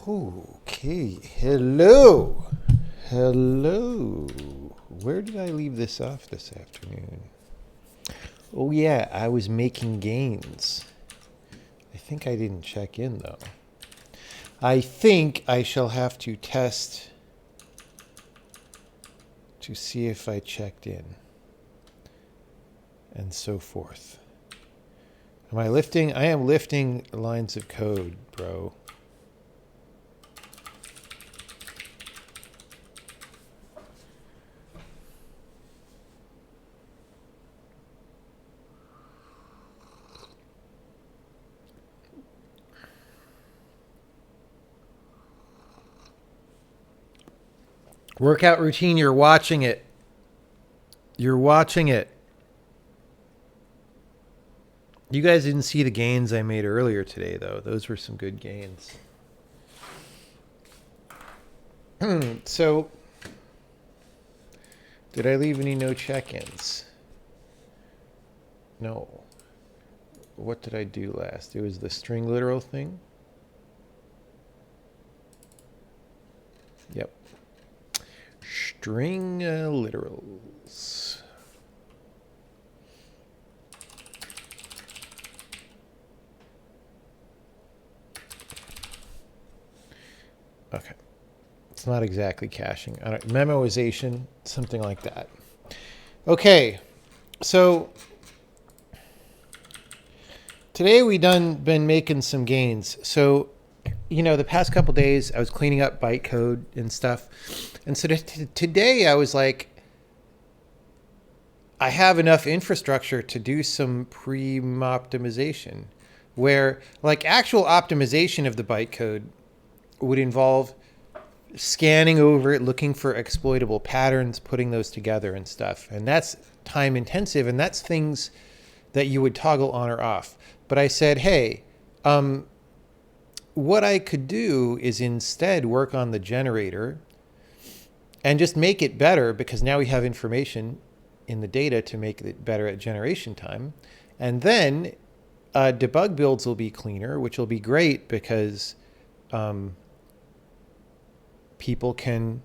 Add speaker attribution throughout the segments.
Speaker 1: Okay, hello. Hello. Where did I leave this off this afternoon? Oh yeah, I was making gains. I think I didn't check in though. I think I shall have to test to see if I checked in and so forth. Am I lifting? I am lifting lines of code, bro. Workout routine, you're watching it. You're watching it. You guys didn't see the gains I made earlier today, though. Those were some good gains. So, did I leave any no check-ins? No. What did I do last? It was the string literal thing. Yep. String literals. Okay. It's not exactly caching. Memoization, something like that. Okay. So today we been making some gains. So, you know, the past couple days I was cleaning up bytecode and stuff. And so today I was like, I have enough infrastructure to do some pre-optimization where like actual optimization of the bytecode would involve scanning over it, looking for exploitable patterns, putting those together and stuff. And that's time intensive. And that's things that you would toggle on or off. But I said, hey, what I could do is instead work on the generator and just make it better because now we have information in the data to make it better at generation time. And then debug builds will be cleaner, which will be great because people can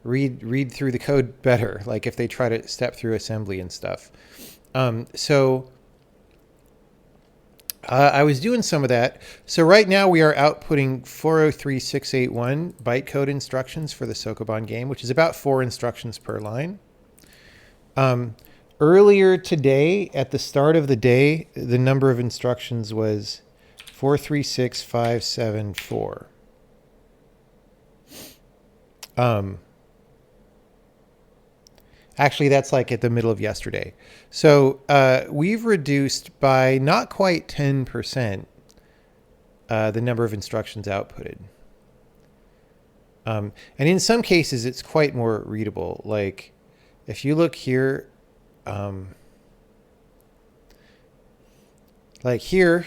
Speaker 1: read through the code better, like if they try to step through assembly and stuff. I was doing some of that. So right now we are outputting 403681 bytecode instructions for the Sokoban game, which is about 4 instructions per line. Earlier today, at the start of the day, the number of instructions was 436574. Actually, that's like at the middle of yesterday. So we've reduced by not quite 10% the number of instructions outputted. And in some cases, it's quite more readable. Like if you look here, like here,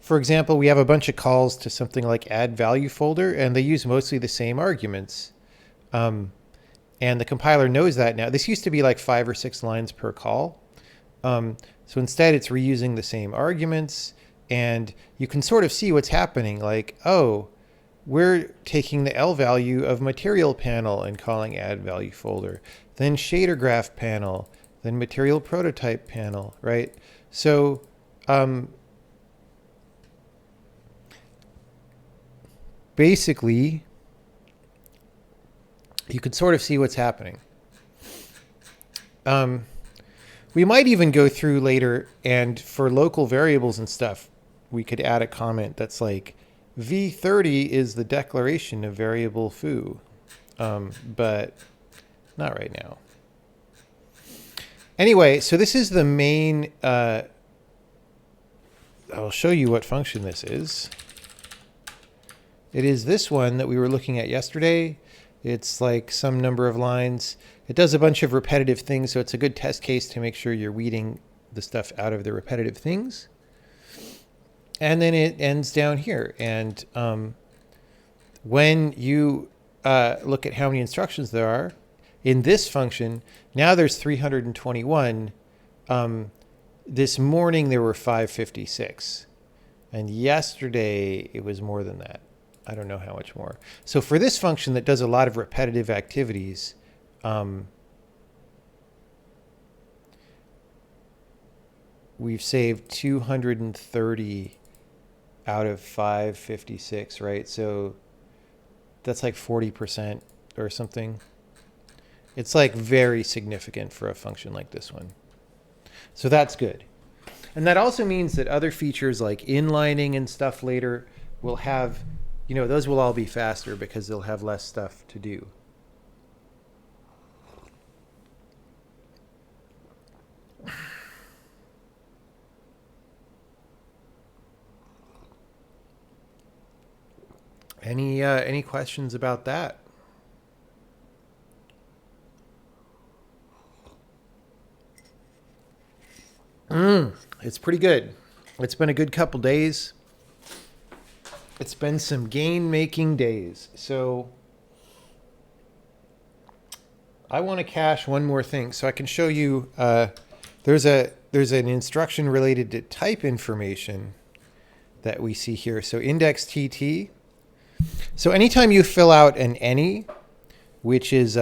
Speaker 1: for example, we have a bunch of calls to something like add value folder, and they use mostly the same arguments. And the compiler knows that now. This used to be like 5 or 6 lines per call. So instead, it's reusing the same arguments. And you can sort of see what's happening. Like, oh, we're taking the L value of material panel and calling add value folder. Then shader graph panel. Then material prototype panel, right? So basically, you could sort of see what's happening. We might even go through later, and for local variables and stuff, we could add a comment that's like, V30 is the declaration of variable foo, but not right now. Anyway, so this is the main, I'll show you what function this is. It is this one that we were looking at yesterday. It's like some number of lines. It does a bunch of repetitive things, so it's a good test case to make sure you're weeding the stuff out of the repetitive things. And then it ends down here. And when you look at how many instructions there are, in this function, now there's 321. This morning there were 556. And yesterday it was more than that. I don't know how much more. So for this function that does a lot of repetitive activities, we've saved 230 out of 556, right? So that's like 40% or something. It's like very significant for a function like this one. So that's good. And that also means that other features like inlining and stuff later will have, those will all be faster because they'll have less stuff to do. Any questions about that? It's pretty good. It's been a good couple days. It's been some gain making days. So I want to cache one more thing so I can show you. There's an instruction related to type information that we see here. So index TT. So anytime you fill out an any, which is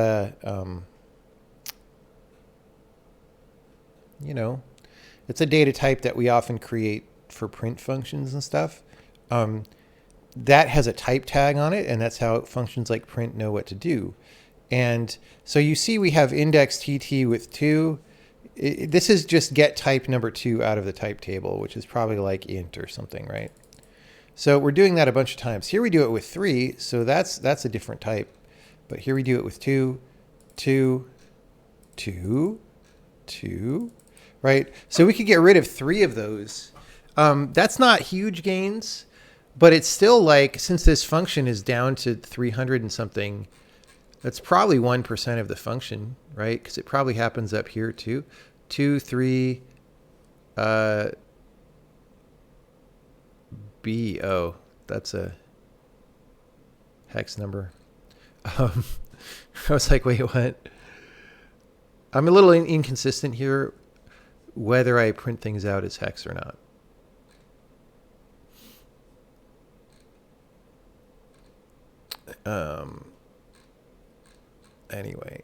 Speaker 1: it's a data type that we often create for print functions and stuff. That has a type tag on it, and that's how functions like print know what to do. And so you see we have index TT with 2. This is just get type number 2 out of the type table, which is probably like int or something, right? So we're doing that a bunch of times. Here we do it with 3, so that's a different type. But here we do it with 2, 2, 2, 2, right? So we could get rid of 3 of those. That's not huge gains, but it's still like, since this function is down to 300 and something, that's probably 1% of the function, right? Because it probably happens up here too. 2, 3, B. Oh, that's a hex number. I was like, wait, what? I'm a little inconsistent here whether I print things out as hex or not. Anyway.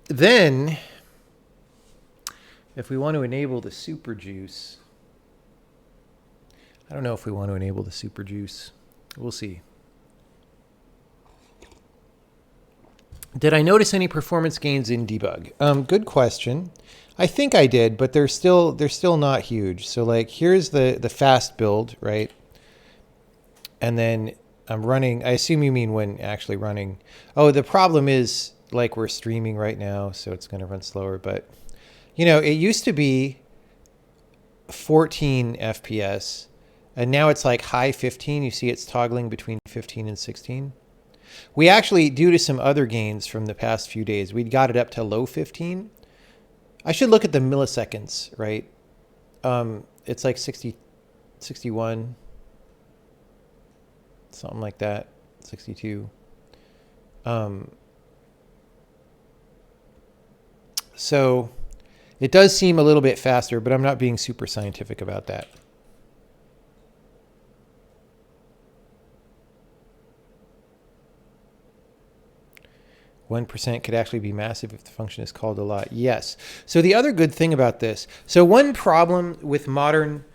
Speaker 1: Then, if we want to enable the super juice, I don't know if we want to enable the super juice. We'll see. Did I notice any performance gains in debug? Good question. I think I did, but they're still not huge. So like here's the fast build, right? And then I'm running. I assume you mean when actually running. Oh, the problem is like we're streaming right now, so it's going to run slower. But it used to be 14 FPS, and now it's like high 15. You see it's toggling between 15 and 16. We actually, due to some other gains from the past few days, we got it up to low 15. I should look at the milliseconds, right? It's like 60, 61, something like that, 62. So it does seem a little bit faster, but I'm not being super scientific about that. %1 could actually be massive if the function is called a lot. Yes. So the other good thing about this, so one problem with modern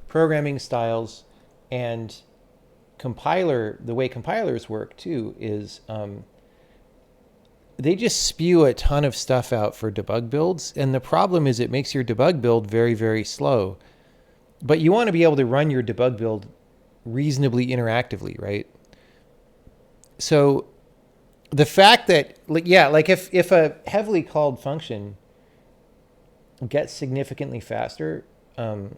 Speaker 1: programming styles and the way compilers work too, is they just spew a ton of stuff out for debug builds. And the problem is it makes your debug build very, very slow. But you want to be able to run your debug build reasonably interactively, right? So the fact that, like if a heavily called function gets significantly faster in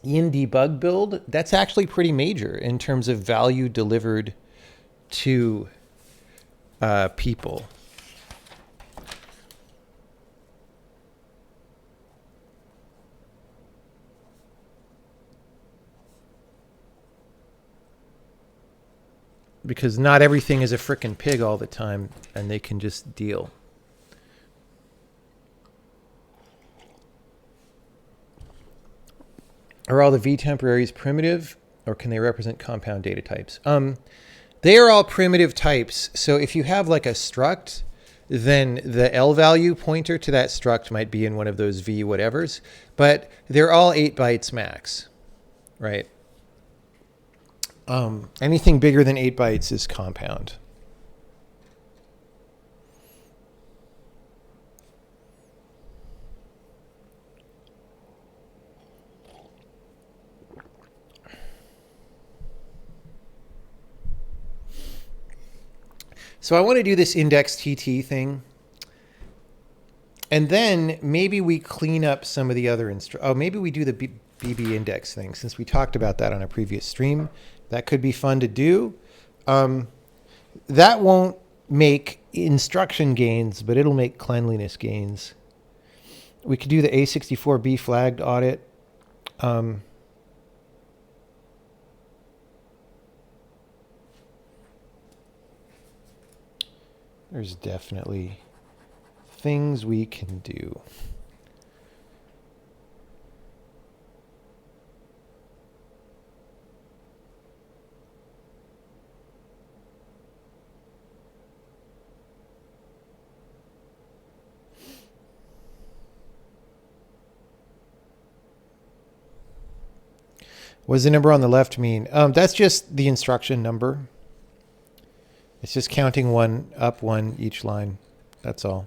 Speaker 1: debug build, that's actually pretty major in terms of value delivered to people. because not everything is a frickin' pig all the time, and they can just deal. Are all the V temporaries primitive, or can they represent compound data types? They are all primitive types. So if you have like a struct, then the L value pointer to that struct might be in one of those V whatevers, but they're all 8 bytes max, right? Anything bigger than 8 bytes is compound. So I want to do this index TT thing. And then maybe we clean up some of the other maybe we do the BB index thing, since we talked about that on a previous stream. That could be fun to do. That won't make instruction gains, but it'll make cleanliness gains. We could do the A64B flagged audit. There's definitely things we can do. What does the number on the left mean? That's just the instruction number. It's just counting one up one each line. That's all.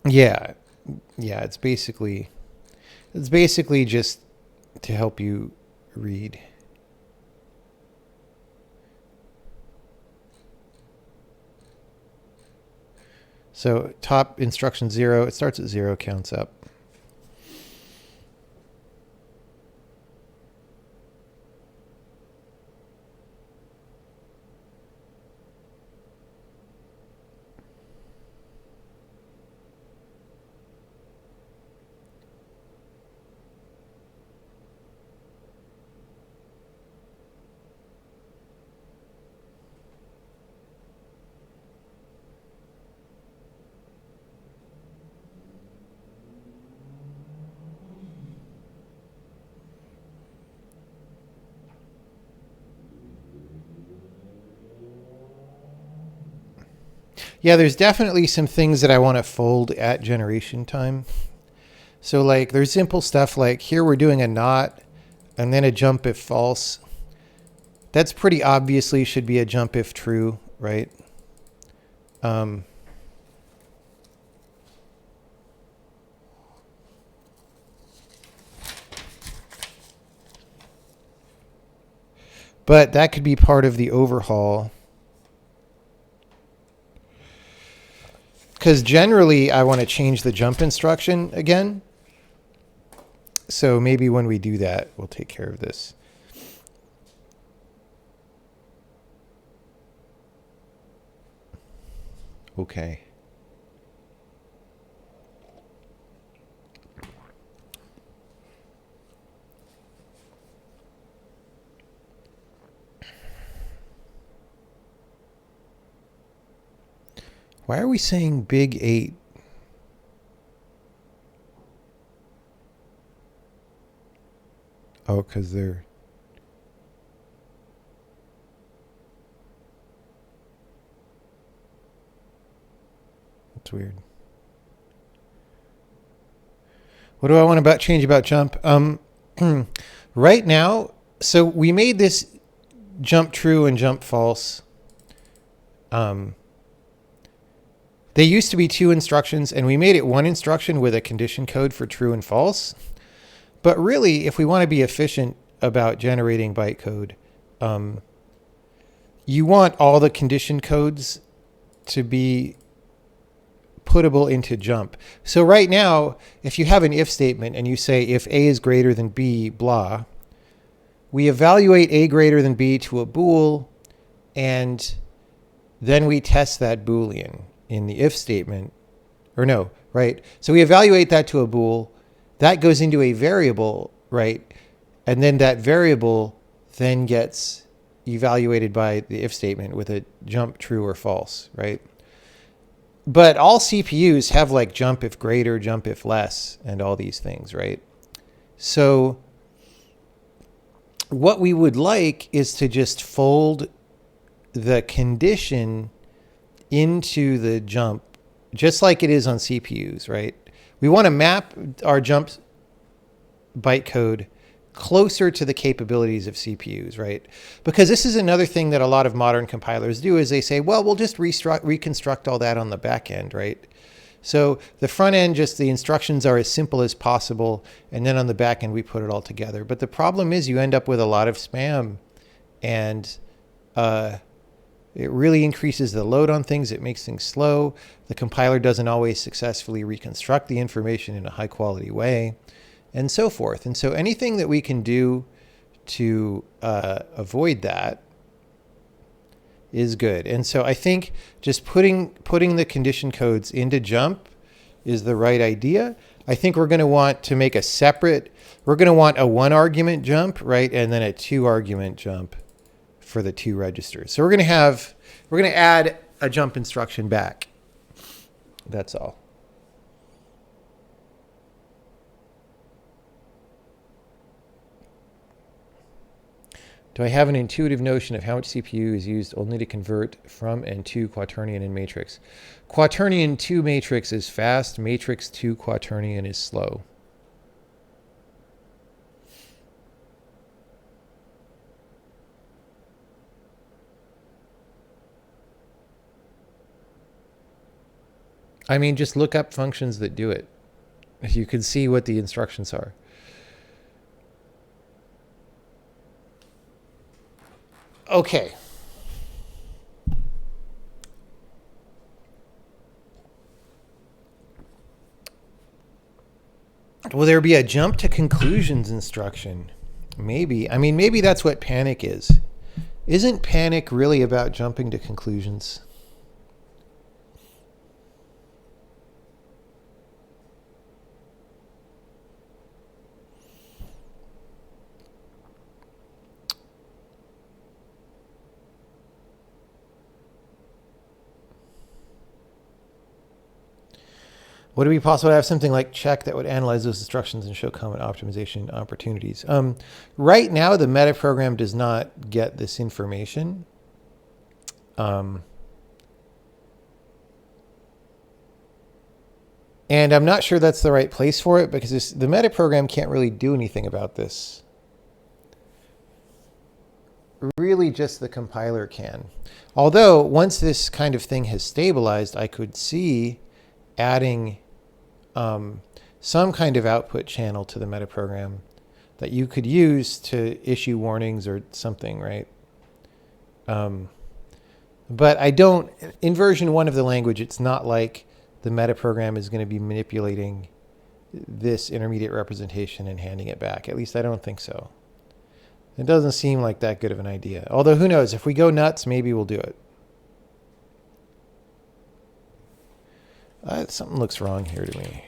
Speaker 1: Yeah. Yeah, it's basically just to help you read. So top instruction 0, it starts at 0, counts up. Yeah, there's definitely some things that I want to fold at generation time. So like there's simple stuff like here we're doing a not and then a jump if false. That's pretty obviously should be a jump if true, right? But that could be part of the overhaul. Because generally I want to change the jump instruction again. So maybe when we do that, we'll take care of this. Okay. Why are we saying big 8? Oh, because they're... That's weird. What do I want to change about jump? Right now, so we made this jump true and jump false. They used to be 2 instructions, and we made it 1 instruction with a condition code for true and false. But really, if we want to be efficient about generating bytecode, you want all the condition codes to be puttable into jump. So right now, if you have an if statement and you say if A is greater than B, blah, we evaluate A greater than B to a bool, and then we test that Boolean in the if statement. Or no, right? So we evaluate that to a bool. That goes into a variable, right? And then that variable then gets evaluated by the if statement with a jump true or false, right? But all CPUs have like jump if greater, jump if less, and all these things, right? So what we would like is to just fold the condition into the jump, just like it is on CPUs, right? We want to map our jump bytecode closer to the capabilities of CPUs, right? Because this is another thing that a lot of modern compilers do is they say, well, we'll just reconstruct all that on the back end, right? So the front end, just the instructions are as simple as possible. And then on the back end, we put it all together. But the problem is you end up with a lot of spam, and it really increases the load on things. It makes things slow. The compiler doesn't always successfully reconstruct the information in a high quality way, and so forth. And so anything that we can do to avoid that is good. And so I think just putting the condition codes into jump is the right idea. I think we're going to want to make we're going to want a 1 argument jump, right? And then a 2 argument jump for the 2 registers. So we're going to add a jump instruction back. That's all. Do I have an intuitive notion of how much CPU is used only to convert from and to quaternion in matrix? Quaternion to matrix is fast. Matrix to quaternion is slow. I mean, just look up functions that do it. You can see what the instructions are. Okay. Will there be a jump to conclusions instruction? Maybe. I mean, maybe that's what panic is. Isn't panic really about jumping to conclusions? Would it be possible to have something like check that would analyze those instructions and show common optimization opportunities? Right now, the meta program does not get this information. And I'm not sure that's the right place for it, because the meta program can't really do anything about this. Really, just the compiler can. Although, once this kind of thing has stabilized, I could see adding some kind of output channel to the meta program that you could use to issue warnings or something, right? But I don't, in version 1 of the language, it's not like the meta program is going to be manipulating this intermediate representation and handing it back. At least I don't think so. It doesn't seem like that good of an idea. Although who knows, if we go nuts, maybe we'll do it. Something looks wrong here to me.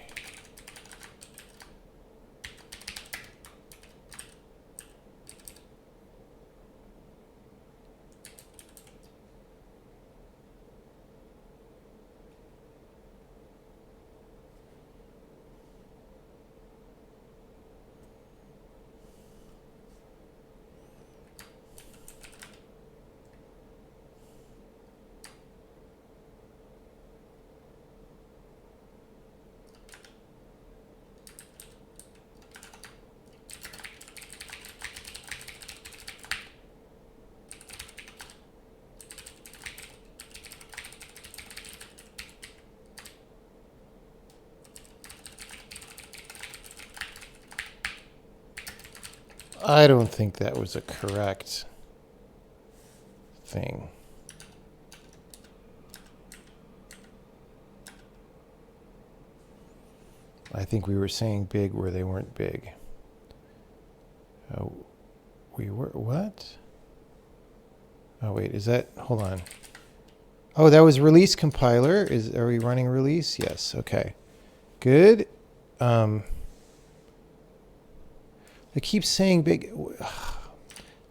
Speaker 1: I don't think that was a correct thing. I think we were saying big where they weren't big. Oh, we were, what? Oh, wait, is that, hold on. Oh, that was release compiler. Are we running release? Yes, okay. Good. I keep saying big.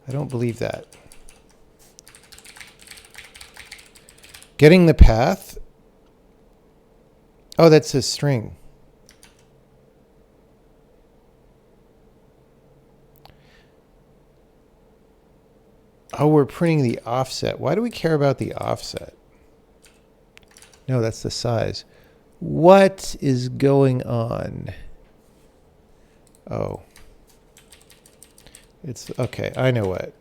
Speaker 1: I don't believe that. Getting the path. Oh, that's a string. Oh, we're printing the offset. Why do we care about the offset? No, that's the size. What is going on? Oh. It's okay. I know what.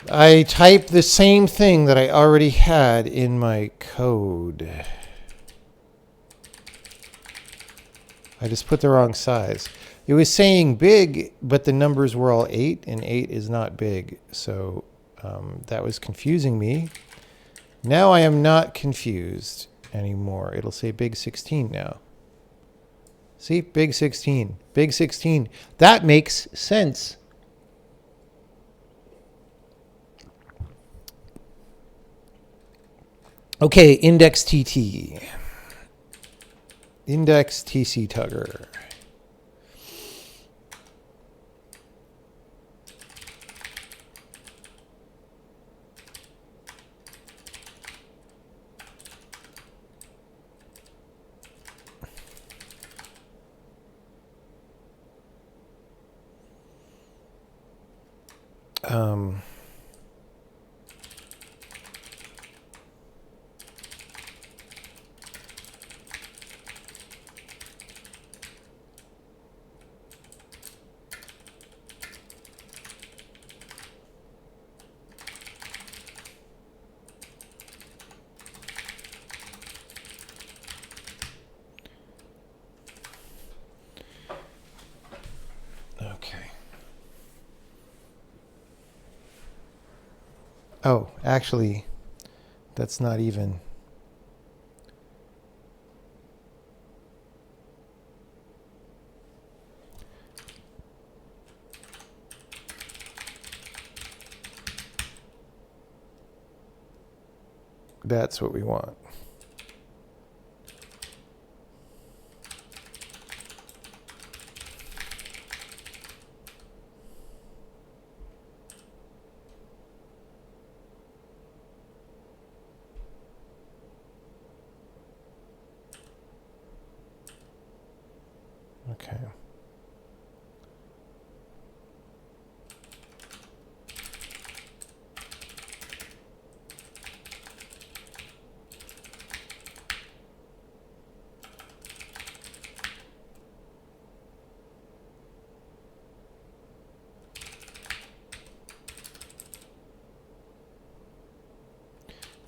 Speaker 1: I typed the same thing that I already had in my code. I just put the wrong size. It was saying big, but the numbers were all 8, and 8 is not big. So that was confusing me. Now I am not confused anymore. It'll say big 16 now. See, big 16, big 16. That makes sense. Okay, index TT. Index TC Tugger. Okay. Oh, actually, that's not even. That's what we want. Okay.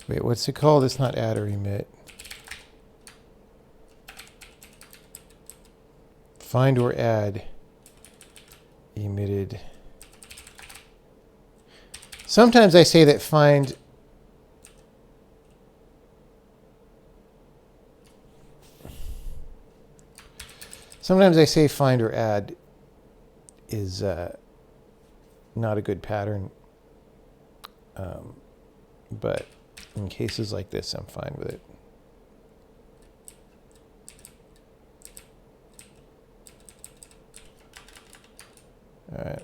Speaker 1: Wait, what's it called? It's not add or emit. Find or add emitted. Sometimes I say that find. Sometimes I say find or add is not a good pattern. But in cases like this, I'm fine with it. All right.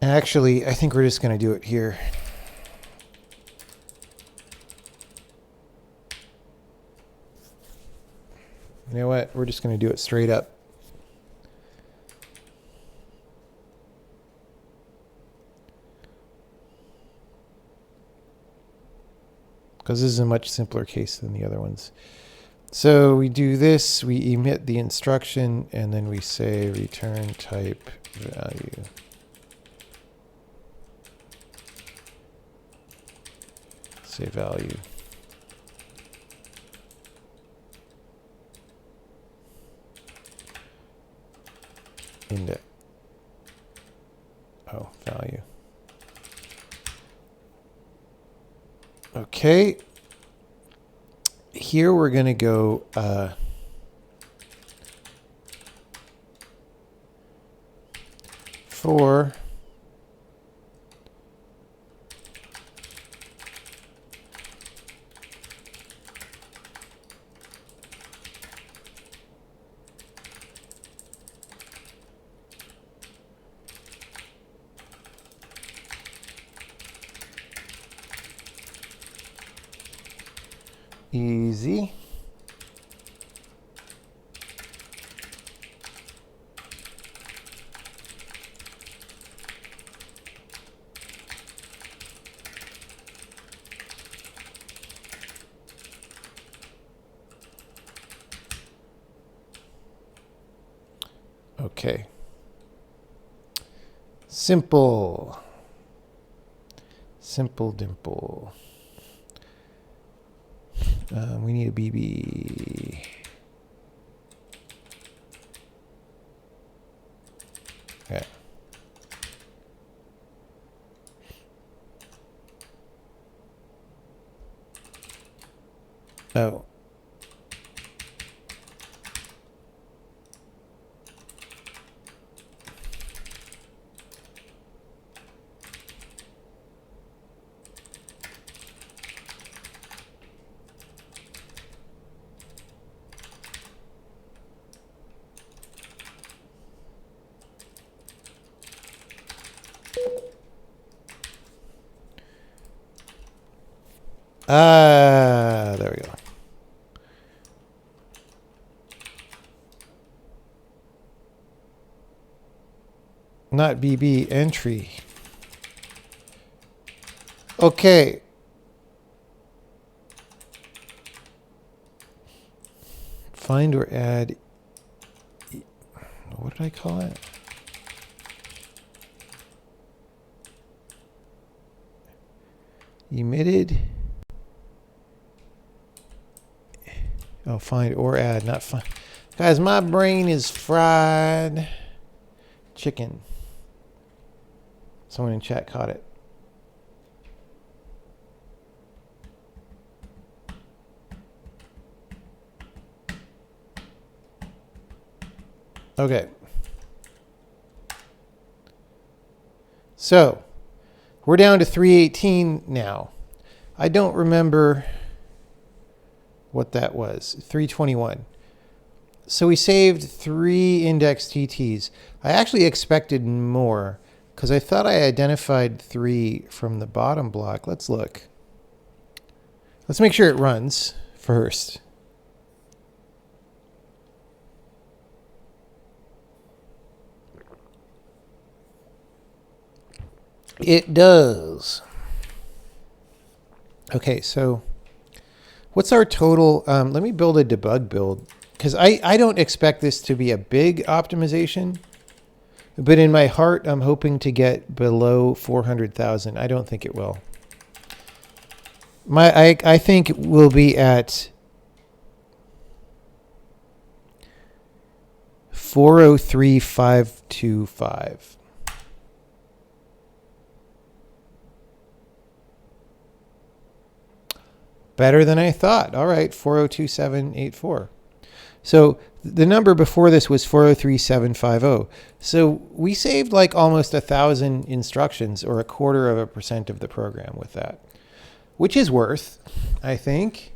Speaker 1: Actually, I think we're just going to do it here. You know what? We're just going to do it straight up. Because this is a much simpler case than the other ones. So we do this, we emit the instruction, and then we say return type value. Say value. Index. Oh, value. Okay. Here we're going to go for easy. Okay. Simple. Simple dimple. We need a BB. Okay. Oh. There we go. Not BB, entry. Okay. Find or add. What did I call it? Emitted. Oh, find or add, not find. Guys, my brain is fried chicken. Someone in chat caught it. Okay. So, we're down to 318 now. I don't remember what that was. 321. So we saved 3 index TTs. I actually expected more because I thought I identified 3 from the bottom block. Let's look. Let's make sure it runs first. It does. Okay, so what's our total? Let me build a debug build because I don't expect this to be a big optimization, but in my heart, I'm hoping to get below 400,000. I don't think it will. I think we'll be at 403,525. Better than I thought. All right, 402,784. So the number before this was 403,750. So we saved like almost 1,000 instructions or 0.25% of the program with that, which is worth, I think.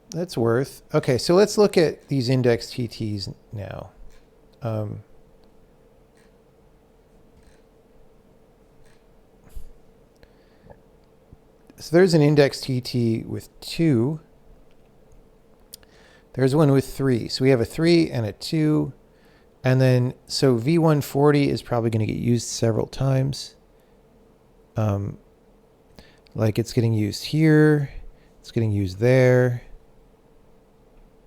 Speaker 1: That's worth. Okay, so let's look at these index TTs now. So there's an index TT with 2. There's one with 3. So we have a 3 and a 2. And then, so V140 is probably going to get used several times. Like it's getting used here. It's getting used there.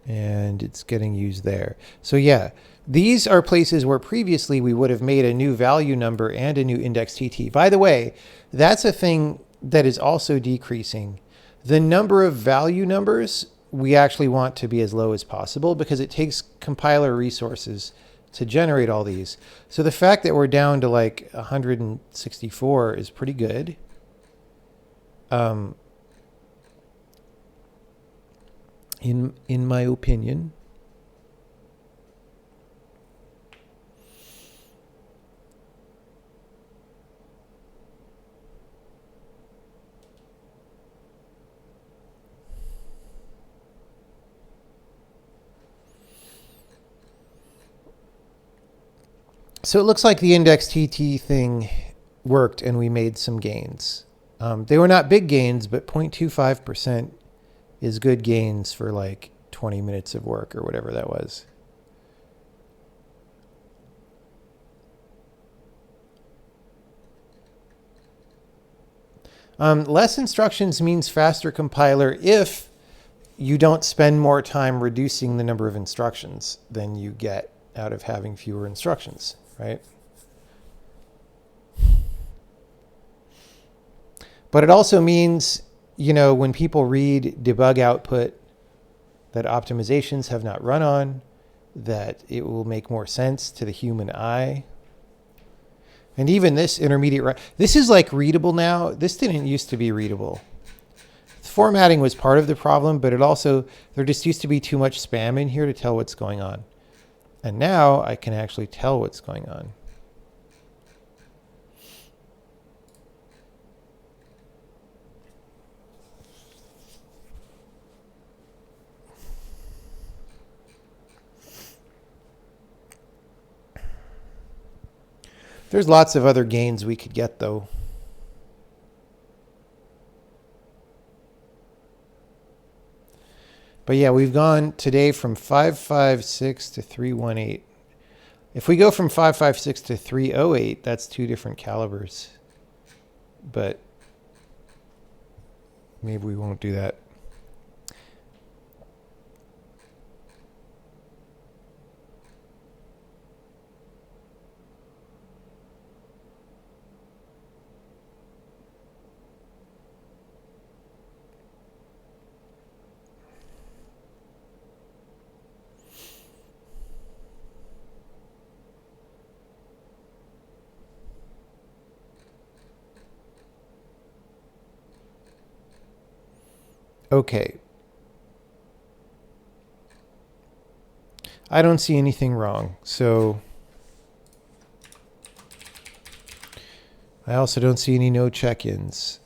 Speaker 1: And it's getting used there. So yeah, these are places where previously we would have made a new value number and a new index TT. By the way, that's a thing that is also decreasing. The number of value numbers we actually want to be as low as possible because it takes compiler resources to generate all these. So the fact that we're down to like 164 is pretty good. In my opinion. So it looks like the index TT thing worked and we made some gains. They were not big gains, but 0.25% is good gains for like 20 minutes of work or whatever that was. Less instructions means faster compiler if you don't spend more time reducing the number of instructions than you get out of having fewer instructions, right? But it also means, you know, when people read debug output that optimizations have not run on, that it will make more sense to the human eye. And even this intermediate, this is like readable now. This didn't used to be readable. Formatting was part of the problem, but it also, there just used to be too much spam in here to tell what's going on. And now I can actually tell what's going on. There's lots of other gains we could get, though. But yeah, we've gone today from 556 to 318. If we go from 556 to 308, that's two different calibers. But maybe we won't do that. Okay. I don't see anything wrong. So I also don't see any no check-ins.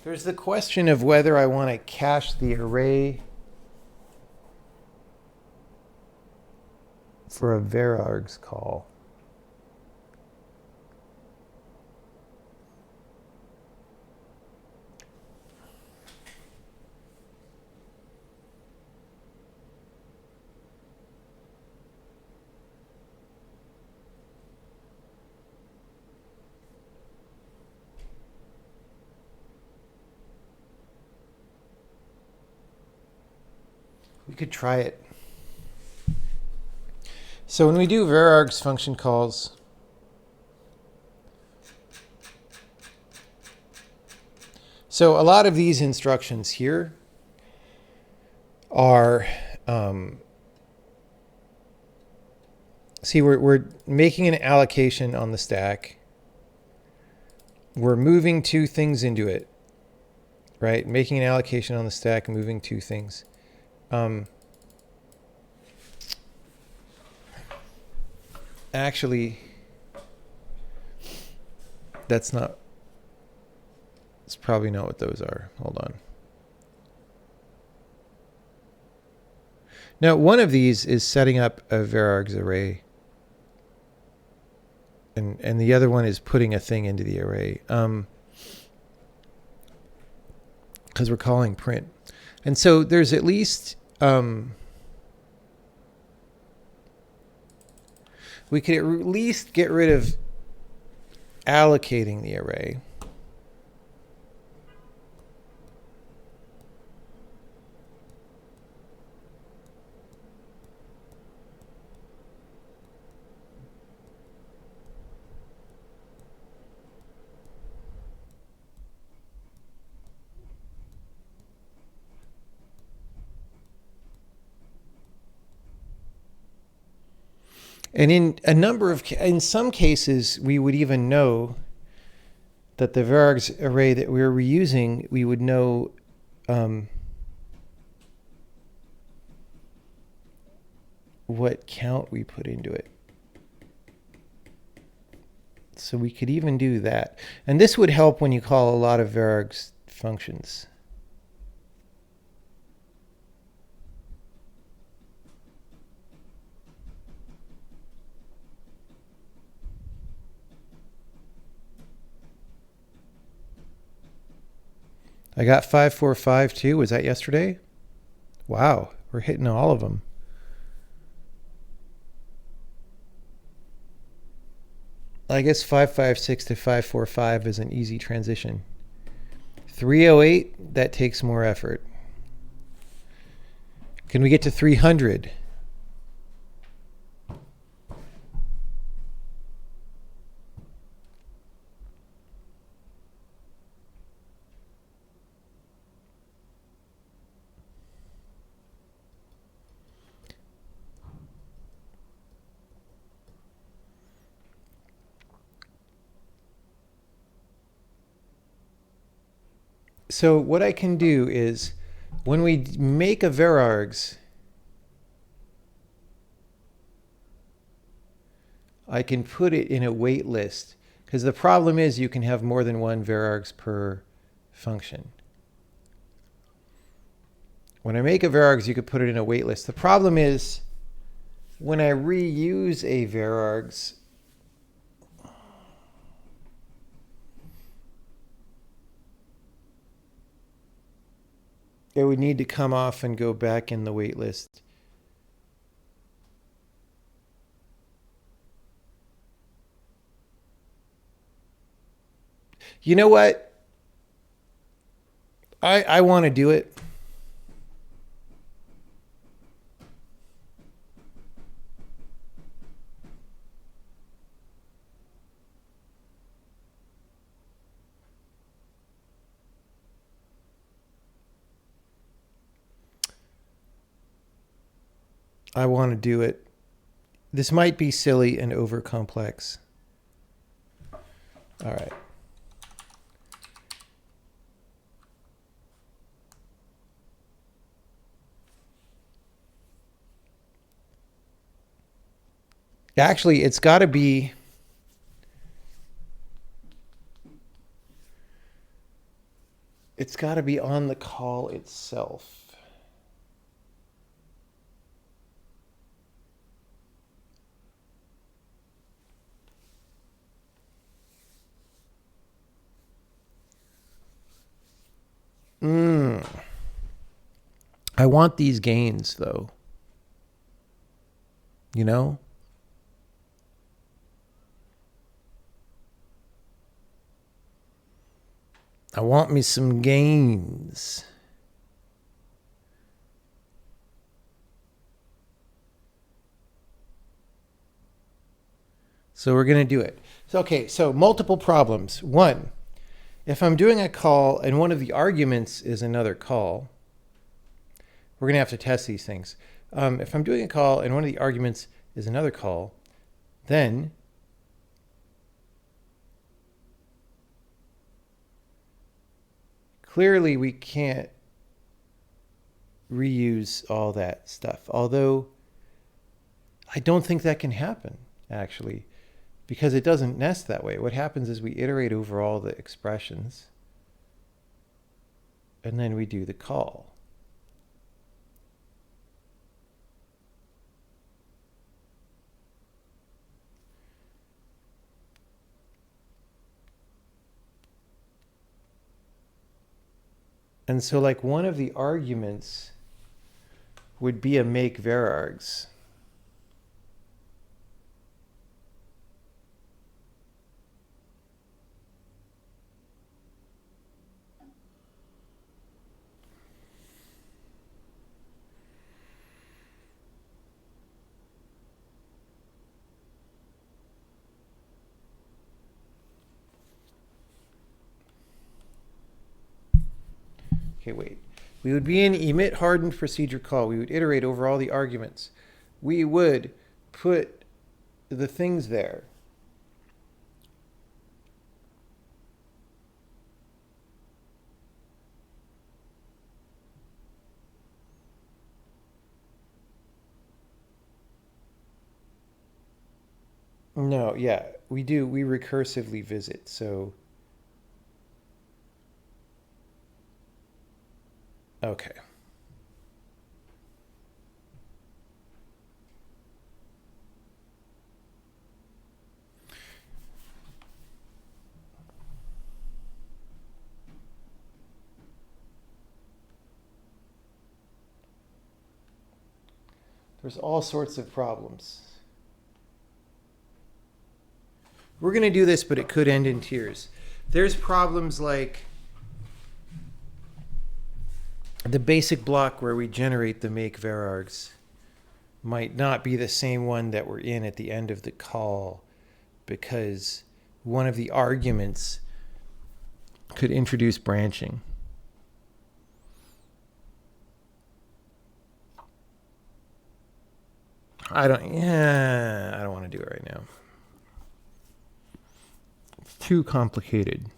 Speaker 1: There's the question of whether I want to cache the array for a varargs call. We could try it. So when we do varargs function calls, so a lot of these instructions here are, see, we're making an allocation on the stack. We're moving two things into it, right? Making an allocation on the stack, moving two things. Actually, that's not It's probably not what those are. Hold on. Now, one of these is setting up a varargs array. And the other one is putting a thing into the array. Because we're calling print. And so there's at least... we could at least get rid of allocating the array. And in some cases, we would even know that the varargs array that we're reusing, we would know what count we put into it. So we could even do that. And this would help when you call a lot of varargs functions. I got 545 too. Was that yesterday? Wow, we're hitting all of them. I guess 556 to 545 is an easy transition. 308, that takes more effort. Can we get to 300? So what I can do is, when we make a varargs, I can put it in a wait list. Because the problem is you can have more than one varargs per function. When I make a varargs, you could put it in a wait list. The problem is, when I reuse a varargs, it would need to come off and go back in the wait list. You know what? I want to do it. I want to do it. This might be silly and over complex. All right. Actually, it's got to be on the call itself. I want these gains, though. You know? I want me some gains. So we're going to do it. So, okay, so multiple problems. One, if I'm doing a call and one of the arguments is another call, we're going to have to test these things. If I'm doing a call and one of the arguments is another call, then clearly we can't reuse all that stuff. Although I don't think that can happen, actually, because it doesn't nest that way. What happens is we iterate over all the expressions. and then we do the call. And so like one of the arguments would be a make var args. Okay, wait. We would be in emit hardened procedure call. We would iterate over all the arguments. We would put the things there. No, yeah, we do. We recursively visit. So, okay. There's all sorts of problems. We're going to do this, but it could end in tears. There's problems like the basic block where we generate the make var args might not be the same one that we're in at the end of the call, because one of the arguments could introduce branching. I don't want to do it right now. It's too complicated.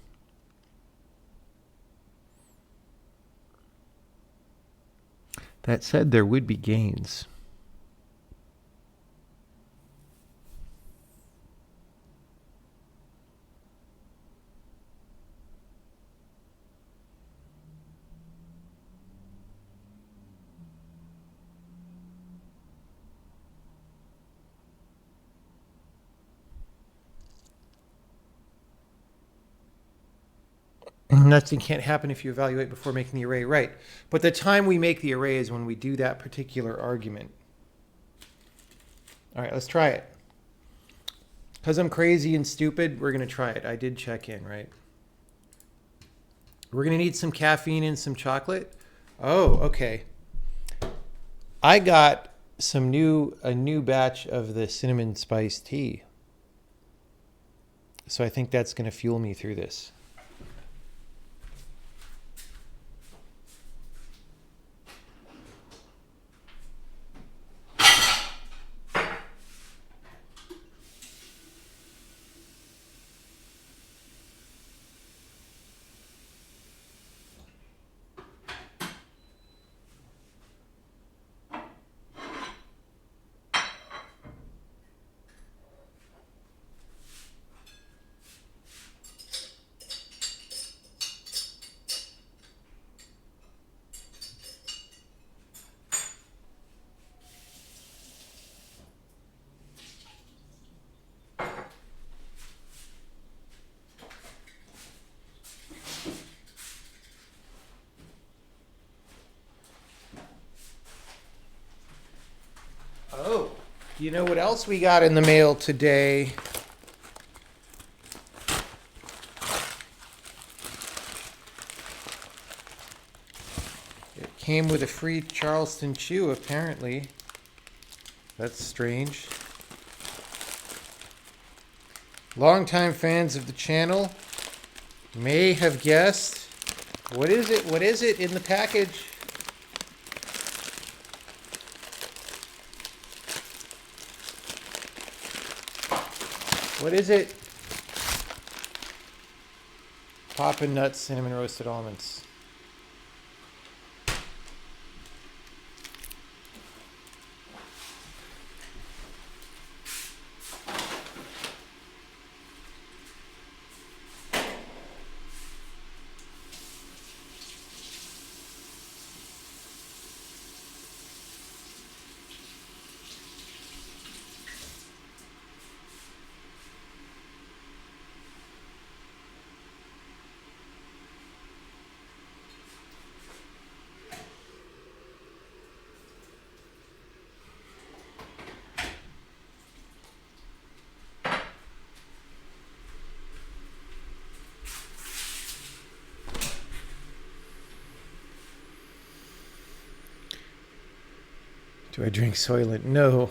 Speaker 1: That said, there would be gains. Nothing can't happen if you evaluate before making the array, right? But the time we make the array is when we do that particular argument. All right, let's try it. Because I'm crazy and stupid, we're going to try it. I did check in, right? We're going to need some caffeine and some chocolate. Oh, okay. I got a new batch of the cinnamon spice tea. So I think that's going to fuel me through this. Oh, you know what else we got in the mail today? It came with a free Charleston Chew, apparently. That's strange. Longtime fans of the channel may have guessed. What is it? What is it in the package? What is it? Poppin' Nuts Cinnamon Roasted Almonds. Do I drink Soylent? No.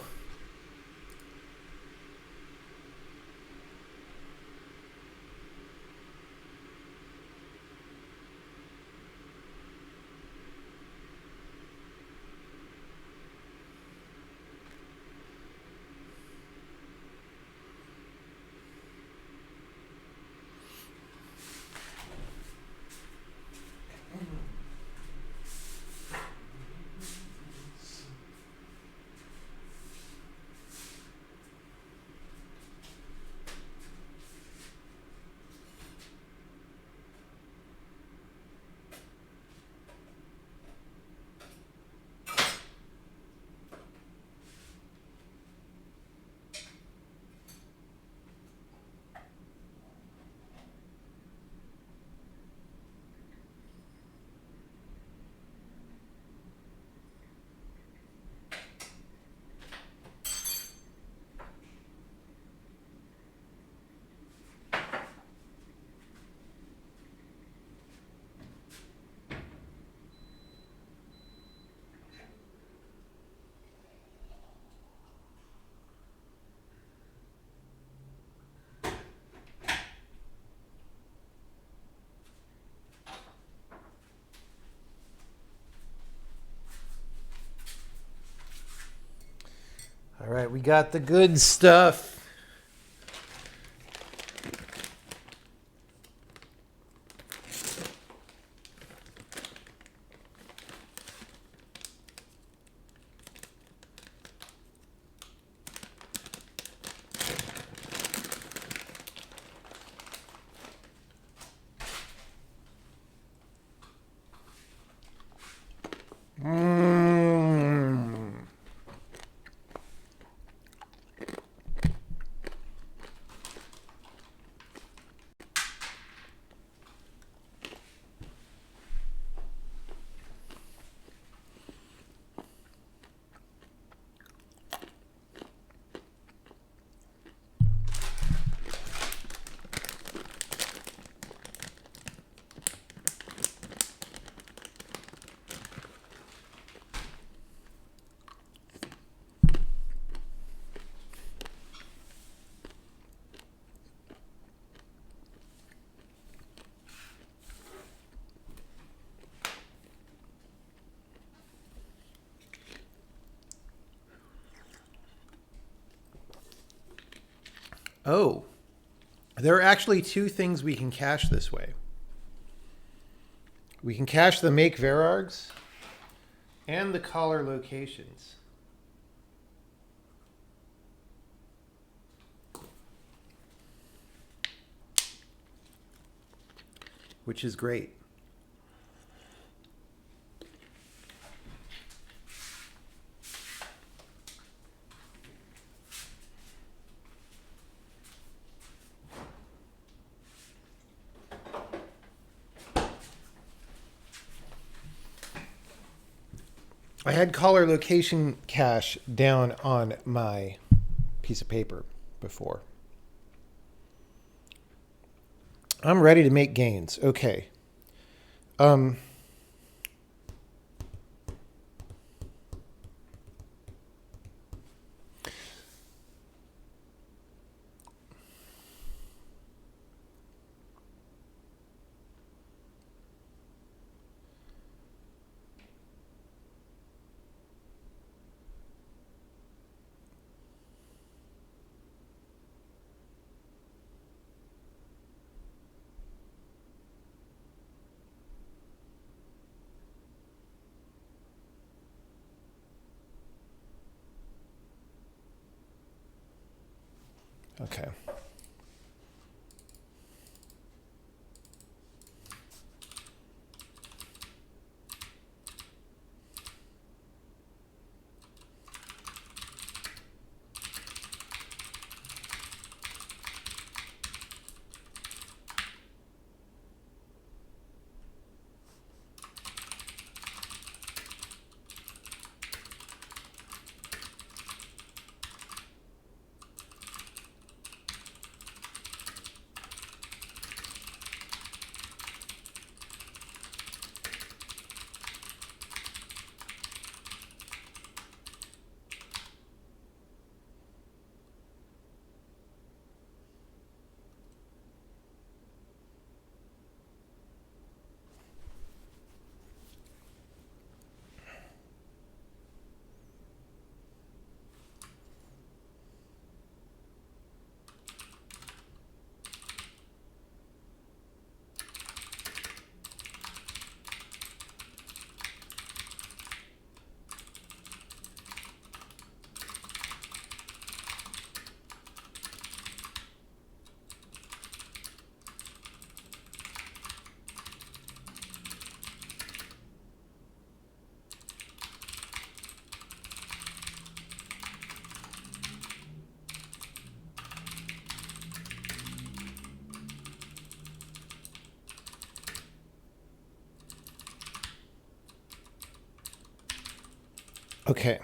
Speaker 1: All right, we got the good stuff. Oh, there are actually two things we can cache this way. We can cache the make varargs and the caller locations. Which is great. I had caller location cache down on my piece of paper before. I'm ready to make gains. Okay. Okay. Okay.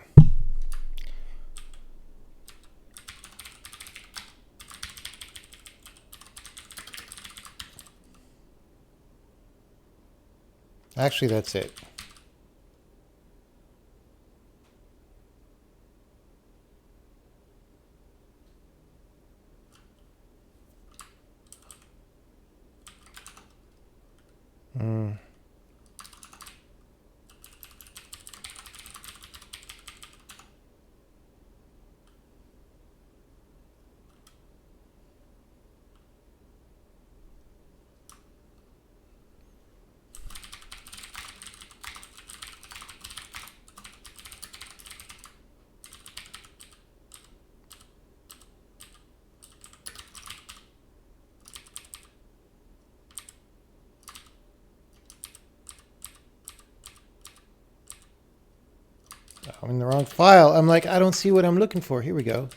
Speaker 1: Actually, that's it. Mm. I'm in the wrong file. I'm like, I don't see what I'm looking for. Here we go.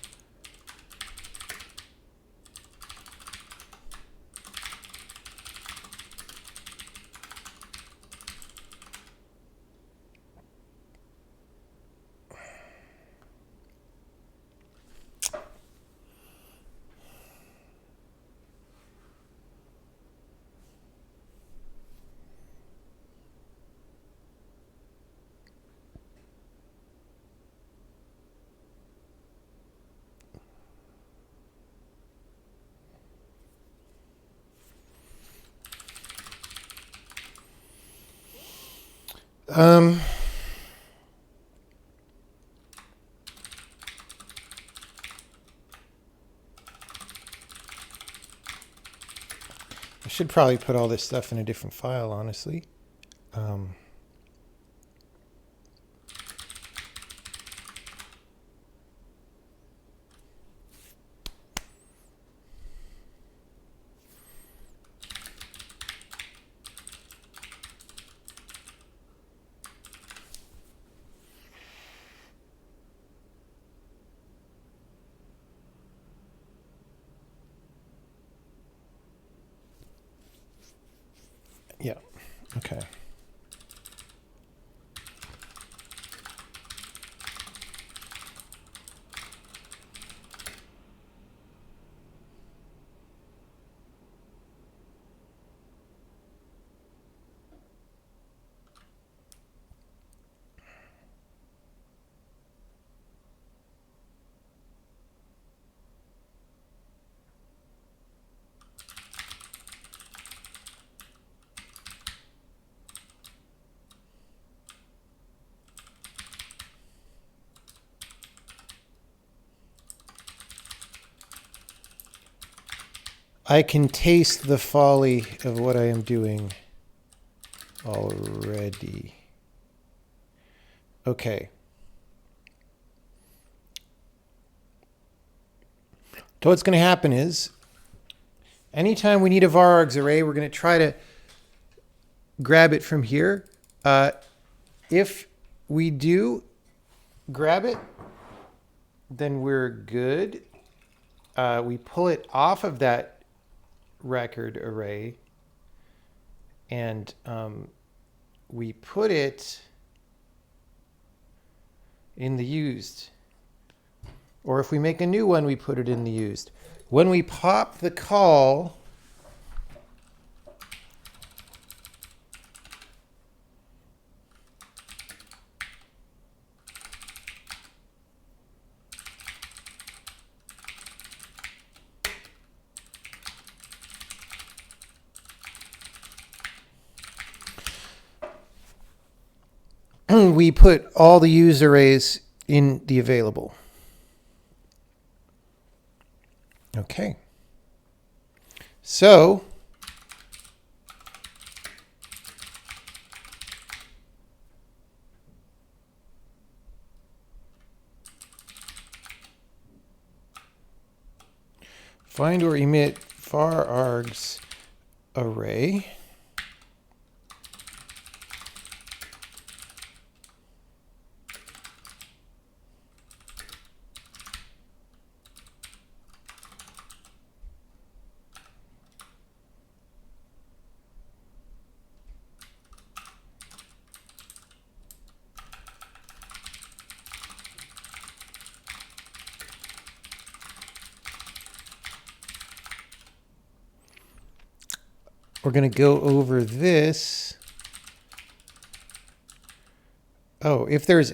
Speaker 1: Um, I should probably put all this stuff in a different file, honestly. Um, yeah. Okay. I can taste the folly of what I am doing already. Okay. So what's going to happen is, anytime we need a varargs array, we're going to try to grab it from here. If we do grab it, then we're good. We pull it off of that record array, and we put it in the used. Or if we make a new one, we put it in the used. When we pop the call, we put all the used arrays in the available. Okay. So find or emit varargs array. we're going to go over this. Oh, if there's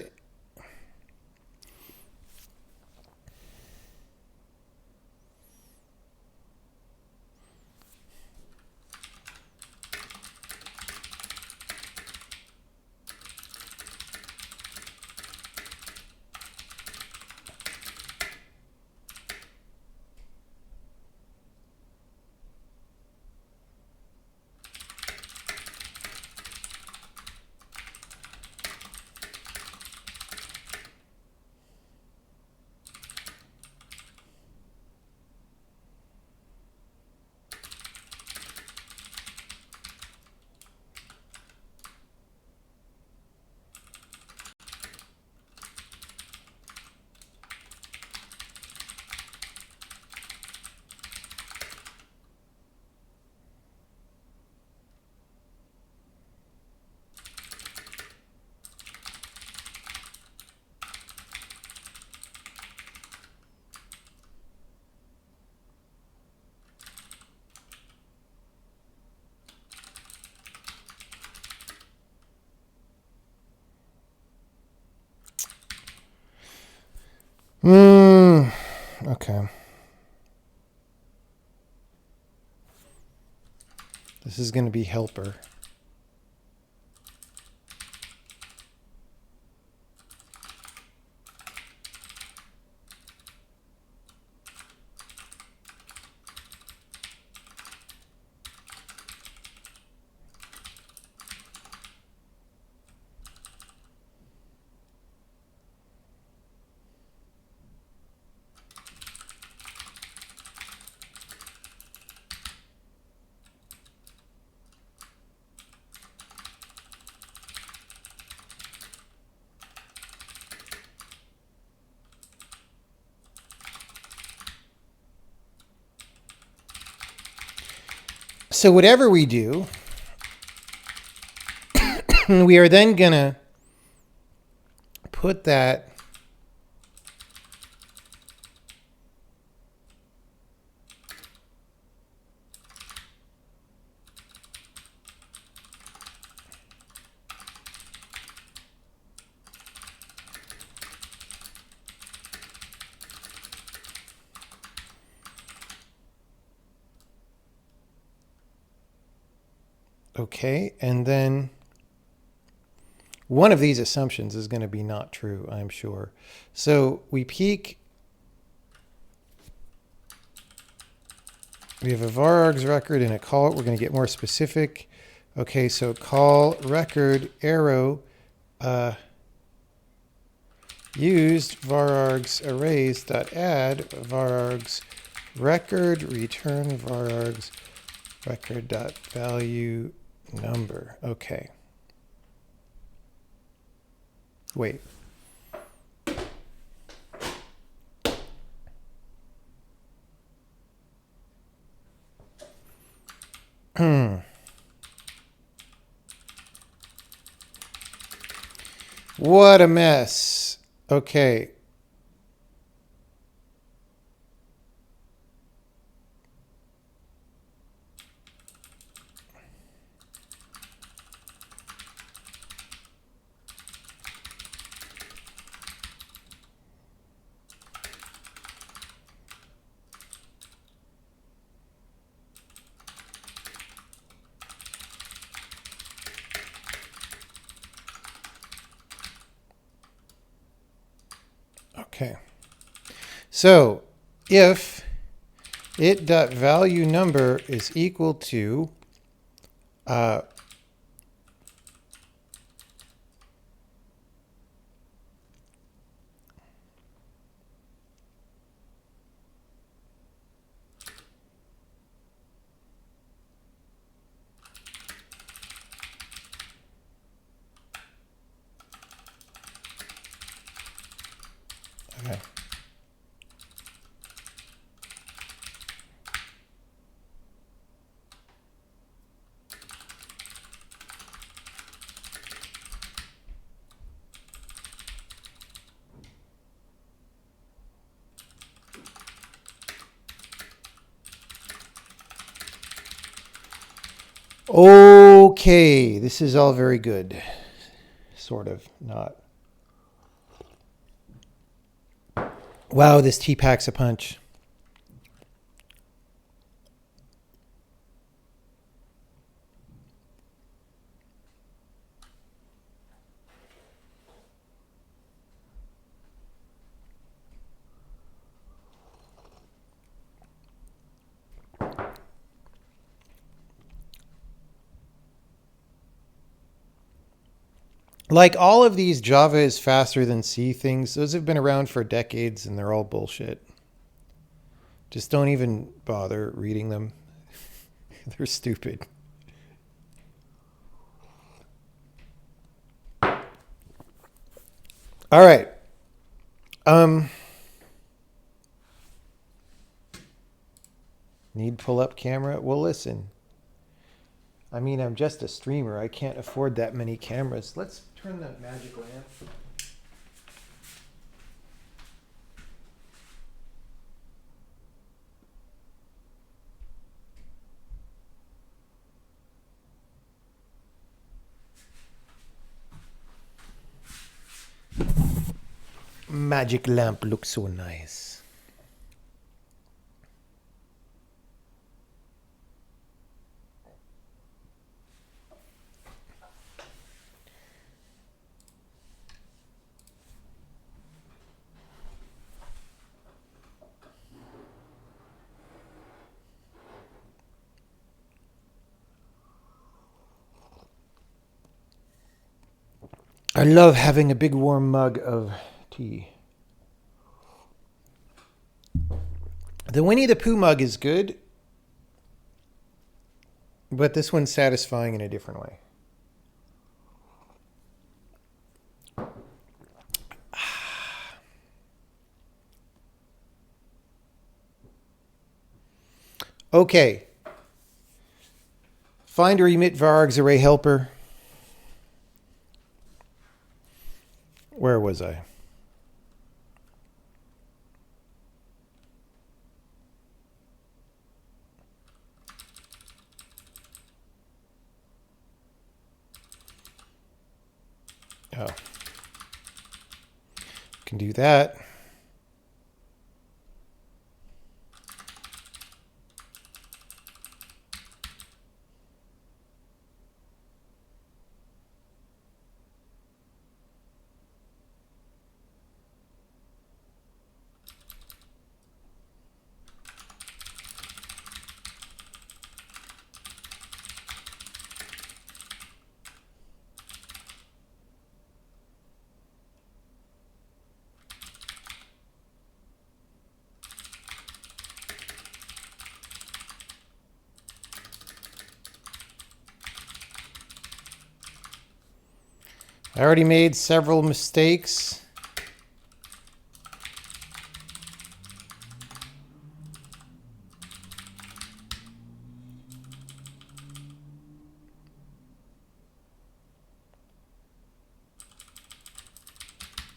Speaker 1: okay. This is going to be helper. So whatever we do, we are then going to put that okay, and then one of these assumptions is going to be not true, I'm sure. So we peek. We have a varargs record and a call. We're going to get more specific. Okay, so call record arrow used varargs arrays dot add varargs record return varargs record dot value number. Okay. Wait. What a mess. Okay. Okay. So if it dot value number is equal to okay. Okay, this is all very good. Sort of, not. Wow, this tea packs a punch. Like all of these Java is faster than C things, those have been around for decades and they're all bullshit. Just don't even bother reading them. They're stupid. All right. Need pull up camera? Well, listen. I mean, I'm just a streamer. I can't afford that many cameras. Let's turn the magic lamp. Magic lamp looks so nice. I love having a big warm mug of tea. The Winnie the Pooh mug is good, but this one's satisfying in a different way. Okay. Find or emit vargs array helper. Where was I? Oh. Can do that. I already made several mistakes.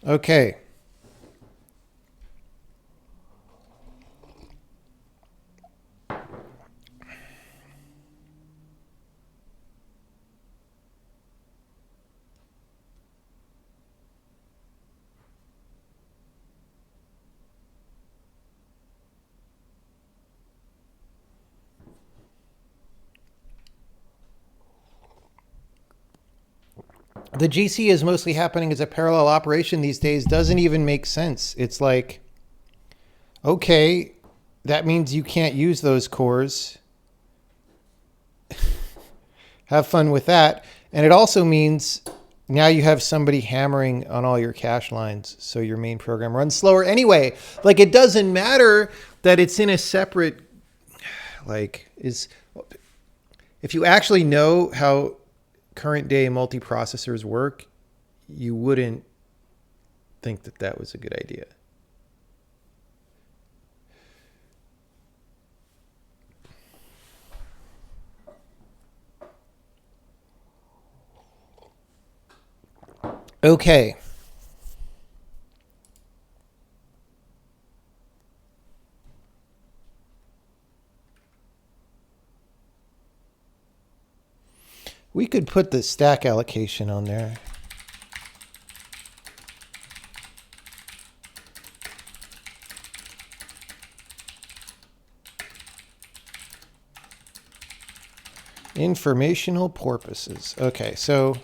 Speaker 1: Okay. The GC is mostly happening as a parallel operation these days. Doesn't even make sense. It's like, okay, that means you can't use those cores. Have fun with that. And it also means now you have somebody hammering on all your cache lines, so your main program runs slower anyway. Like, it doesn't matter that it's in a separate, if you actually know how current day multiprocessors work, you wouldn't think that that was a good idea. Okay. We could put the stack allocation on there. Informational purposes. Okay, so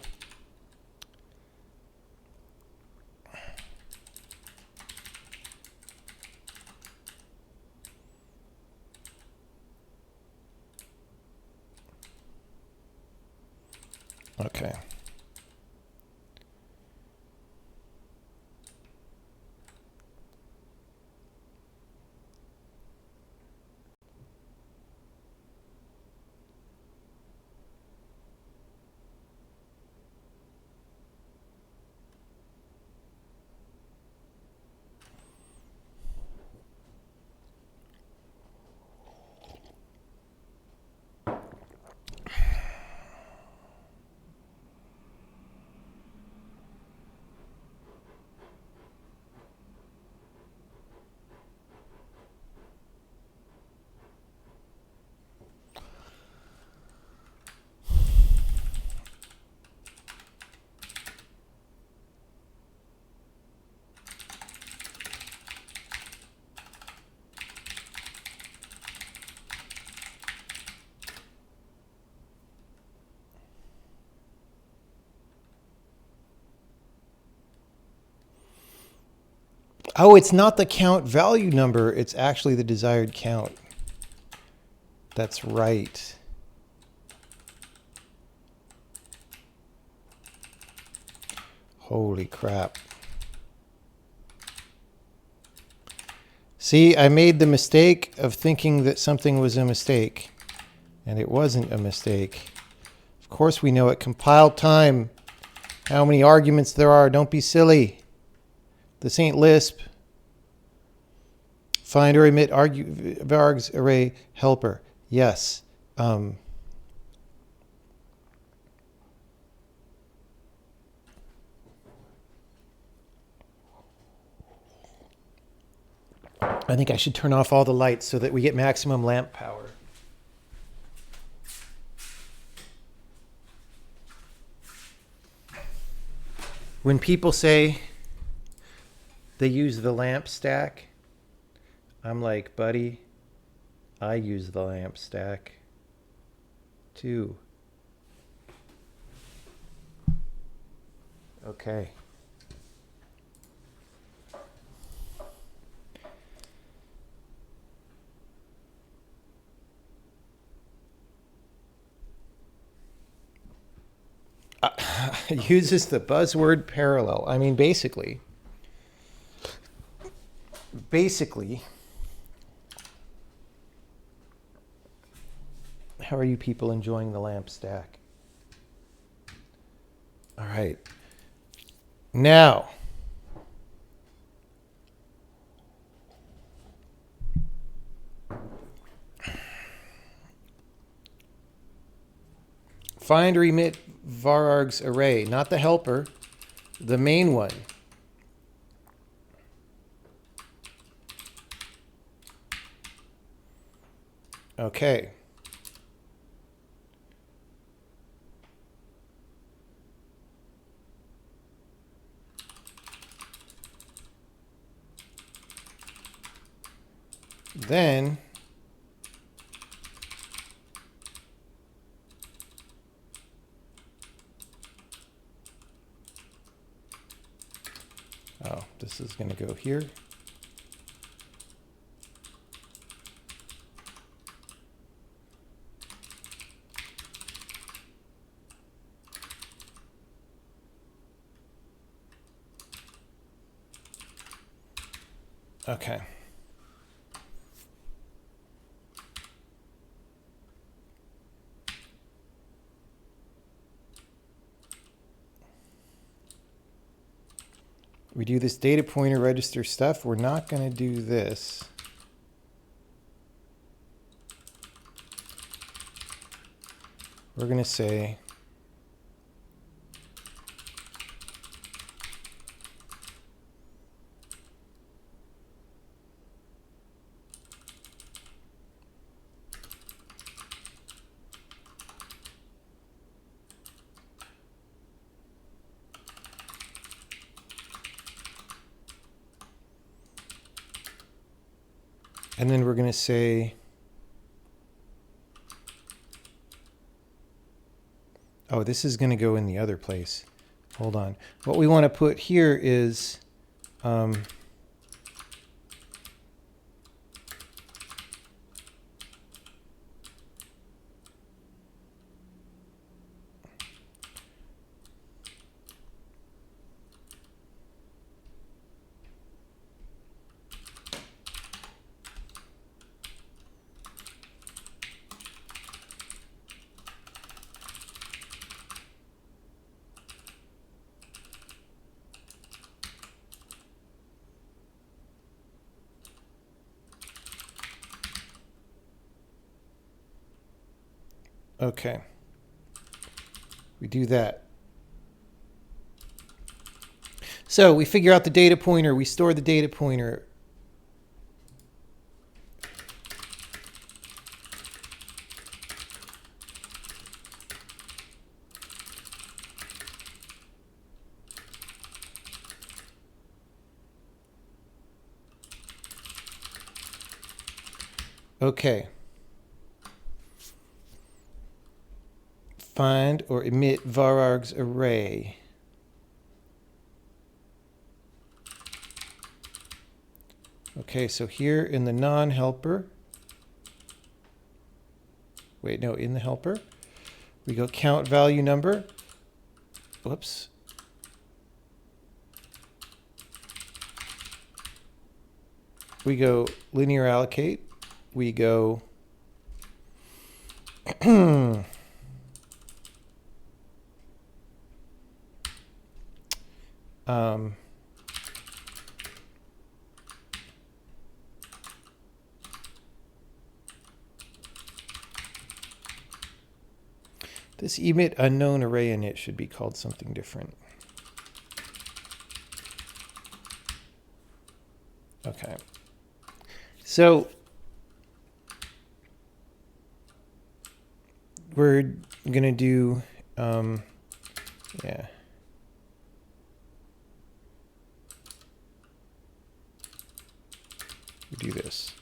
Speaker 1: okay. Oh, it's not the count value number. It's actually the desired count. That's right. Holy crap. See, I made the mistake of thinking that something was a mistake, and it wasn't a mistake. Of course we know at compile time how many arguments there are. Don't be silly. This ain't Lisp. Find or omit vargs array helper. Yes. I think I should turn off all the lights so that we get maximum lamp power. When people say they use the lamp stack, I'm like, buddy, I use the lamp stack too. Okay. Uses the buzzword parallel. I mean, basically, how are you people enjoying the lamp stack? All right. Now, find or emit varargs array, not the helper, the main one. Okay. Then this is going to go here. Okay. We do this data pointer register stuff. We're not going to do this. We're going to say And then we're going to say, oh, this is going to go in the other place. Hold on. What we want to put here is okay. We do that. So we figure out the data pointer. We store the data pointer. Okay. Find or emit vararg's array. Okay, so here in the non-helper, wait, no, in the helper, we go count value number. Whoops. We go linear allocate. We go this emit unknown array init should be called something different. Okay. So we're going to do, yeah. We do this.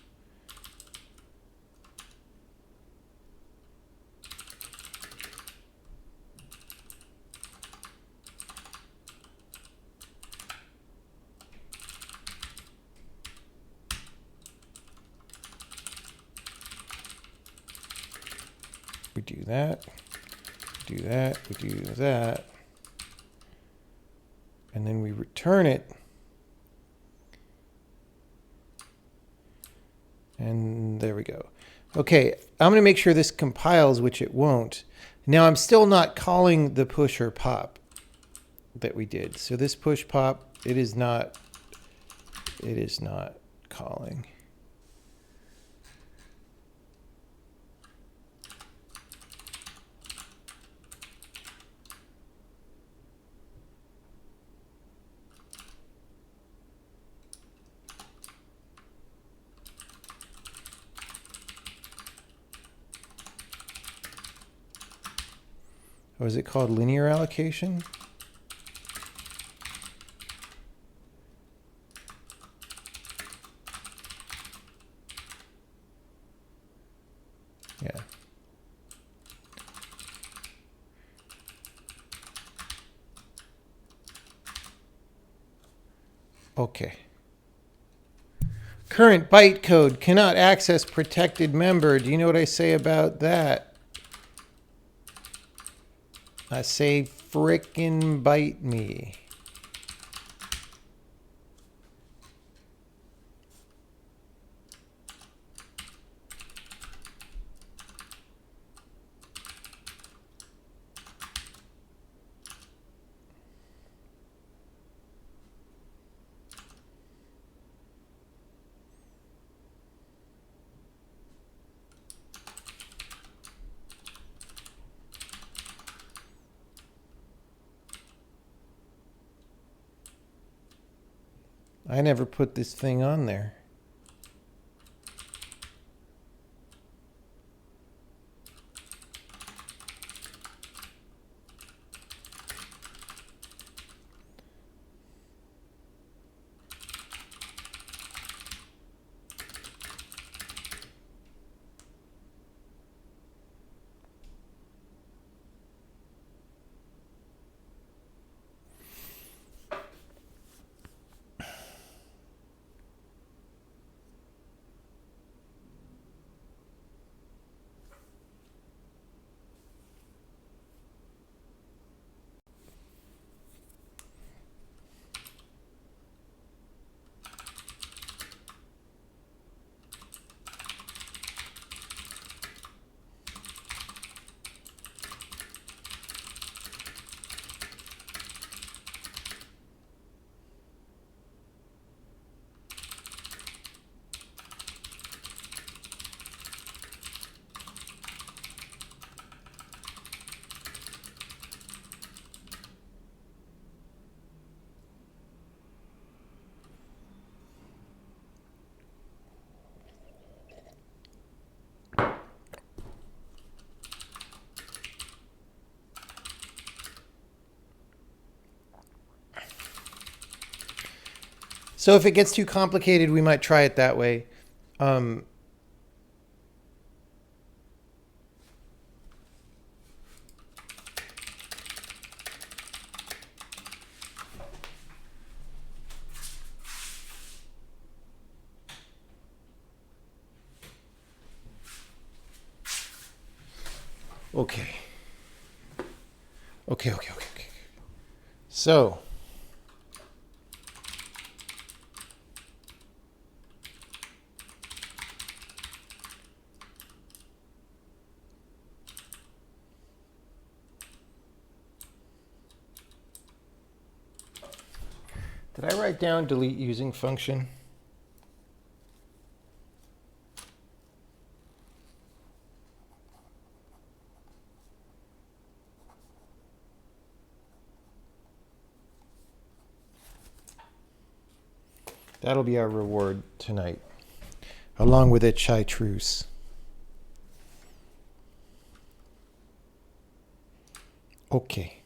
Speaker 1: We do that, we do that, we do that, and then we return it, and there we go. Okay, I'm going to make sure this compiles, which it won't. Now I'm still not calling the push or pop that we did. So this push pop, it is not calling. Or is it called linear allocation? Yeah. Okay. Current bytecode cannot access protected member. Do you know what I say about that? I say frickin' bite me. I never put this thing on there. So if it gets too complicated, we might try it that way. Um, okay. Okay. So, did I write down delete using function? That'll be our reward tonight, along with a chai truce. Okay.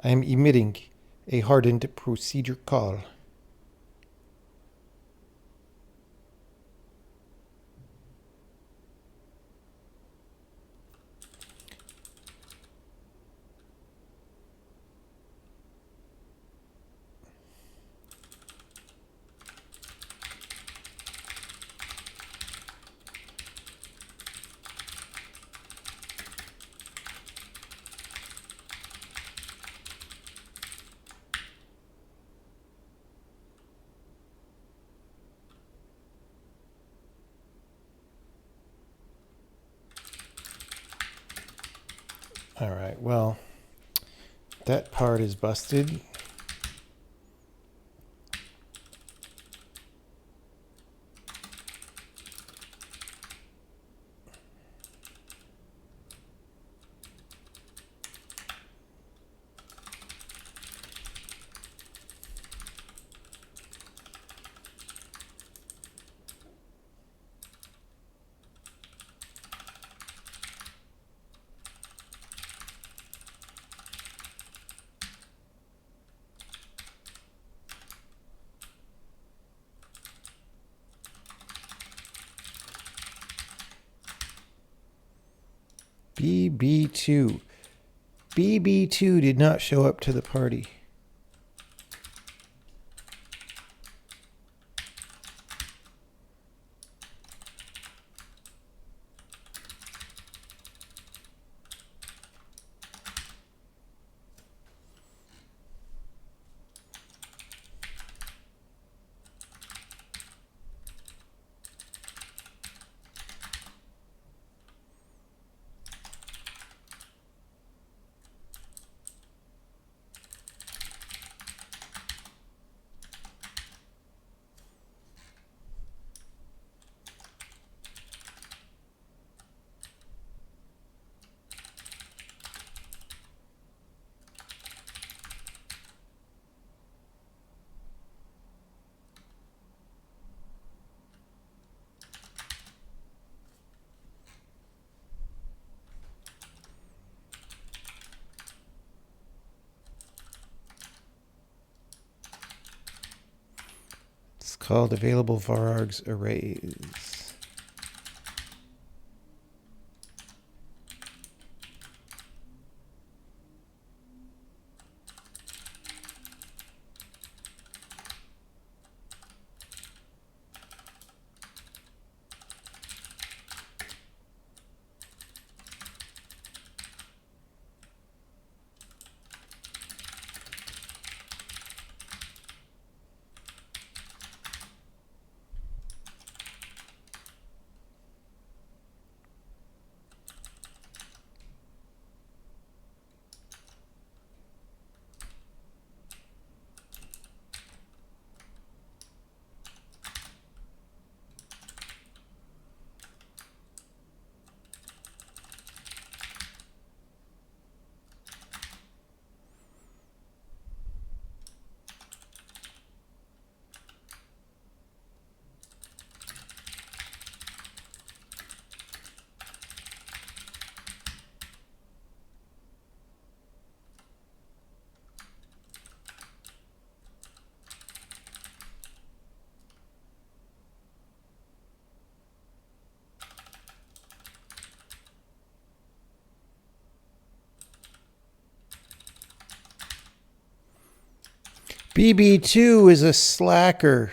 Speaker 1: I am emitting a hardened procedure call. All right, well, that part is busted. BB2. BB2 did not show up to the party. It's called available varargs arrays. BB2 is a slacker.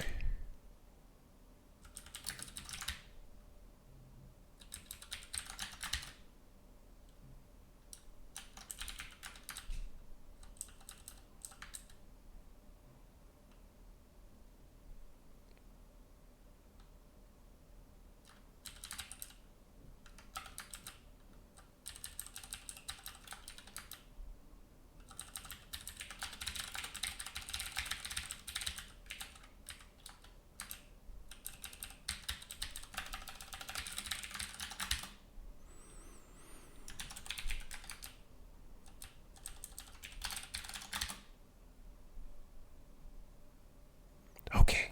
Speaker 1: Okay.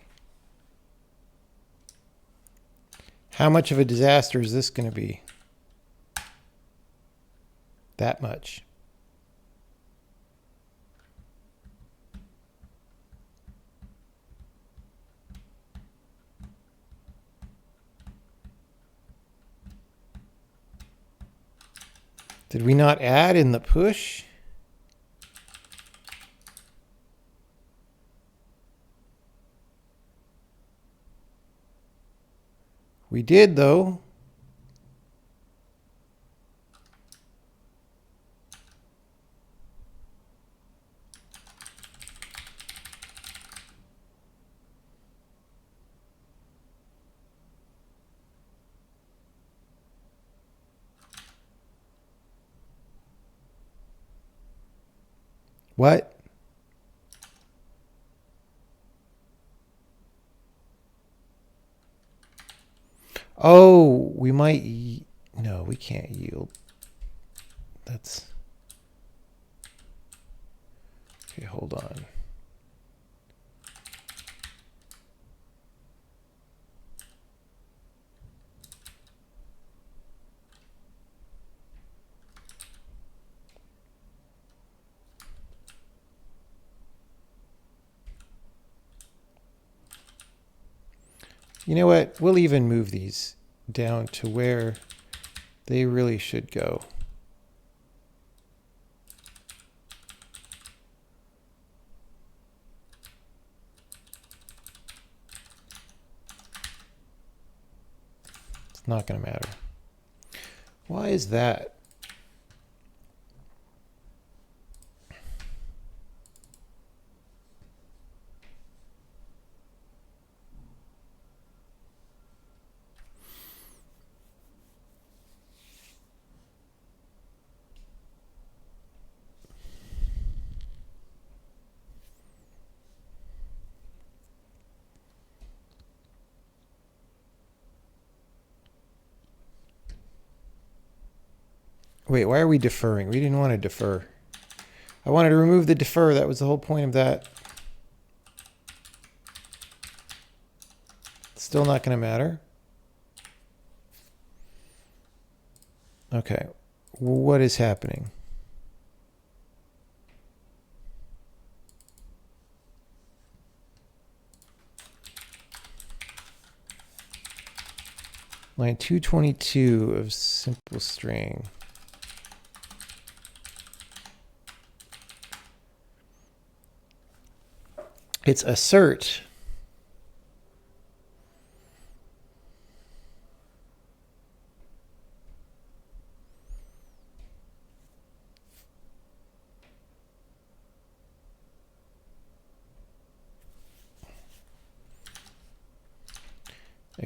Speaker 1: How much of a disaster is this going to be? That much. Did we not add in the push? We did, though. What? Oh, we might... No, we can't yield. That's... Okay, hold on. You know what? We'll even move these down to where they really should go. It's not going to matter. Why is that? Wait, why are we deferring? We didn't want to defer. I wanted to remove the defer. That was the whole point of that. Still not going to matter. Okay. What is happening? Line 222 of simple string. It's assert.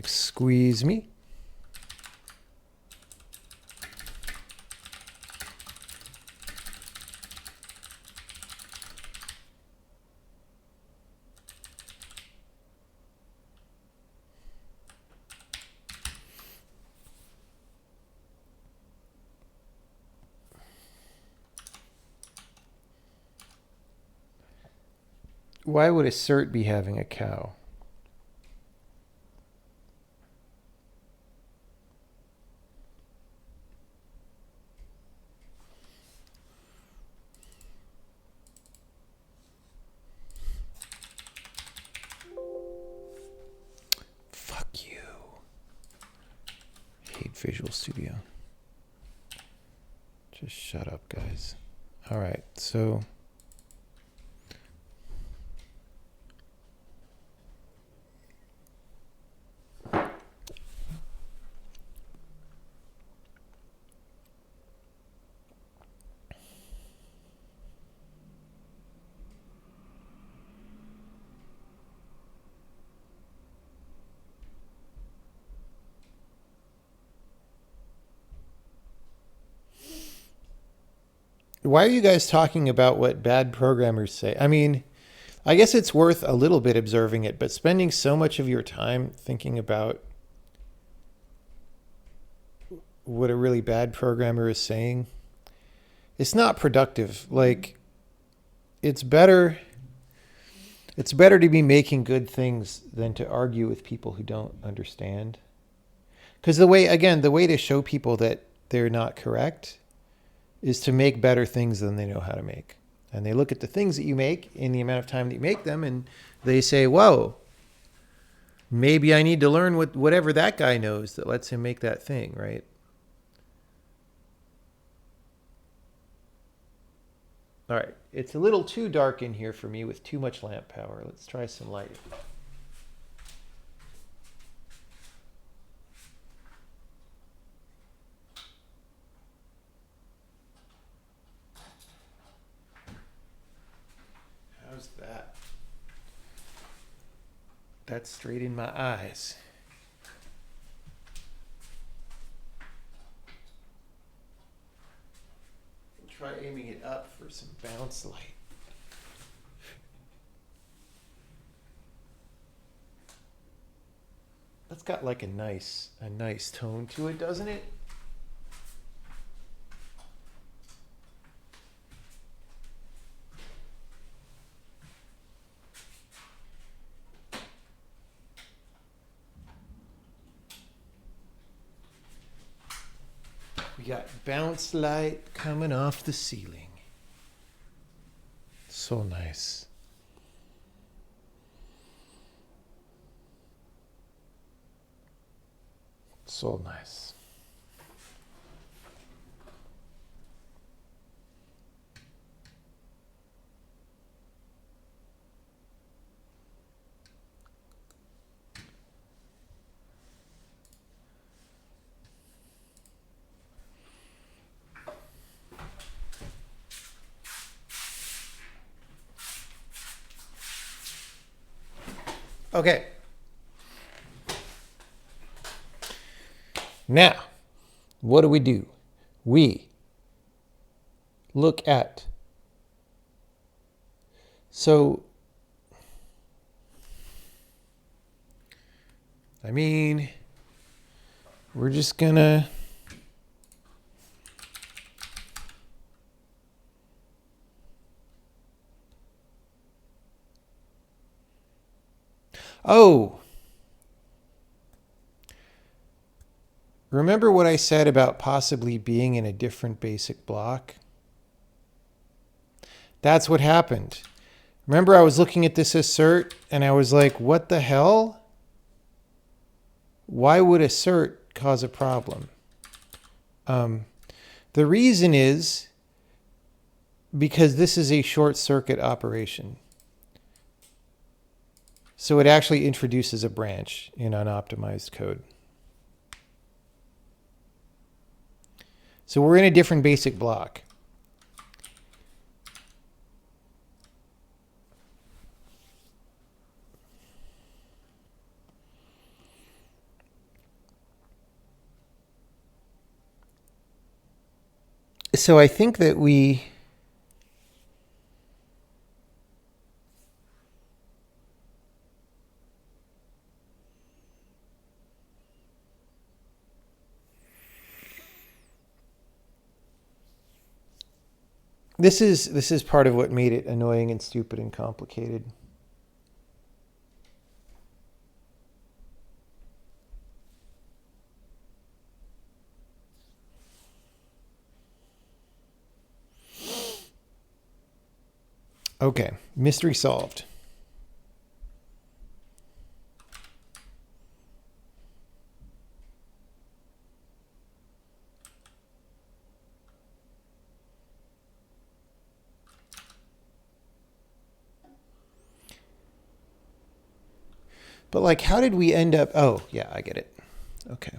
Speaker 1: Squeeze me. Why would assert be having a cow? Fuck you. Hate Visual Studio. Just shut up, guys. All right, so... why are you guys talking about what bad programmers say? I mean, I guess it's worth a little bit observing it, but spending so much of your time thinking about what a really bad programmer is saying, it's not productive. Like, it's better to be making good things than to argue with people who don't understand. Because the way to show people that they're not correct is to make better things than they know how to make. And they look at the things that you make in the amount of time that you make them, and they say, whoa, maybe I need to learn whatever that guy knows that lets him make that thing, right? All right, it's a little too dark in here for me with too much lamp power. Let's try some light. How's that? That's straight in my eyes. Try aiming it up for some bounce light. That's got like a nice tone to it, doesn't it? We got bounce light coming off the ceiling. So nice. So nice. Okay. Now, what do? We look at. So, I mean, we're just gonna. Oh, remember what I said about possibly being in a different basic block? That's what happened. Remember, I was looking at this assert and I was like, what the hell? Why would assert cause a problem? The reason is because this is a short circuit operation. So it actually introduces a branch in unoptimized code. So we're in a different basic block. So I think that this is part of what made it annoying and stupid and complicated. Okay, mystery solved. But like, how did we end up? Oh, yeah, I get it. Okay.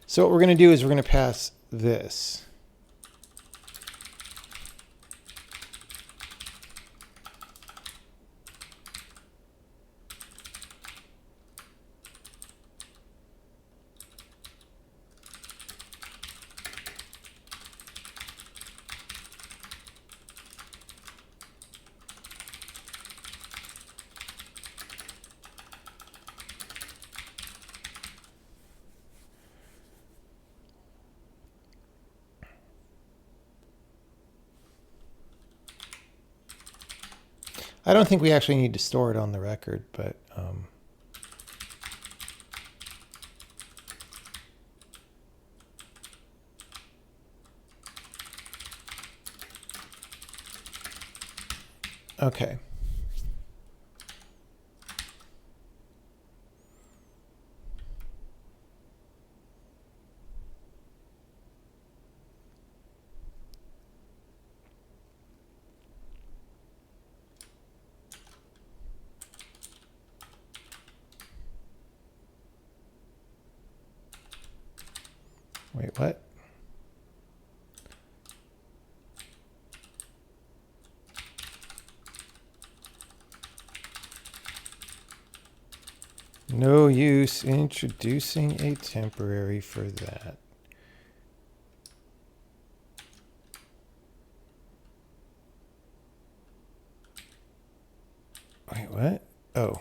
Speaker 1: So what we're going to do is we're going to pass this. I don't think we actually need to store it on the record, but okay. Wait, what? No use introducing a temporary for that. Wait, what? Oh.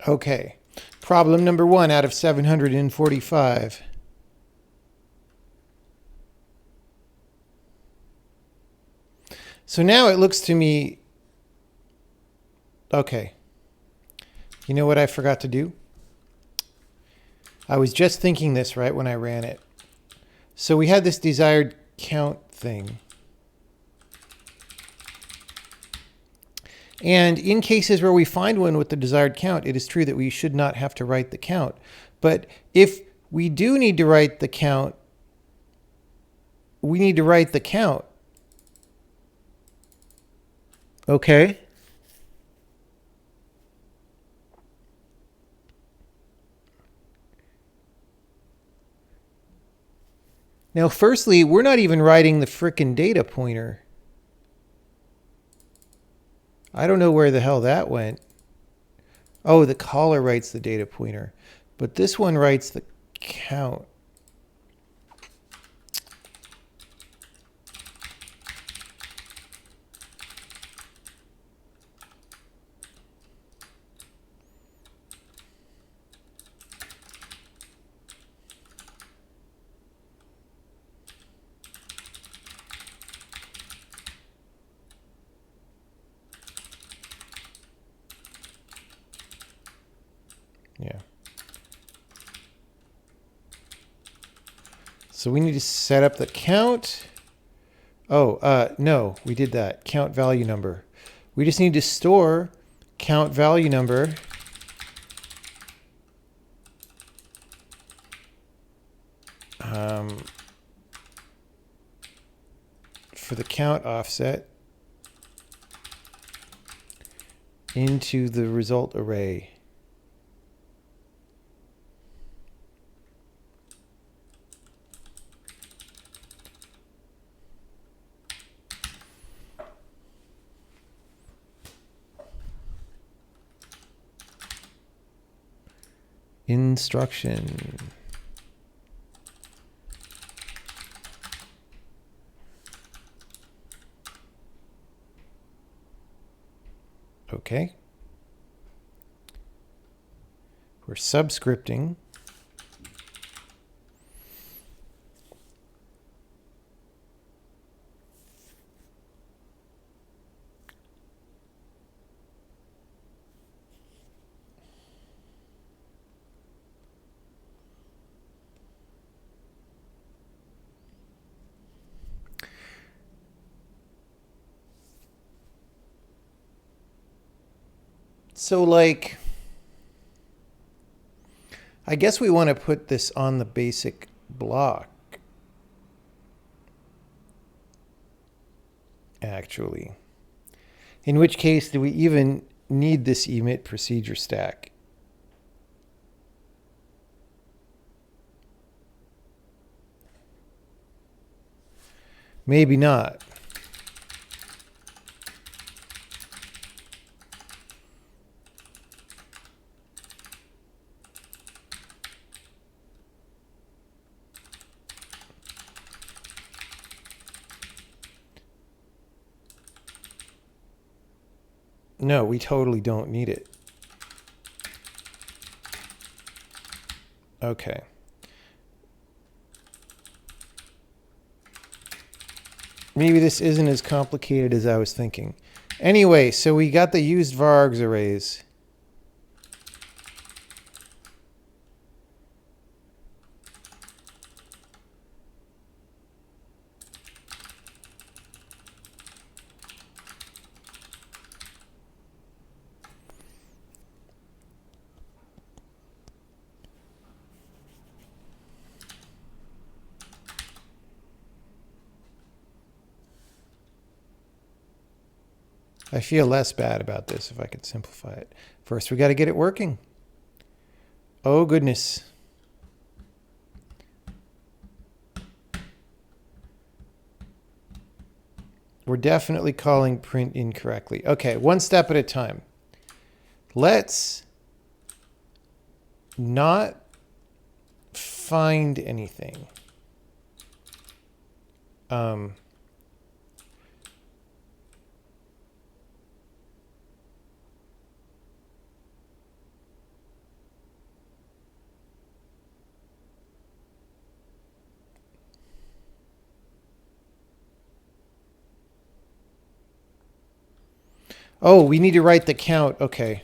Speaker 1: Okay. Problem number 1 out of 745. So now it looks to me, okay. You know what I forgot to do? I was just thinking this right when I ran it. So we had this desired count thing. And in cases where we find one with the desired count, it is true that we should not have to write the count. But if we do need to write the count, we need to write the count. Okay. Now, firstly, we're not even writing the frickin' data pointer. I don't know where the hell that went. Oh, the caller writes the data pointer, but this one writes the count. Yeah. So we need to set up the count. Oh, no, we did that. Count value number. We just need to store count value number for the count offset into the result array. Instruction. Okay. We're subscripting. So like, I guess we want to put this on the basic block, actually. In which case, do we even need this emit procedure stack? Maybe not. No, we totally don't need it. Okay. Maybe this isn't as complicated as I was thinking. Anyway, so we got the used vargs arrays. I feel less bad about this if I could simplify it. First, we got to get it working. Oh, goodness. We're definitely calling print incorrectly. Okay, one step at a time. Let's not find anything. Oh, we need to write the count. Okay.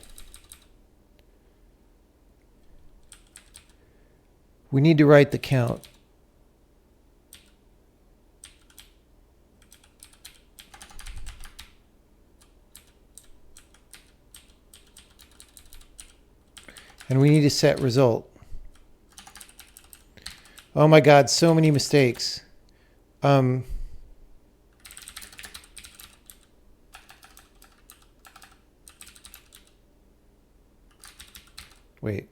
Speaker 1: We need to write the count. And we need to set result. Oh my God, so many mistakes. Wait.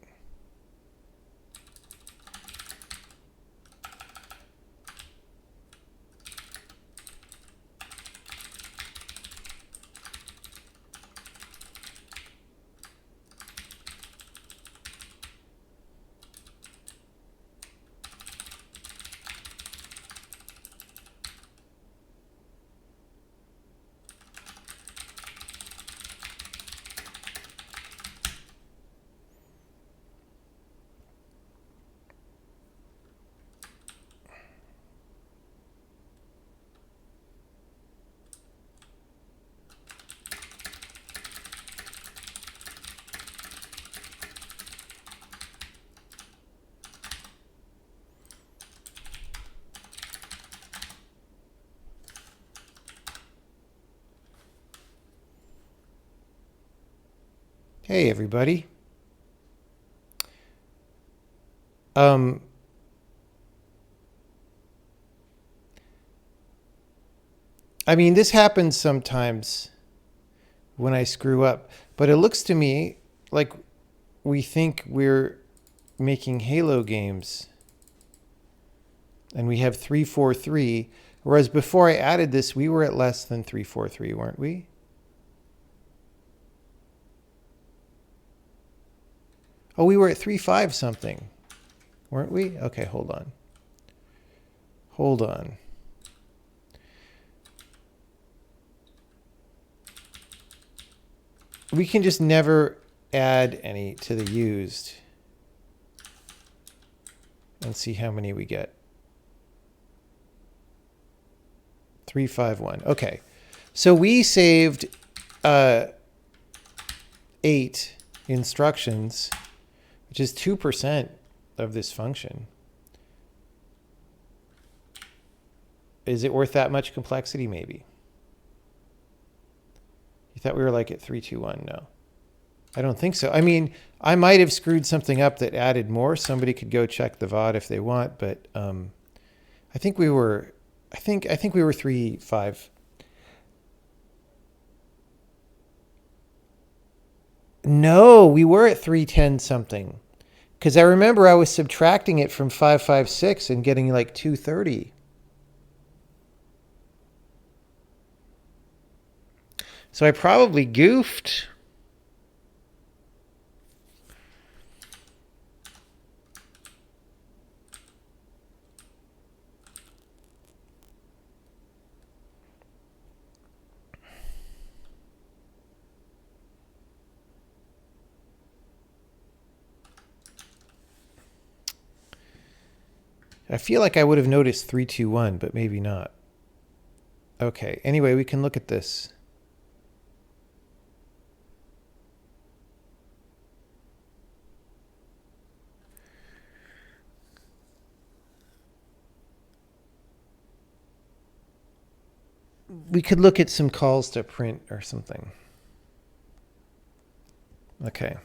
Speaker 1: Hey, everybody. I mean, this happens sometimes when I screw up, but it looks to me like we think we're making Halo games and we have 343, whereas before I added this, we were at less than 343, weren't we? Oh, we were at 3.5 something, weren't we? Okay, hold on. Hold on. We can just never add any to the used and see how many we get. 351. Okay. So we saved 8 instructions, which is 2% of this function. Is it worth that much complexity? Maybe. You thought we were like at 321? No, I don't think so. I mean, I might have screwed something up that added more. Somebody could go check the VOD if they want, but I think we were, I think we were 3.5. No, we were at 310 something, because I remember I was subtracting it from 556 and getting like 230. So I probably goofed. I feel like I would have noticed 321, but maybe not. Okay, anyway, we can look at this. We could look at some calls to print or something. Okay.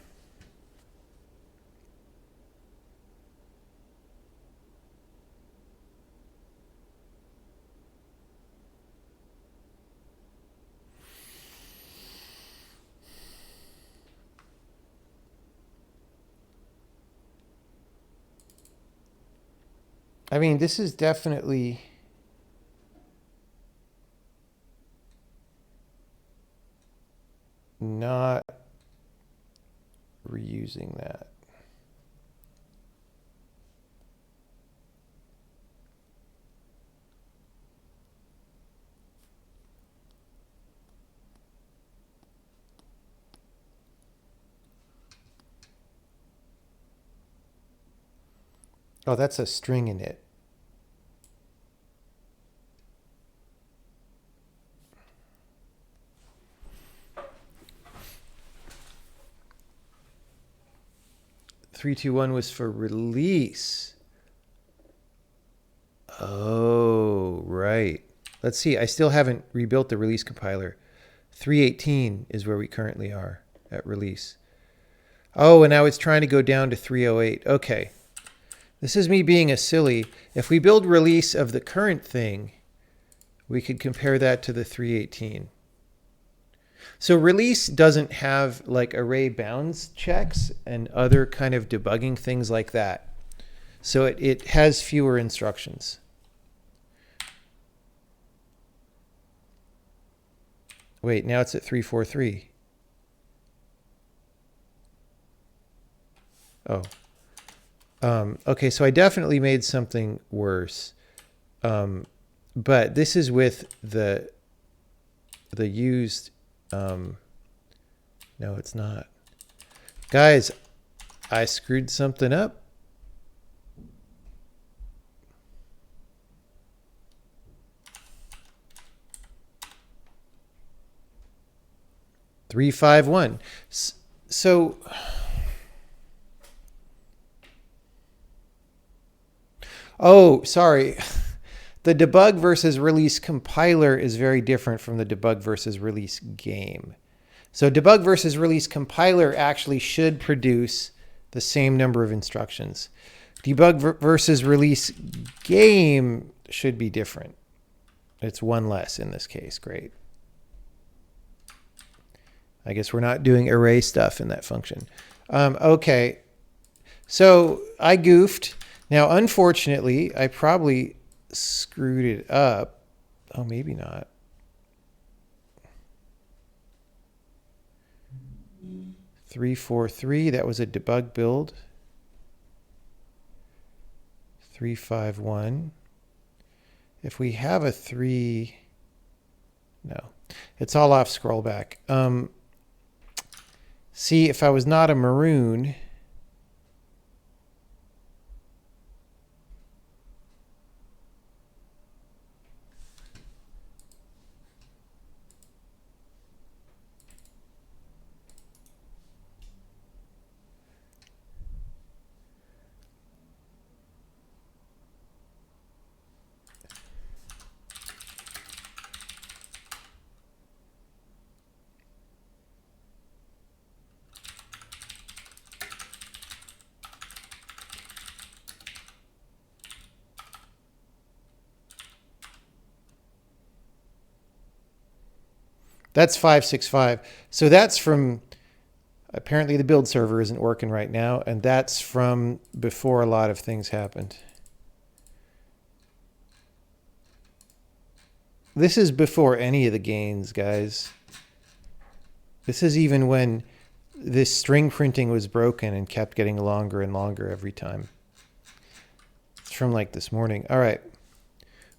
Speaker 1: I mean, this is definitely not reusing that. Oh, that's a string in it. Three, two, one was for release. Oh, right. Let's see. I still haven't rebuilt the release compiler. 318 is where we currently are at release. Oh, and now it's trying to go down to 308. Okay. This is me being a silly. If we build release of the current thing, we could compare that to the 318. So release doesn't have like array bounds checks and other kind of debugging things like that. So it has fewer instructions. Wait, now it's at 343. Oh. Okay, so I definitely made something worse. But this is with the used. No, it's not. Guys, I screwed something up. Three, five, one. So. Oh, sorry. The debug versus release compiler is very different from the debug versus release game. So debug versus release compiler actually should produce the same number of instructions. Debug versus release game should be different. It's one less in this case. Great. I guess we're not doing array stuff in that function. Okay. So I goofed. Now, unfortunately, I probably screwed it up. Oh, maybe not. Three, 4, 3. That was a debug build. 3, 5, 1. If we have a 3, no, it's all off scroll back. See, if I was not a maroon, that's 565. So that's from, apparently the build server isn't working right now, and that's from before a lot of things happened. This is before any of the gains, guys. This is even when this string printing was broken and kept getting longer and longer every time. It's from like this morning. All right.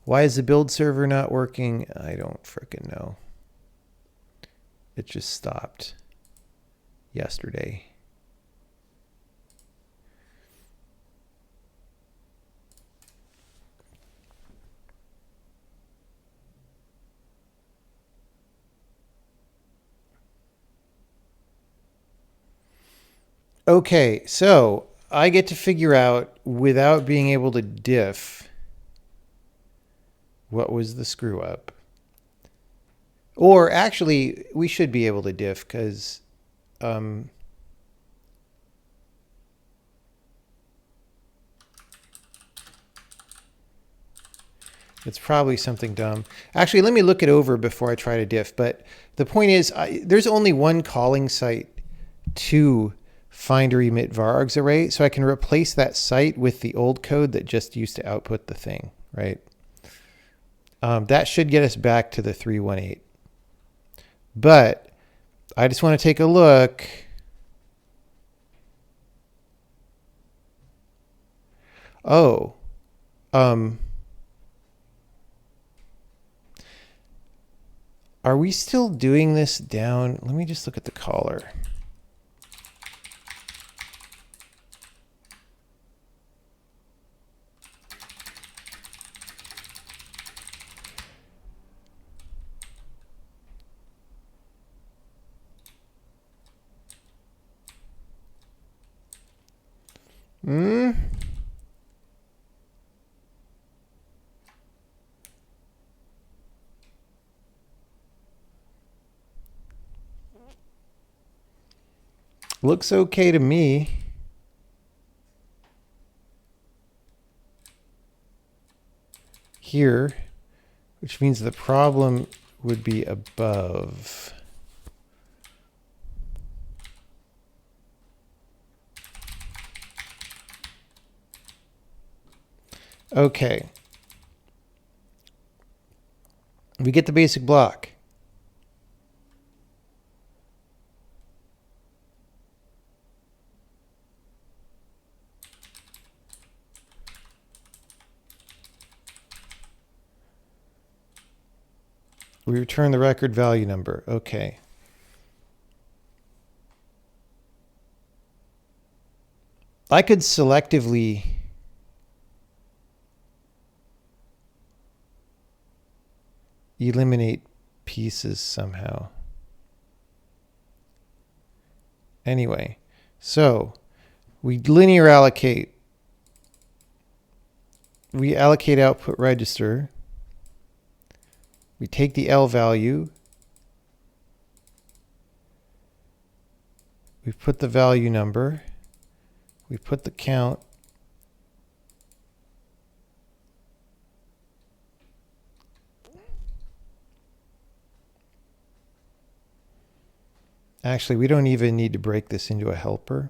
Speaker 1: Why is the build server not working? I don't frickin' know. It just stopped yesterday. Okay, so I get to figure out without being able to diff what was the screw up. Or actually, we should be able to diff because it's probably something dumb. Actually, let me look it over before I try to diff. But the point is, there's only one calling site to find or emit varargs array, so I can replace that site with the old code that just used to output the thing, right? That should get us back to the 318. But I just want to take a look. Oh, are we still doing this down? Let me just look at the caller. Looks okay to me. Here, which means the problem would be above. Okay. We get the basic block. We return the record value number. Okay. I could selectively eliminate pieces somehow. Anyway, so we linear allocate. We allocate output register. We take the L value. We put the value number. We put the count. Actually, we don't even need to break this into a helper.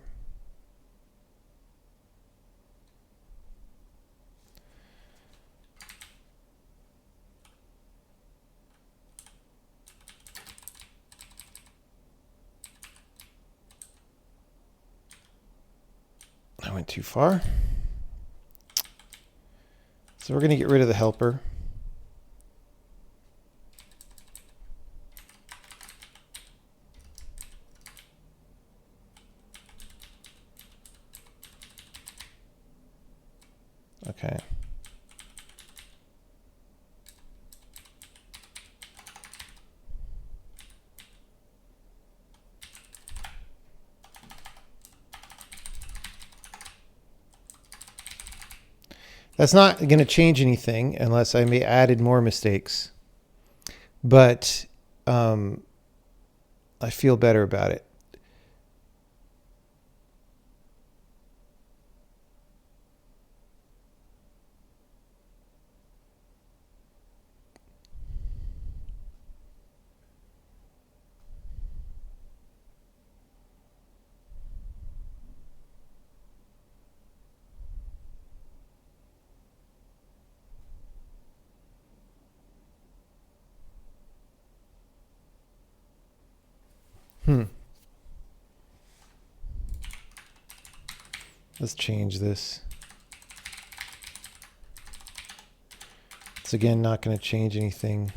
Speaker 1: I went too far. So we're going to get rid of the helper. Okay. That's not going to change anything unless I may added more mistakes. But I feel better about it. Let's change this. It's again not going to change anything.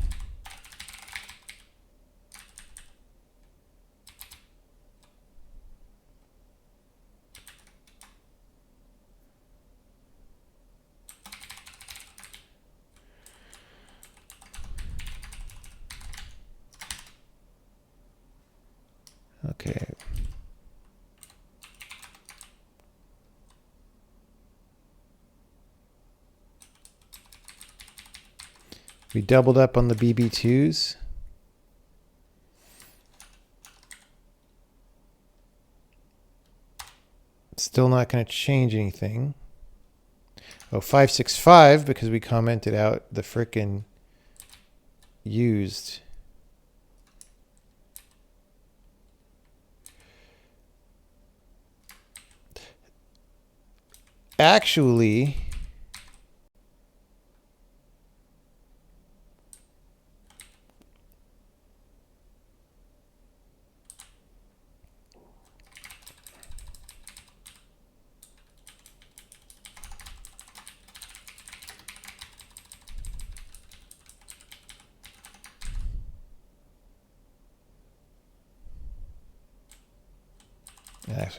Speaker 1: Okay. We doubled up on the BB2s. Still not going to change anything. Oh, 565 because we commented out the frickin' used. Actually,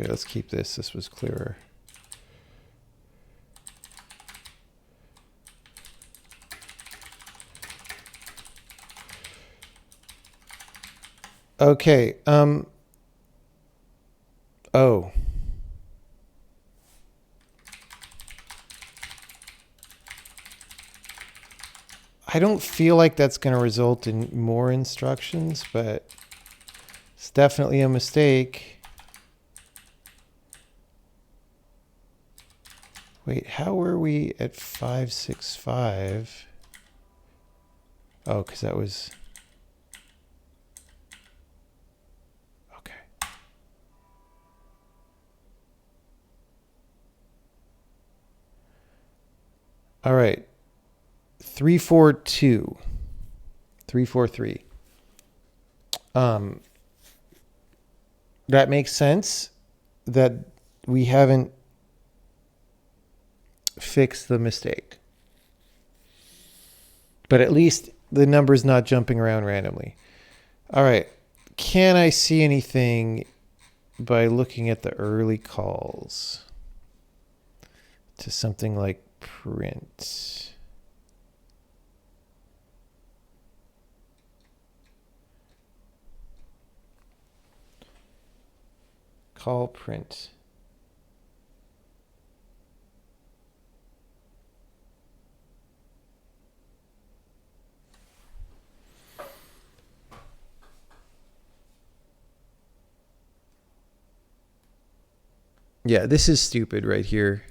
Speaker 1: let's keep this. This was clearer. Okay. Oh. I don't feel like that's going to result in more instructions, but it's definitely a mistake. Wait, how were we at 565? Oh, because that was... Okay. All right. 342. 343. That makes sense that we haven't fixed the mistake. But at least the number's not jumping around randomly. All right. Can I see anything by looking at the early calls to something like print? Call print. Yeah, this is stupid right here.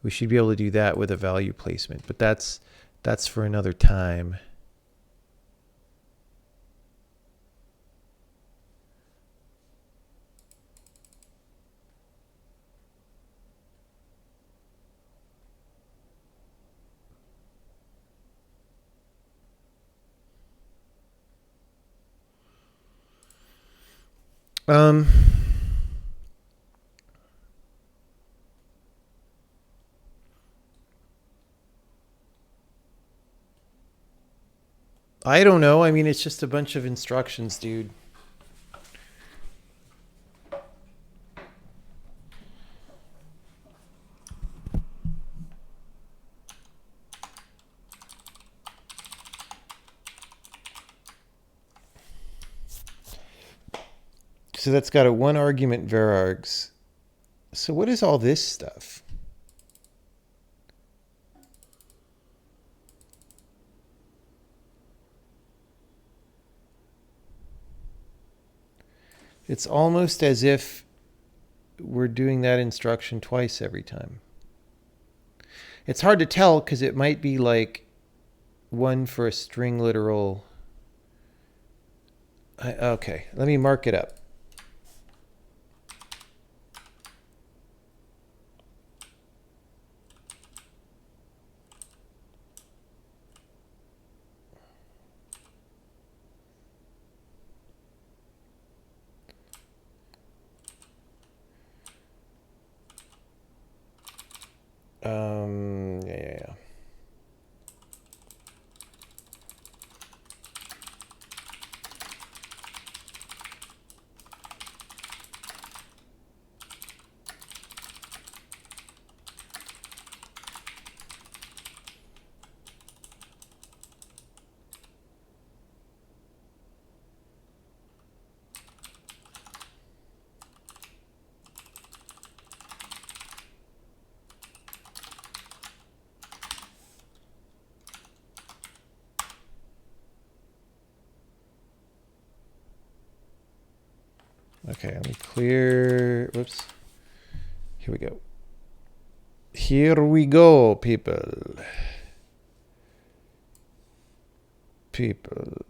Speaker 1: We should be able to do that with a value placement, but that's for another time. Um, I don't know. I mean, it's just a bunch of instructions, dude. So that's got a one argument varargs. So what is all this stuff? It's almost as if we're doing that instruction twice every time. It's hard to tell because it might be like one for a string literal. Okay, let me mark it up. Yeah. Okay, let me clear. Whoops. Here we go. Here we go, people. People.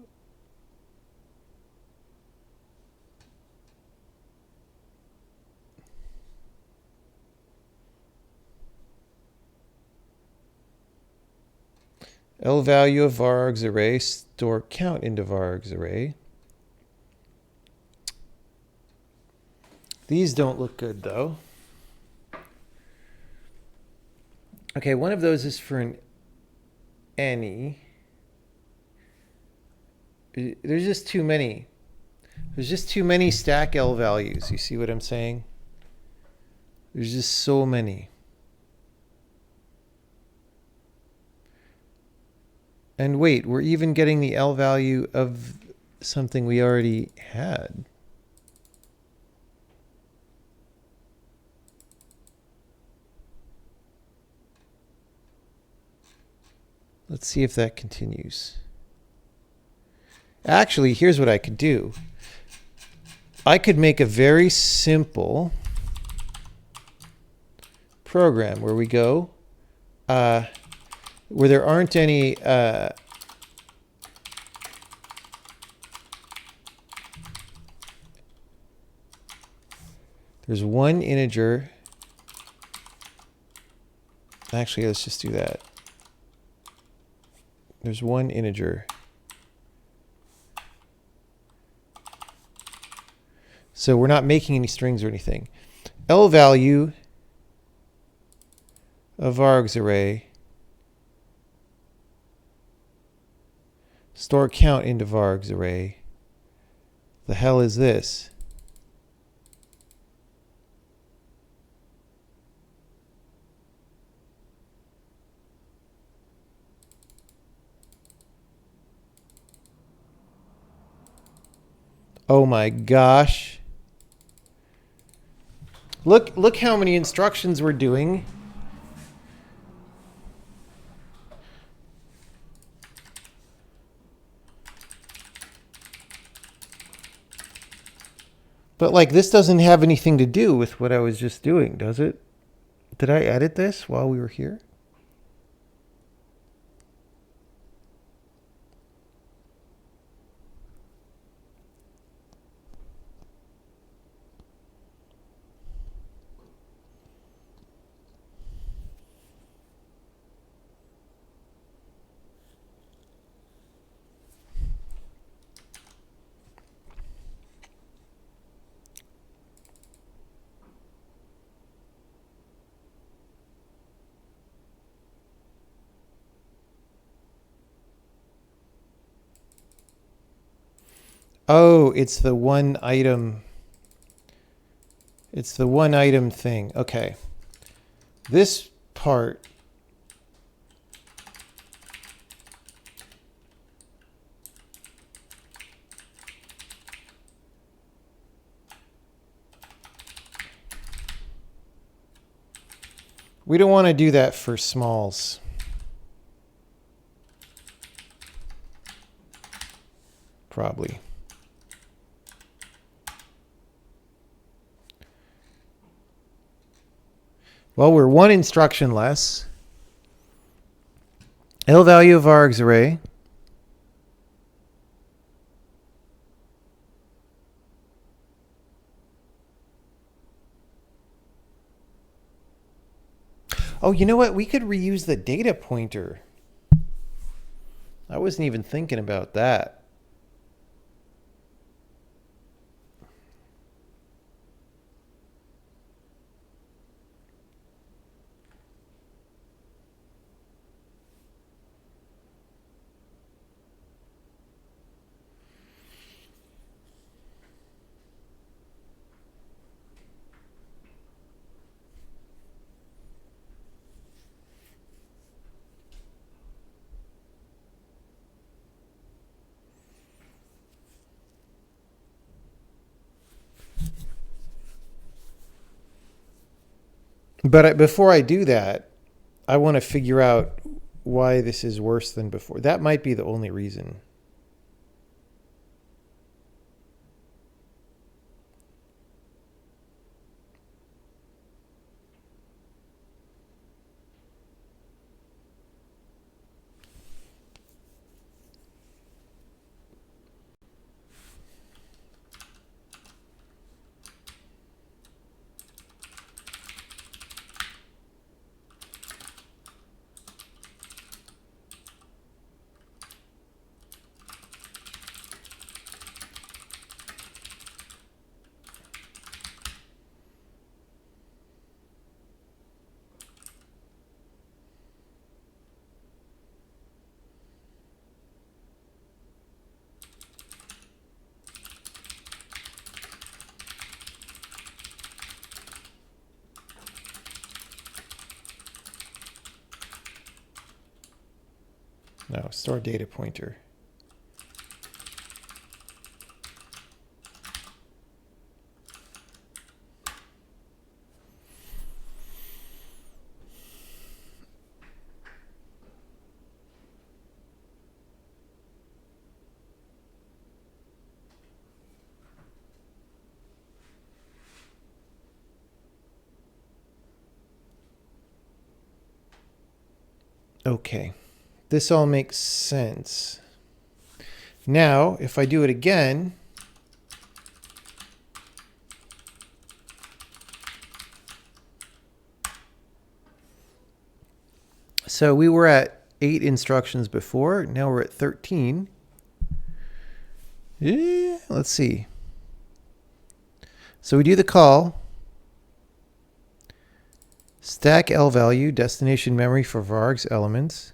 Speaker 1: L value of varargs array, store count into varargs array. These don't look good though. Okay, one of those is for an any. There's just too many. There's just too many stack L values. You see what I'm saying? There's just so many. And wait, we're even getting the L value of something we already had. Let's see if that continues. Actually, here's what I could do. I could make a very simple program where we go, where there aren't any there's one integer. Actually, let's just do that. There's one integer. So we're not making any strings or anything. L value of varargs array, store count into varargs array. The hell is this? Oh my gosh. Look how many instructions we're doing. But like this doesn't have anything to do with what I was just doing, does it? Did I edit this while we were here? Oh, it's the one item. It's the one item thing. Okay. This part. We don't want to do that for smalls. Probably. Well, we're one instruction less. L value of args array. Oh, you know what? We could reuse the data pointer. I wasn't even thinking about that. But before I do that, I want to figure out why this is worse than before. That might be the only reason. No, store data pointer. Okay, this all makes sense. Now, if I do it again, so we were at 8 instructions before, now we're at 13. Yeah, let's see. So we do the call. Stack L value, destination memory for vargs elements.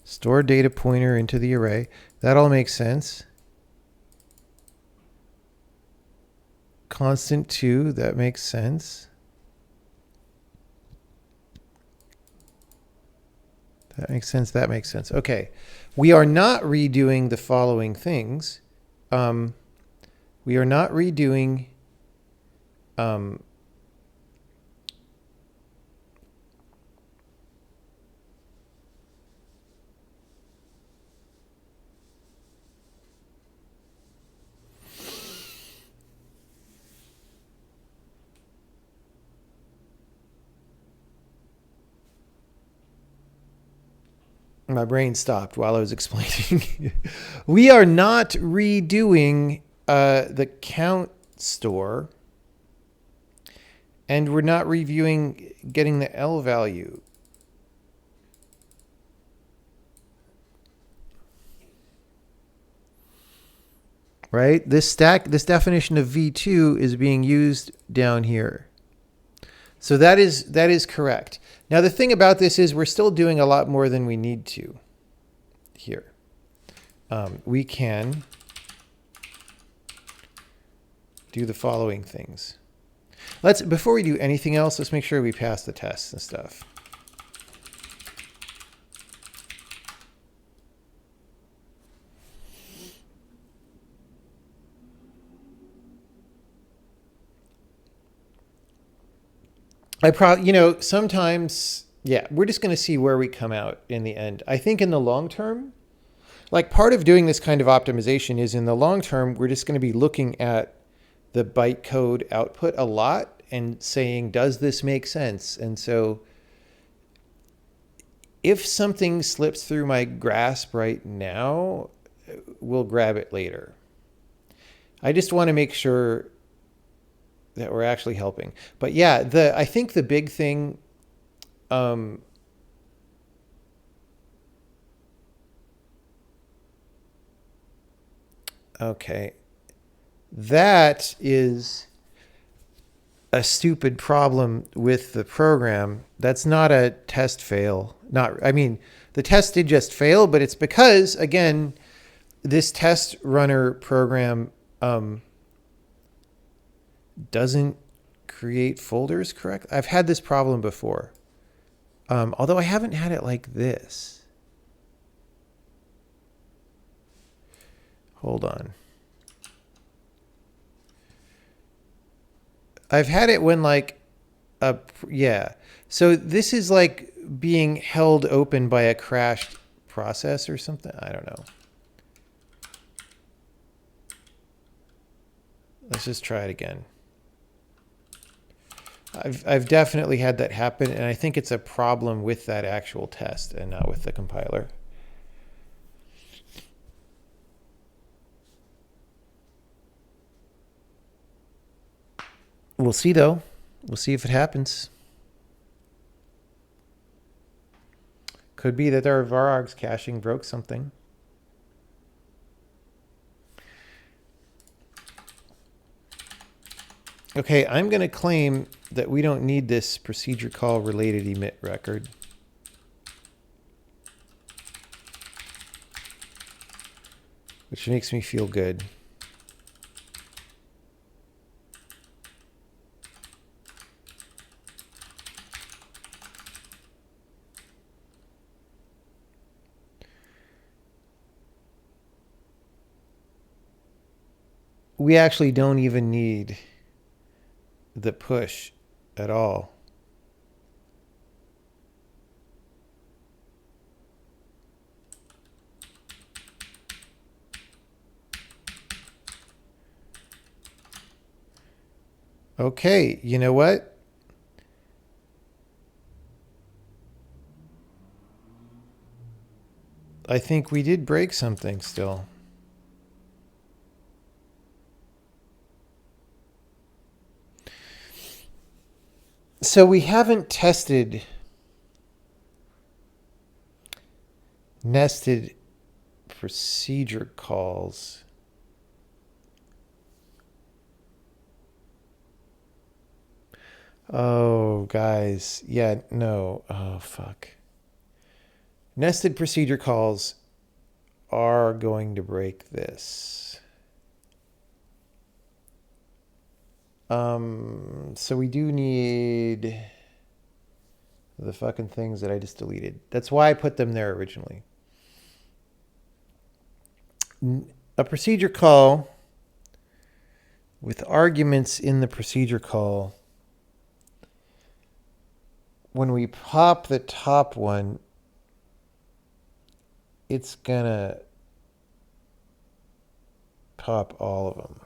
Speaker 1: Store data pointer into the array. That all makes sense. Constant 2, that makes sense. That makes sense, that makes sense. Okay, we are not redoing the following things. We are not redoing my brain stopped while I was explaining. We are not redoing the count store, and we're not reviewing getting the L value. Right? This definition of V2 is being used down here. So that is correct. Now the thing about this is we're still doing a lot more than we need to here. We can do the following things. Before we do anything else, let's make sure we pass the tests and stuff. Sometimes, yeah, we're just going to see where we come out in the end. I think in the long term, like part of doing this kind of optimization is in the long term, we're just going to be looking at the bytecode output a lot and saying, does this make sense? And so if something slips through my grasp right now, we'll grab it later. I just want to make sure that we're actually helping. But yeah, I think the big thing, okay, that is a stupid problem with the program. That's not a test fail. The test did just fail, but it's because, again, this test runner program doesn't create folders correctly. I've had this problem before, although I haven't had it like this. Hold on. I've had it when yeah. So this is like being held open by a crashed process or something. I don't know. Let's just try it again. I've definitely had that happen, and I think it's a problem with that actual test and not with the compiler. We'll see, though. We'll see if it happens. Could be that our varargs caching broke something. Okay, I'm going to claim that we don't need this procedure call related emit record. Which makes me feel good. We actually don't even need the push at all. Okay, you know what? I think we did break something still. So we haven't tested nested procedure calls. Oh, guys. Yeah, no. Oh, fuck. Nested procedure calls are going to break this. So we do need the fucking things that I just deleted. That's why I put them there originally. A procedure call with arguments in the procedure call. When we pop the top one, it's gonna pop all of them.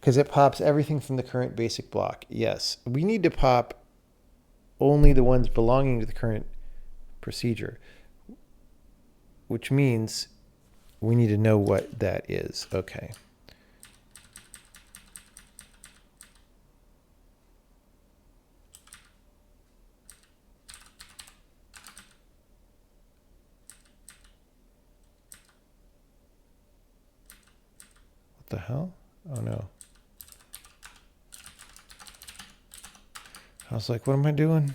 Speaker 1: Because it pops everything from the current basic block. Yes, we need to pop only the ones belonging to the current procedure, which means we need to know what that is. Okay. What the hell? Oh no. I was like, what am I doing?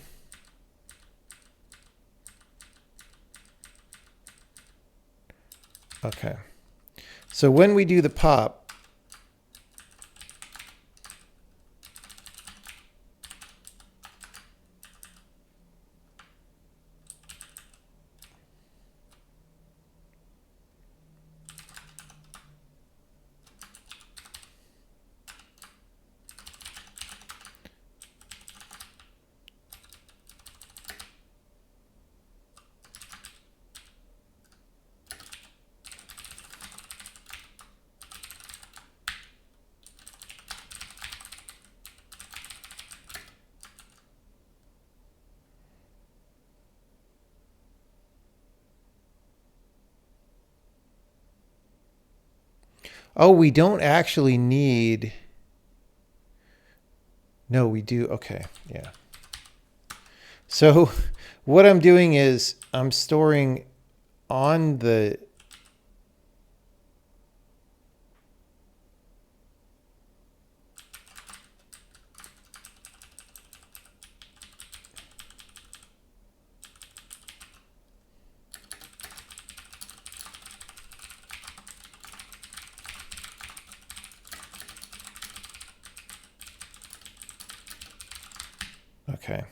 Speaker 1: Okay. So when we do the pop, Oh, we don't actually need... No, we do. Okay, yeah. So what I'm doing is I'm storing on the... Okay.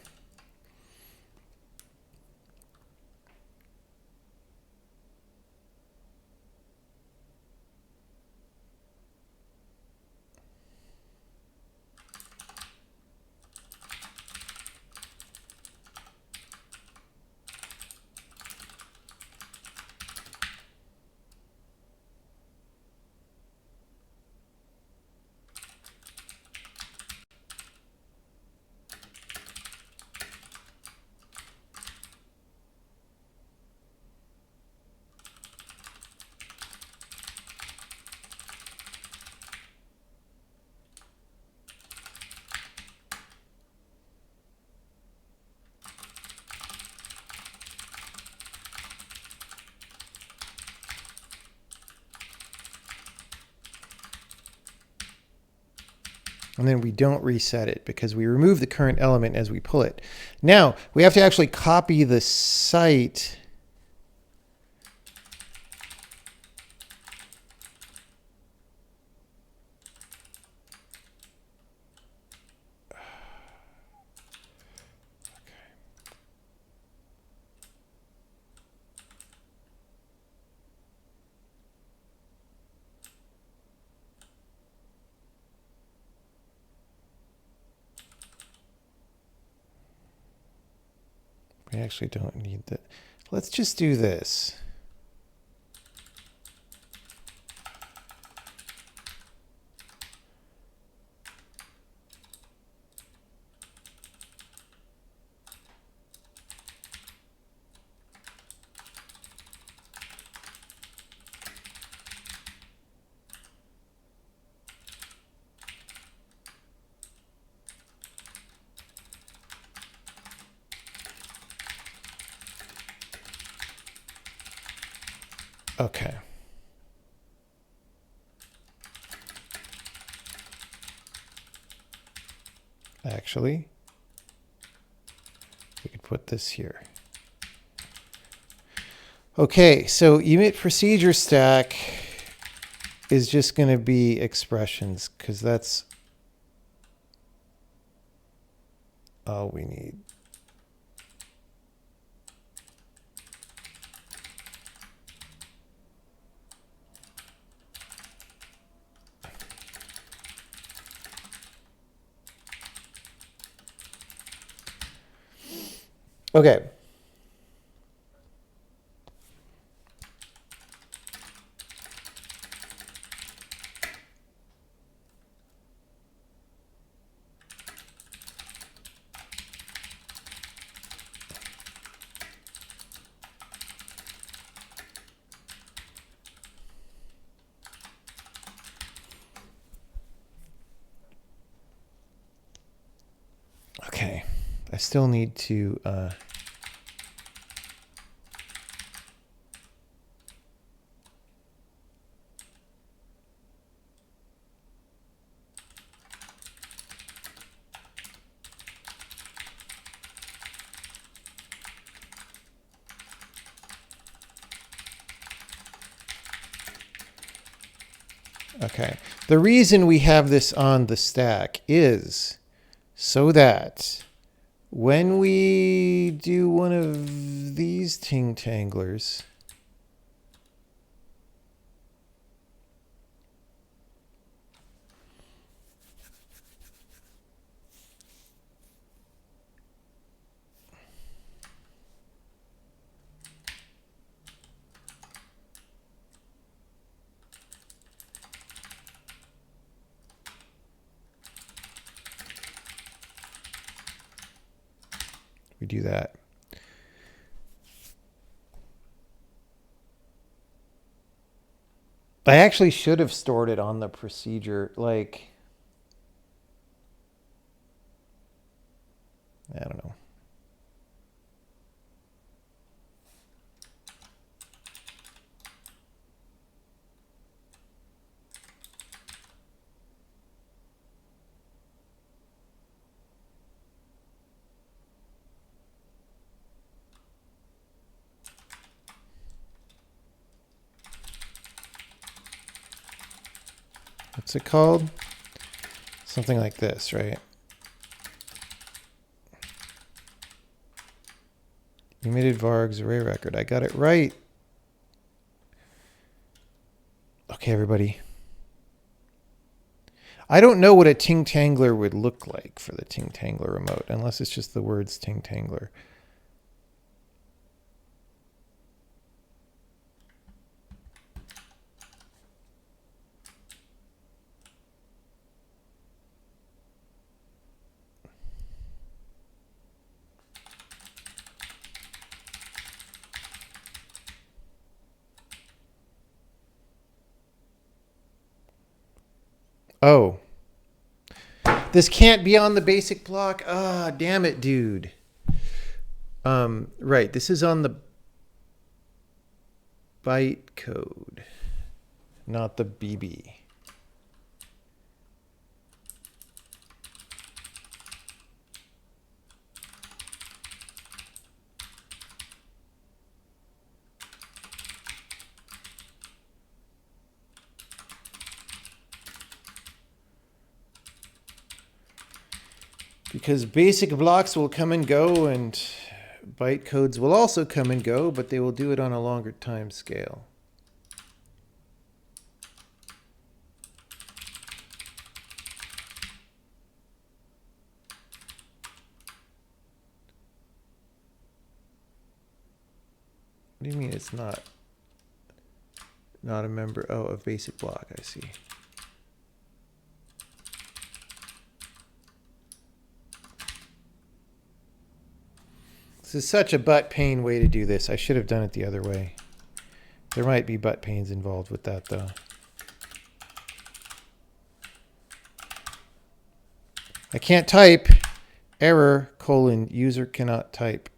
Speaker 1: And then we don't reset it because we remove the current element as we pull it. Now, we have to actually copy the site. We actually don't need that. Let's just do this. Okay. Actually, we could put this here. Okay, so emit procedure stack is just going to be expressions because that's all we need. Okay. Okay. I still need to okay. The reason we have this on the stack is so that when we do one of these ting-tanglers, we do that. I actually should have stored it on the procedure. Like, I don't know. What's it called? Something like this, right? Emitted vargs array record. I got it right. Okay, everybody. I don't know what a Ting-Tangler would look like for the Ting-Tangler remote, unless it's just the words Ting-Tangler. Oh. This can't be on the basic block. Ah, damn it, dude. Right. This is on the bytecode, not the BB. Because basic blocks will come and go, and bytecodes will also come and go, but they will do it on a longer time scale. What do you mean it's not a member? Oh, of basic block, I see. This is such a butt pain way to do this. I should have done it the other way. There might be butt pains involved with that, though. I can't type. Error, : user cannot type.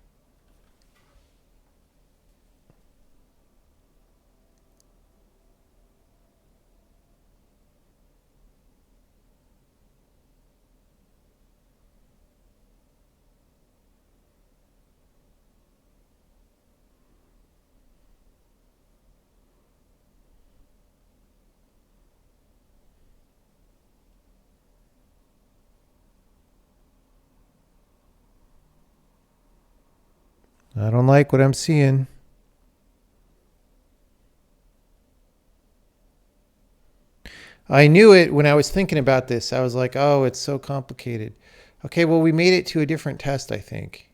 Speaker 1: I don't like what I'm seeing. I knew it when I was thinking about this. I was like, oh, it's so complicated. Okay, well, we made it to a different test, I think.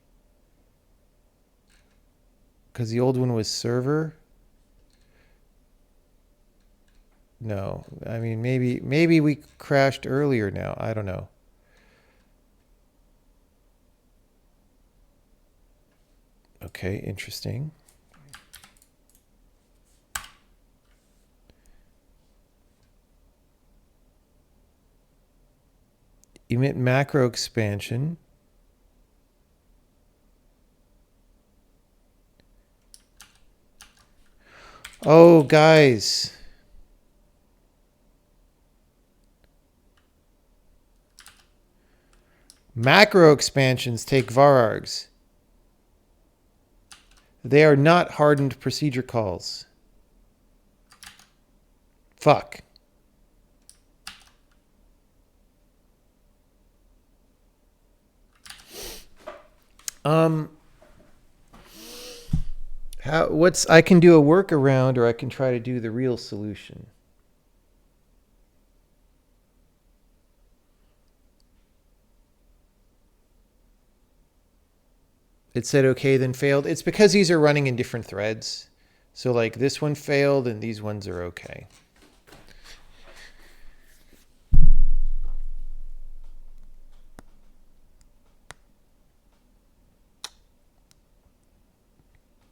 Speaker 1: Because the old one was server. No, I mean, maybe we crashed earlier now. I don't know. Okay, interesting. Emit macro expansion. Oh, guys. Macro expansions take varargs. They are not hardened procedure calls. Fuck. I can do a workaround, or I can try to do the real solution. It said okay, then failed. It's because these are running in different threads. So like this one failed and these ones are okay.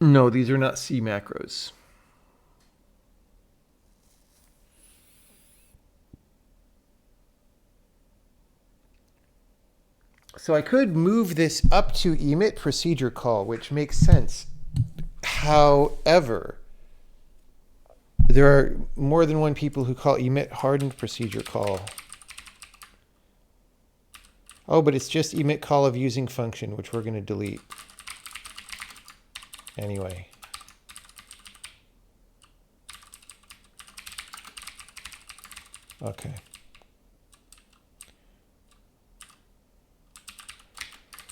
Speaker 1: No, these are not C macros. So I could move this up to emit procedure call, which makes sense. However, there are more than one people who call emit hardened procedure call. Oh, but it's just emit call of using function, which we're going to delete. Anyway. Okay.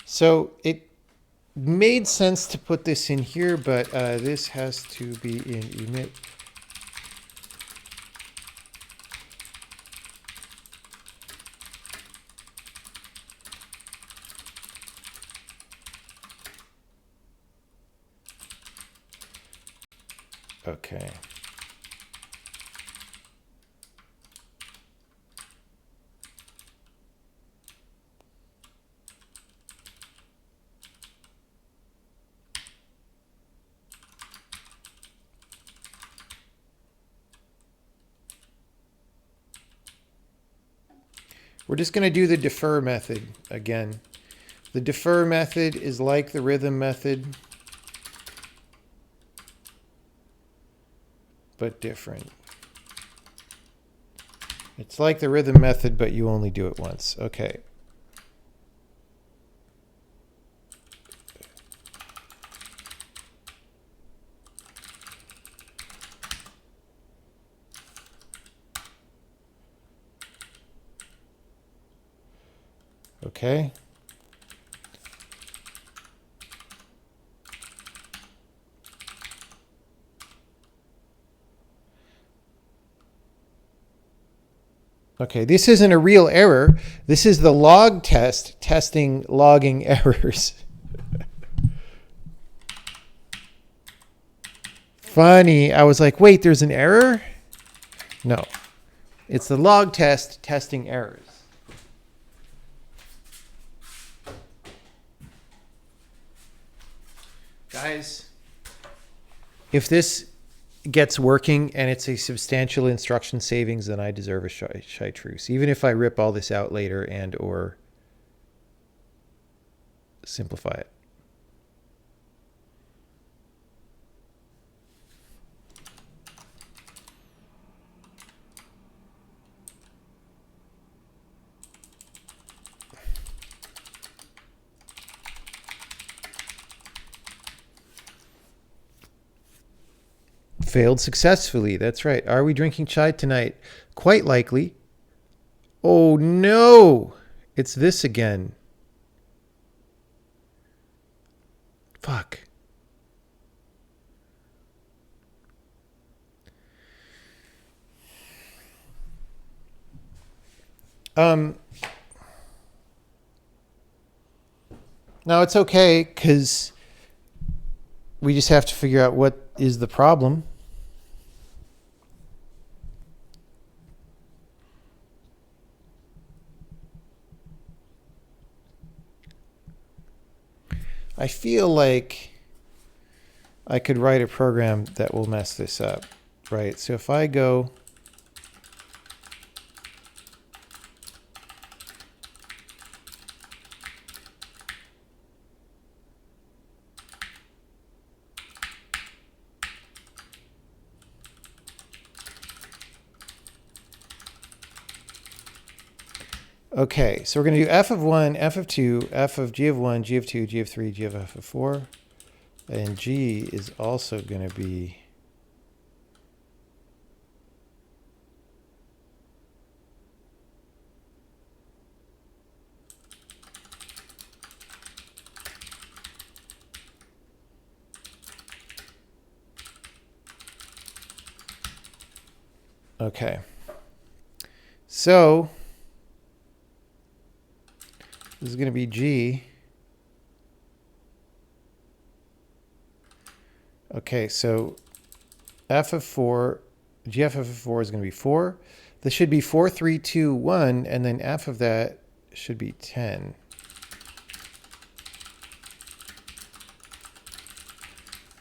Speaker 1: So it made sense to put this in here, but this has to be in emit. Okay. We're just going to do the defer method again. The defer method is like the rhythm method, but different. It's like the rhythm method, but you only do it once. Okay. Okay. Okay, this isn't a real error. This is the log test testing logging errors. Funny. I was like, wait, there's an error? No. It's the log test testing errors. Guys, if this gets working and it's a substantial instruction savings, then I deserve a chartreuse, even if I rip all this out later and or simplify it. Failed successfully. That's right. Are we drinking chai tonight? Quite likely. Oh no! It's this again. Fuck. No, it's okay, because we just have to figure out what is the problem. I feel like I could write a program that will mess this up, right? So if I go okay, so we're going to do f of 1, f of 2, f of g of 1, g of 2, g of 3, g of f of 4. And g is also going to be okay. So this is going to be g. Okay, so f of 4, gf of 4 is going to be 4. This should be 4, 3, 2, 1, and then f of that should be 10.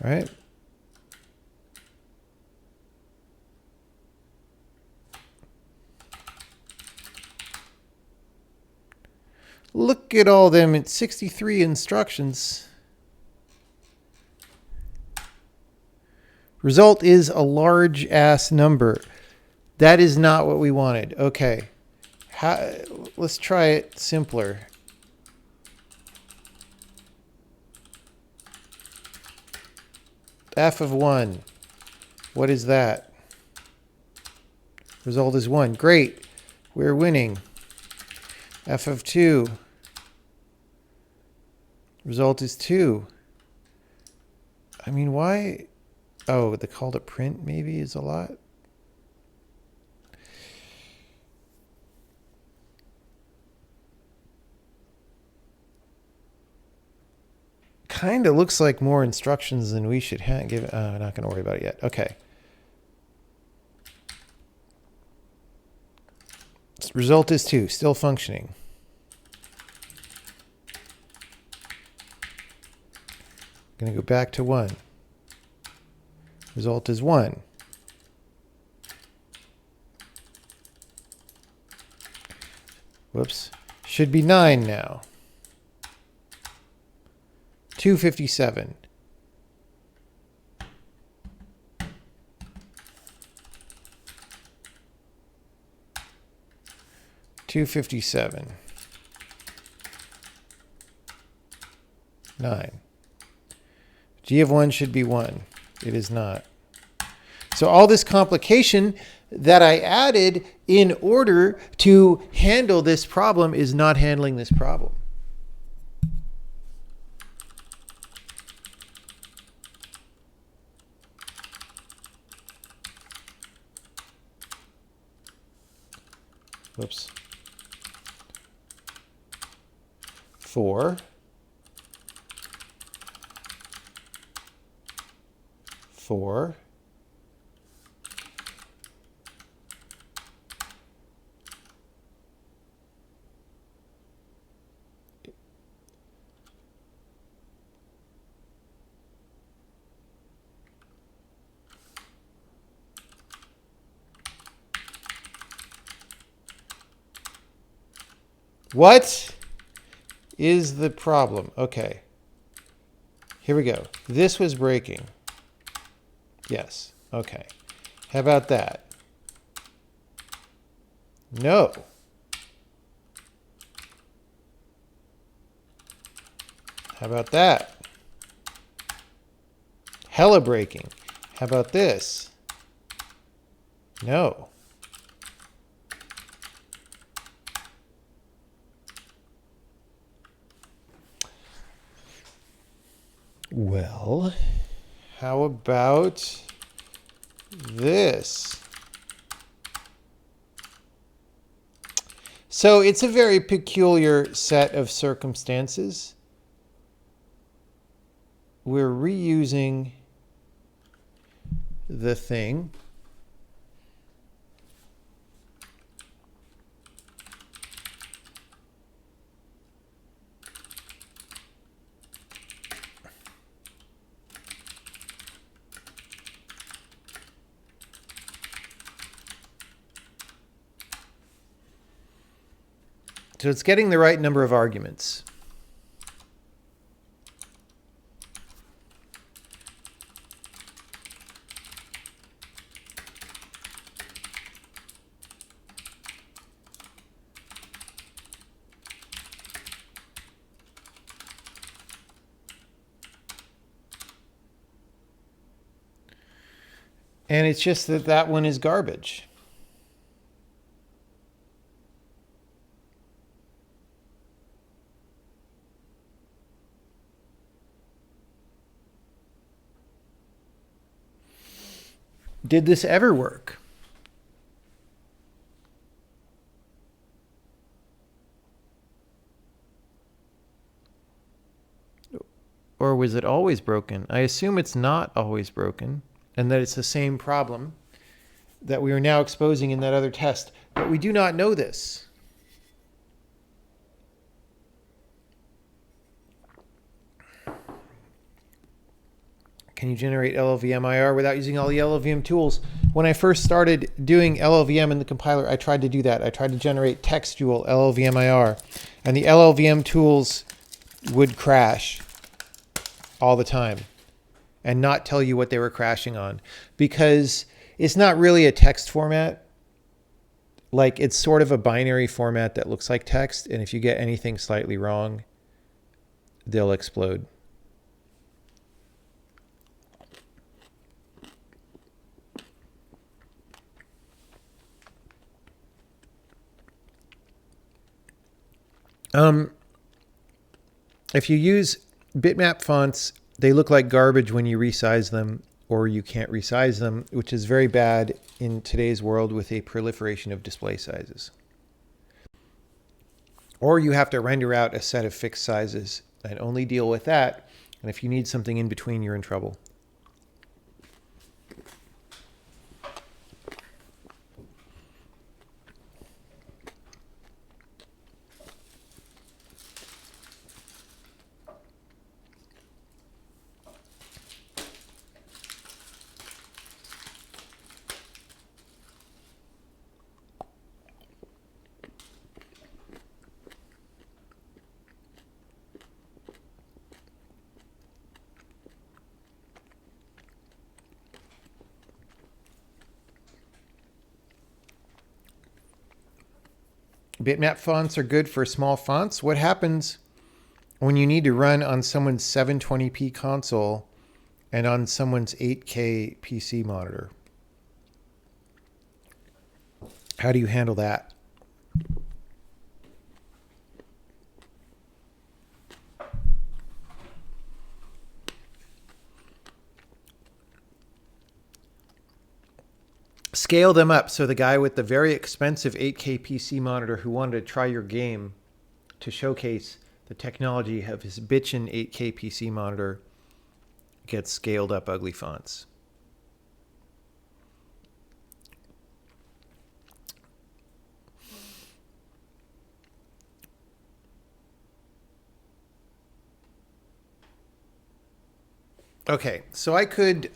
Speaker 1: All right. Look look at all them. It's 63 instructions. Result is a large ass number. That is not what we wanted. Okay. Let's try it simpler. F of 1. What is that? Result is 1. Great. We're winning. F of 2. Result is 2. I mean, why? Oh, the call to print maybe is a lot. Kind of looks like more instructions than we should give. I'm not going to worry about it yet. Okay. Result is 2. Still functioning. Going to go back to 1. Result is 1. Whoops. Should be 9 now. 257. $257. 9. G of 1 should be 1. It is not. So all this complication that I added in order to handle this problem is not handling this problem. Whoops. 4. 4. What is the problem? Okay. Here we go. This was breaking. Yes. Okay. How about that? No. How about that? Hella breaking. How about this? No. Well, how about this? So it's a very peculiar set of circumstances. We're reusing the thing. So it's getting the right number of arguments. And it's just that that one is garbage. Did this ever work? Or was it always broken? I assume it's not always broken, and that it's the same problem that we are now exposing in that other test. But we do not know this. Can you generate LLVM-IR without using all the LLVM tools? When I first started doing LLVM in the compiler, I tried to do that. I tried to generate textual LLVM-IR. And the LLVM tools would crash all the time and not tell you what they were crashing on, because it's not really a text format. Like, it's sort of a binary format that looks like text. And if you get anything slightly wrong, they'll explode. If you use bitmap fonts, they look like garbage when you resize them, or you can't resize them, which is very bad in today's world with a proliferation of display sizes. Or you have to render out a set of fixed sizes and only deal with that. And if you need something in between, you're in trouble. Bitmap fonts are good for small fonts. What happens when you need to run on someone's 720p console and on someone's 8K PC monitor? How do you handle that? Scale them up. So the guy with the very expensive 8K PC monitor who wanted to try your game to showcase the technology of his bitchin' 8K PC monitor gets scaled up ugly fonts. Okay, so I could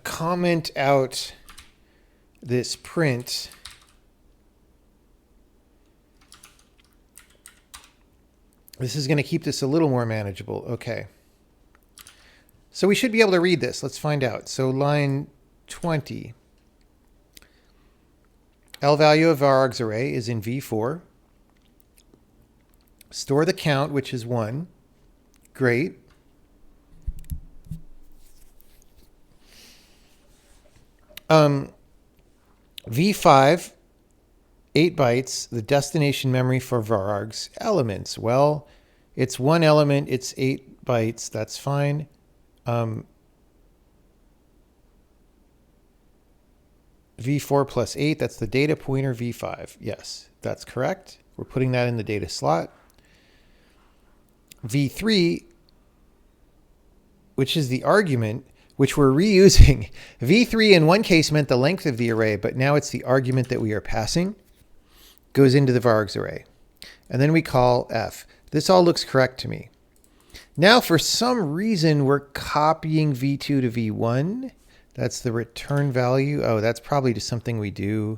Speaker 1: comment out this print. This is going to keep this a little more manageable. Okay. So we should be able to read this. Let's find out. So line 20. L value of our args array is in V4. Store the count, which is 1. Great. V5, 8 bytes, the destination memory for varargs elements. Well, it's one element, it's 8 bytes, that's fine. V4 plus 8, that's the data pointer V5. Yes, that's correct. We're putting that in the data slot. V3, which is the argument, which we're reusing. V3 in one case meant the length of the array, but now it's the argument that we are passing, goes into the varargs array. And then we call F. This all looks correct to me. Now, for some reason, we're copying V2 to V1. That's the return value. Oh, that's probably just something we do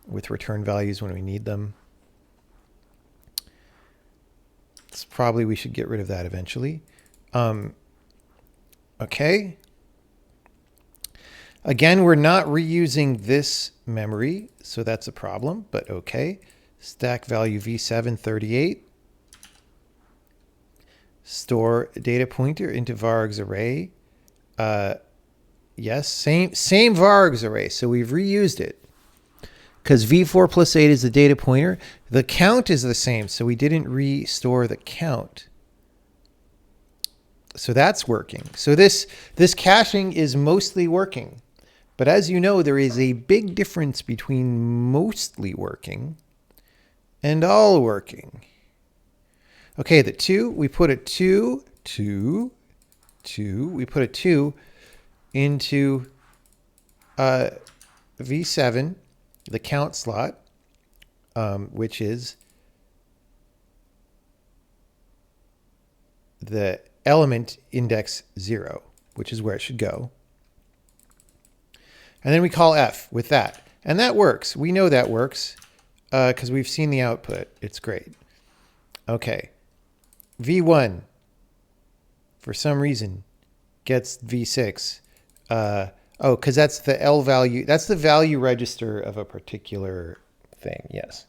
Speaker 1: with return values when we need them. It's probably, we should get rid of that eventually. Okay. Again, we're not reusing this memory, so that's a problem, but okay. Stack value V7, 38. Store data pointer into varargs array. Yes, same varargs array, so we've reused it. Because V4 plus 8 is the data pointer. The count is the same, so we didn't restore the count. So that's working. So this caching is mostly working. But as you know, there is a big difference between mostly working and all working. Okay, the 2, we put a 2, we put a 2 into V7, the count slot, which is the element index 0, which is where it should go. And then we call F with that. And that works. We know that works because we've seen the output. It's great. Okay. V1, for some reason, gets V6. Because that's the L value. That's the value register of a particular thing. Yes.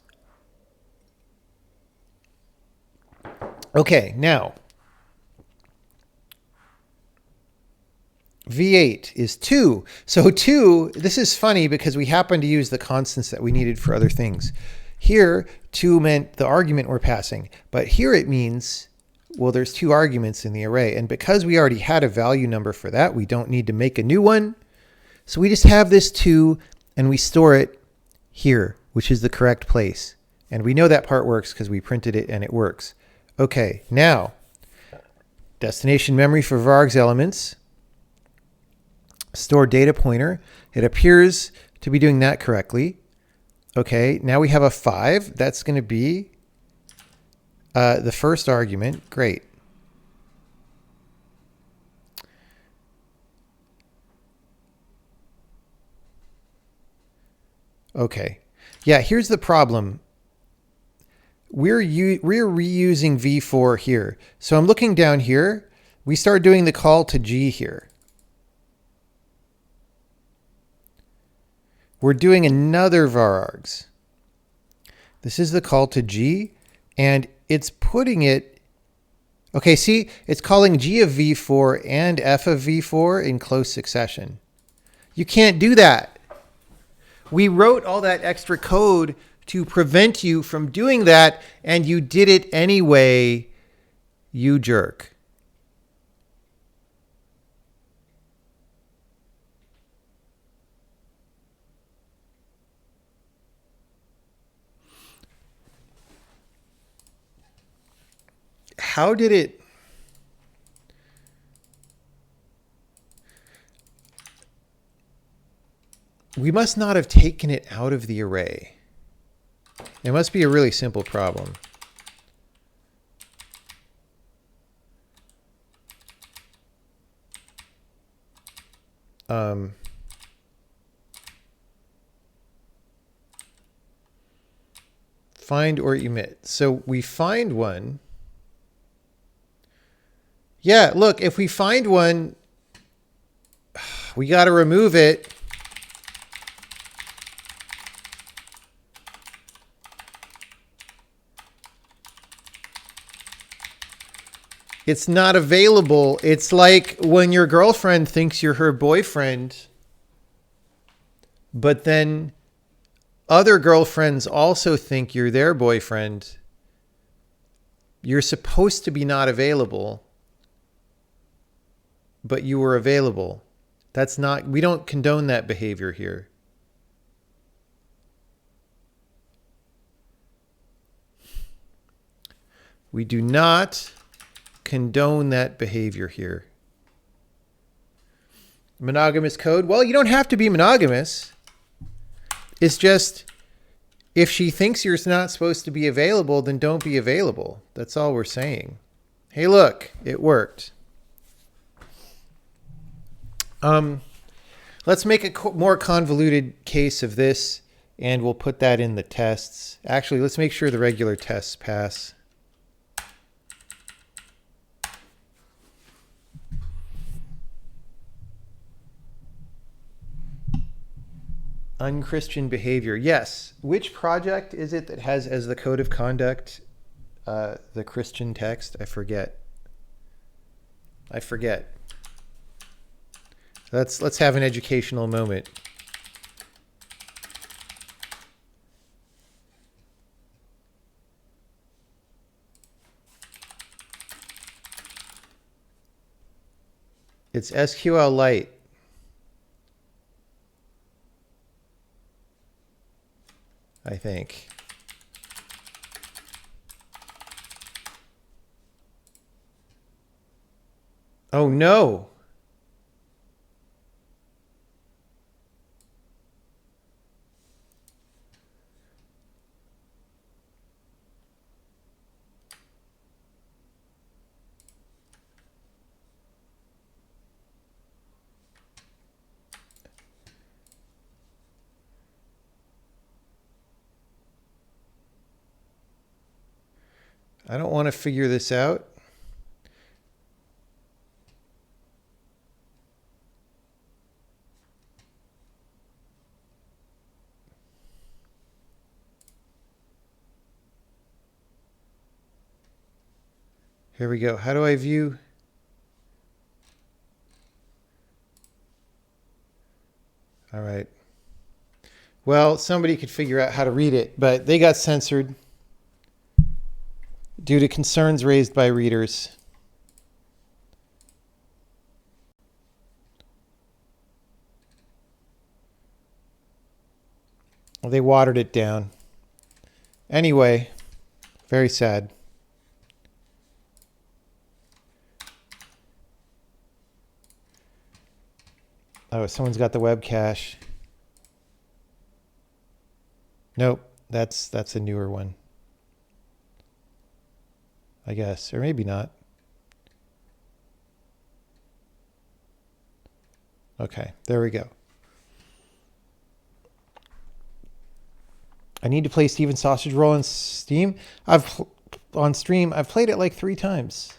Speaker 1: Okay, now V8 is 2. So 2, this is funny because we happen to use the constants that we needed for other things. Here, 2 meant the argument we're passing. But here it means, well, there's 2 arguments in the array. And because we already had a value number for that, we don't need to make a new one. So we just have this 2 and we store it here, which is the correct place. And we know that part works because we printed it and it works. Okay, now, destination memory for vargs elements. Store data pointer. It appears to be doing that correctly. Okay, now we have a 5. That's going to be the first argument. Great. Okay. Yeah, here's the problem. We're reusing V4 here. So I'm looking down here. We start doing the call to G here. We're doing another varargs. This is the call to G, and it's putting it. Okay, see, it's calling G of V4 and F of V4 in close succession. You can't do that. We wrote all that extra code to prevent you from doing that, and you did it anyway, you jerk. How did it? We must not have taken it out of the array. It must be a really simple problem. Find or emit. So we find one. Yeah, look, if we find one, we got to remove it. It's not available. It's like when your girlfriend thinks you're her boyfriend, but then other girlfriends also think you're their boyfriend. You're supposed to be not available, but you were available. That's not, we don't condone that behavior here. We do not condone that behavior here. Monogamous code. Well, you don't have to be monogamous. It's just, if she thinks you're not supposed to be available, then don't be available. That's all we're saying. Hey, look, it worked. Let's make a more convoluted case of this, and we'll put that in the tests. Actually, let's make sure the regular tests pass. Unchristian behavior. Yes. Which project is it that has as the code of conduct the Christian text? I forget. Let's have an educational moment. It's SQLite. I think. Oh no. I don't want to figure this out. Here we go. How do I view? All right. Well, somebody could figure out how to read it, but they got censored due to concerns raised by readers. They watered it down. Anyway, very sad. Oh, someone's got the web cache. Nope, that's a newer one, I guess, or maybe not. Okay, there we go. I need to play Steven Sausage Roll on Steam. On stream. I've played it like 3 times.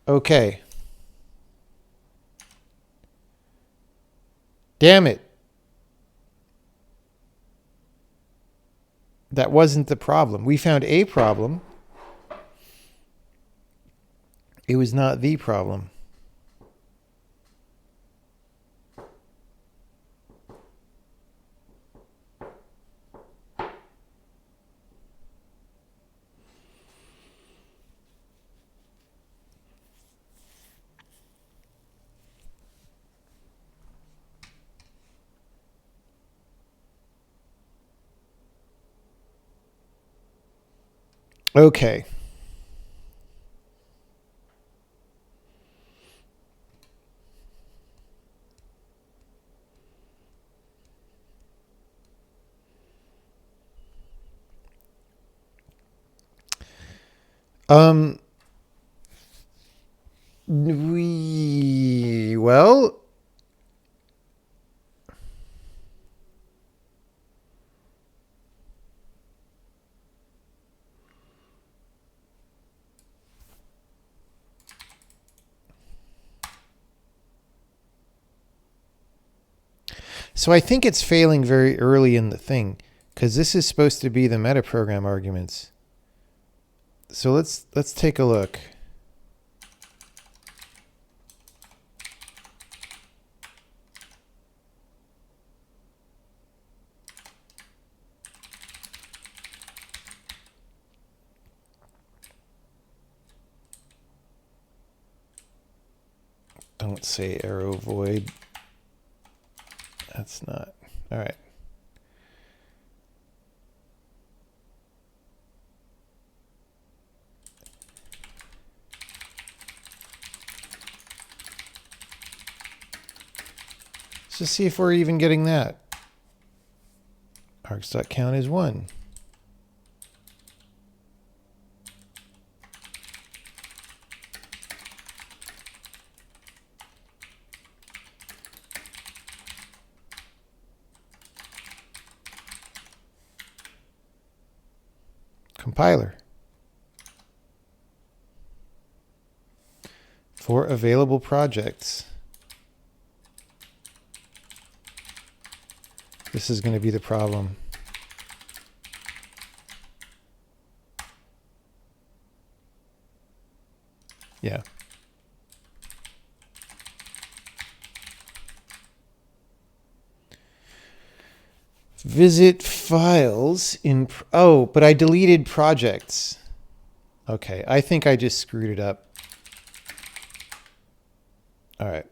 Speaker 1: Okay. Damn it. That wasn't the problem. We found a problem. It was not the problem. Okay. Well, so I think it's failing very early in the thing, because this is supposed to be the metaprogram arguments. So let's take a look. Don't say arrow void. That's not. All right. Let's just see if we're even getting that. Args.count is 1. Compiler. For available projects. This is going to be the problem. Yeah. Visit files in, oh, but I deleted projects. Okay, I think I just screwed it up. All right.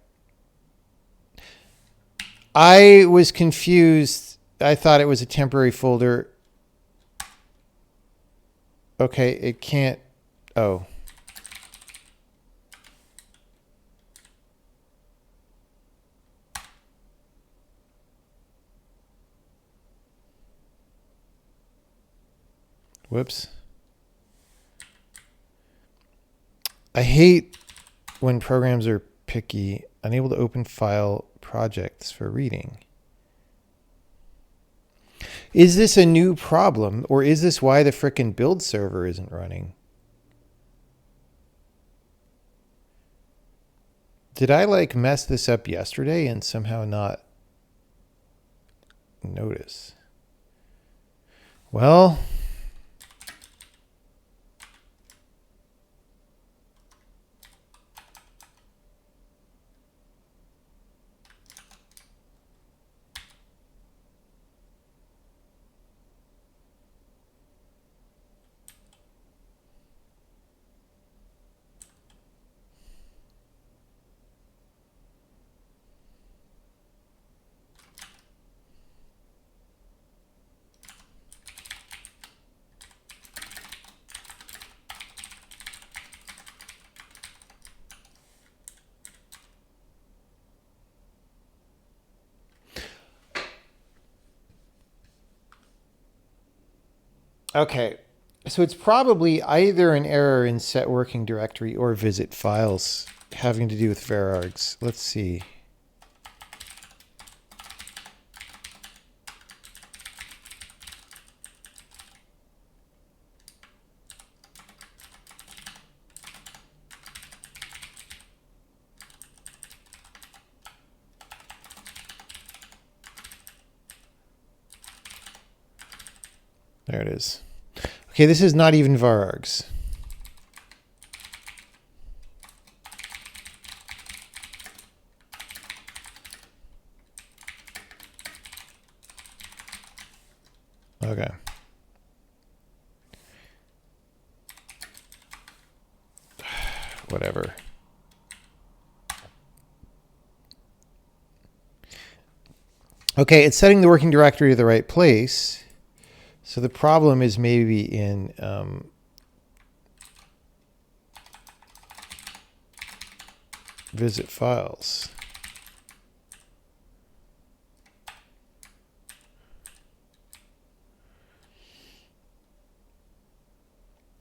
Speaker 1: I was confused. I thought it was a temporary folder. Okay, it can't, oh. Whoops. I hate when programs are picky, unable to open file projects for reading. Is this a new problem, or is this why the frickin' build server isn't running? Did I like mess this up yesterday and somehow not notice? Well, okay. So it's probably either an error in set working directory or visit files having to do with varargs. Let's see. There it is. Okay, this is not even varargs. Okay. Whatever. Okay, it's setting the working directory to the right place. So the problem is maybe in visit files.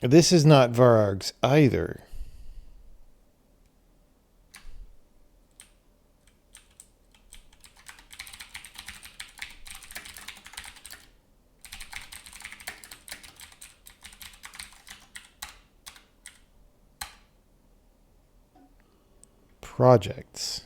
Speaker 1: This is not varargs either. Projects.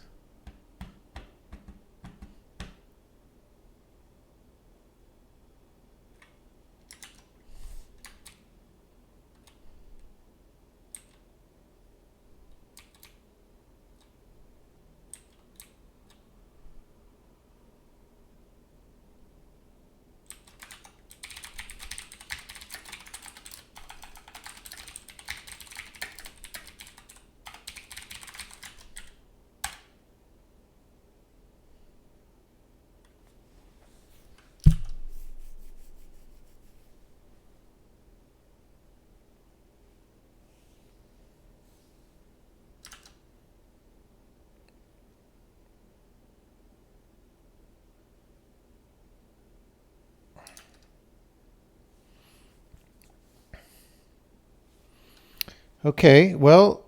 Speaker 1: Okay, well,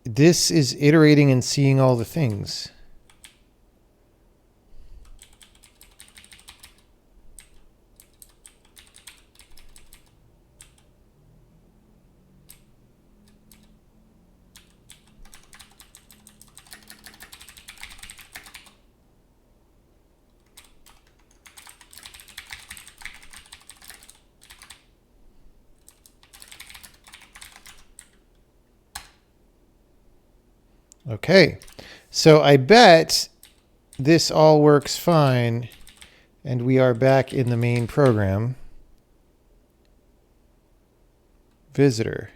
Speaker 1: this is iterating and seeing all the things. Okay, so I bet this all works fine, and we are back in the main program. Visitor.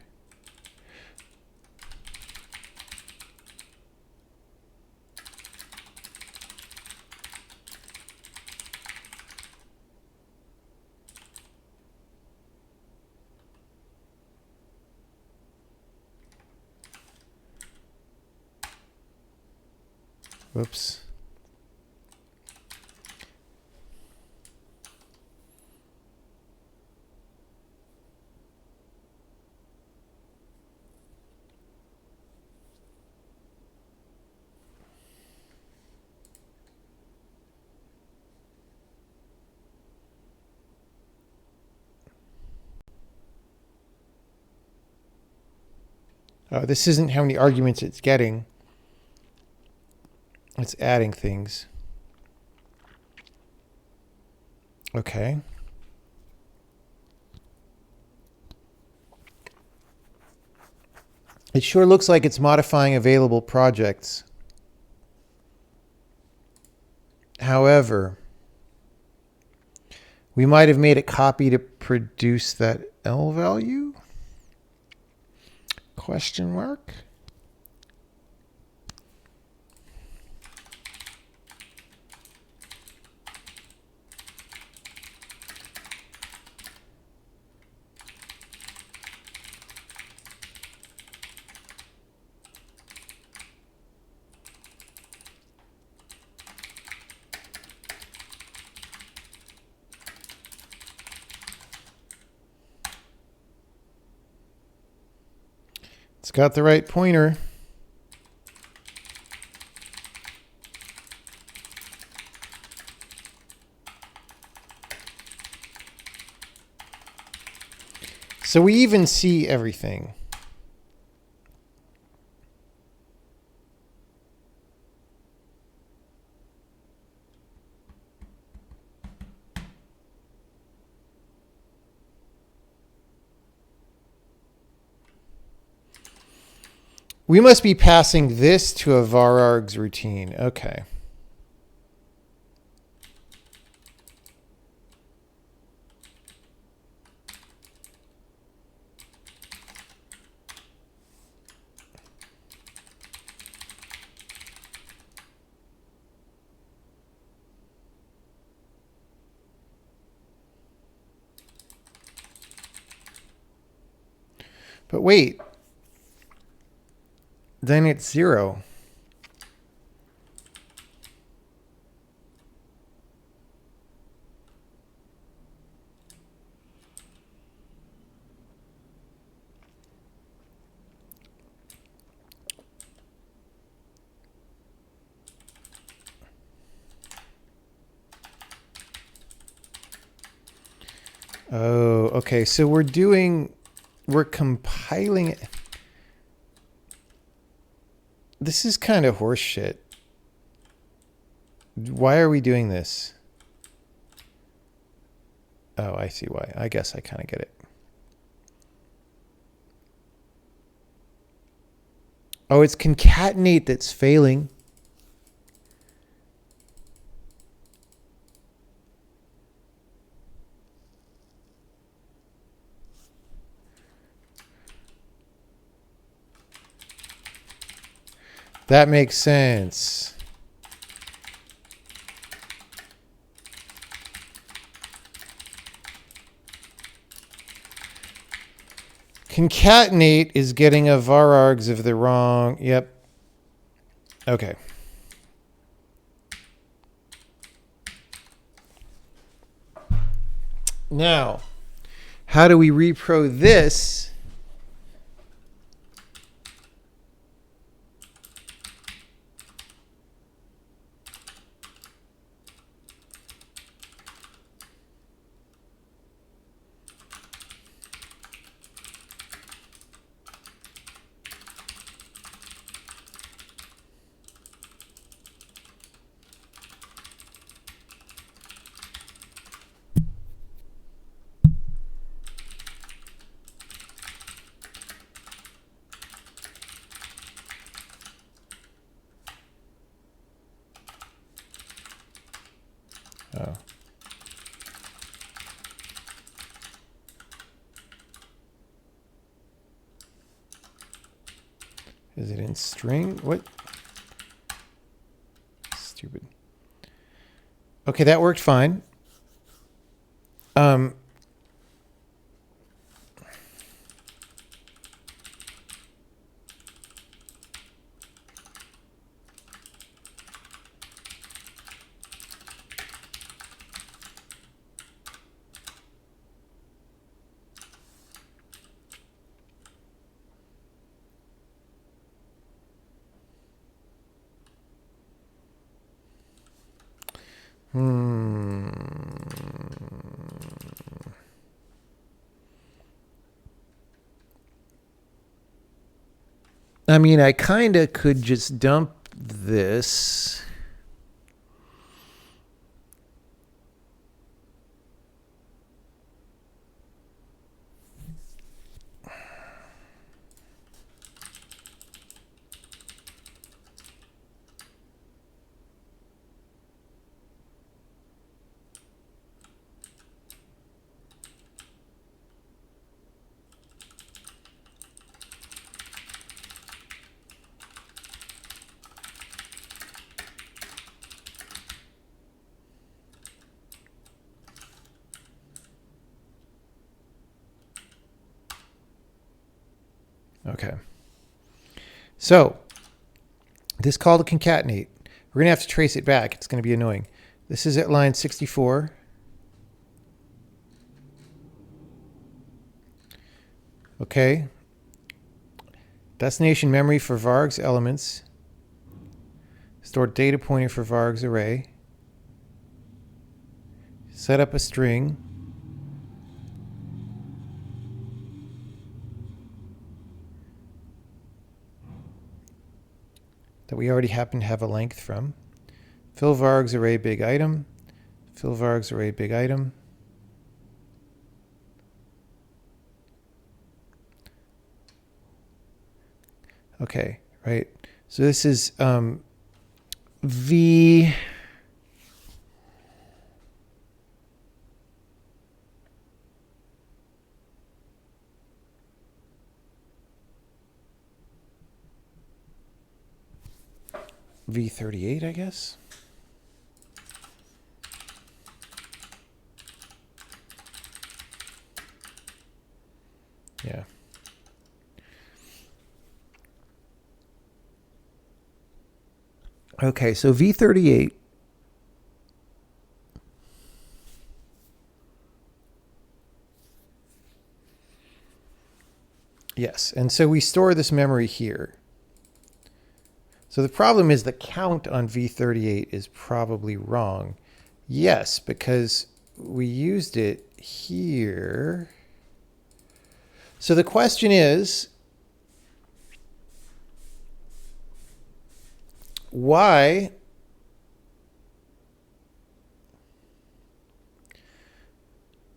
Speaker 1: Whoops. This isn't how many arguments it's getting. It's adding things. Okay. It sure looks like it's modifying available projects. However, we might have made a copy to produce that L value? Question mark? It's got the right pointer. So we even see everything. We must be passing this to a varargs routine. Okay. But wait. Then it's 0. Oh, okay. So we're compiling it. This is kind of horse shit. Why are we doing this? Oh, I see why. I guess I kind of get it. Oh, it's concatenate that's failing. That makes sense. Concatenate is getting a varargs of the wrong. Yep. Okay. Now, how do we repro this? Oh. Is it in string? What? Stupid. Okay, that worked fine. I mean, I kind of could just dump this. Okay. So this call to concatenate, we're going to have to trace it back. It's going to be annoying. This is at line 64. Okay. Destination memory for vargs elements. Store data pointer for vargs array. Set up a string. That we already happen to have a length from. Fill vargs array big item. Fill vargs array big item. Okay, right. So this is V. V38, I guess. Yeah. Okay, so V38. Yes, and so we store this memory here. So the problem is the count on V38 is probably wrong. Yes, because we used it here. So the question is, why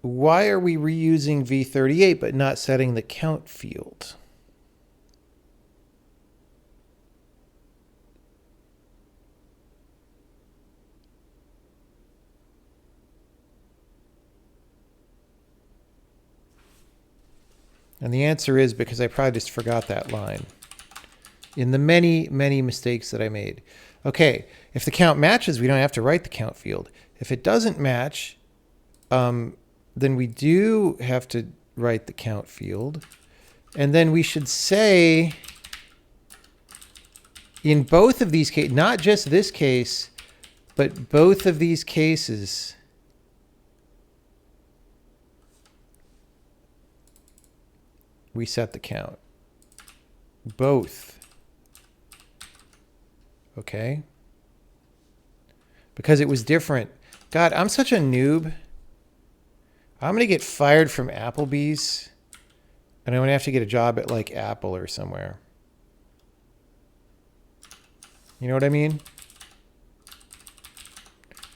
Speaker 1: are we reusing V38 but not setting the count field? And the answer is because I probably just forgot that line in the many, many mistakes that I made. Okay, if the count matches, we don't have to write the count field. If it doesn't match, then we do have to write the count field. And then we should say in both of these cases, not just this case, but both of these cases, we set the count. Both. Okay? Because it was different. God, I'm such a noob. I'm going to get fired from Applebee's. And I'm going to have to get a job at like Apple or somewhere. You know what I mean?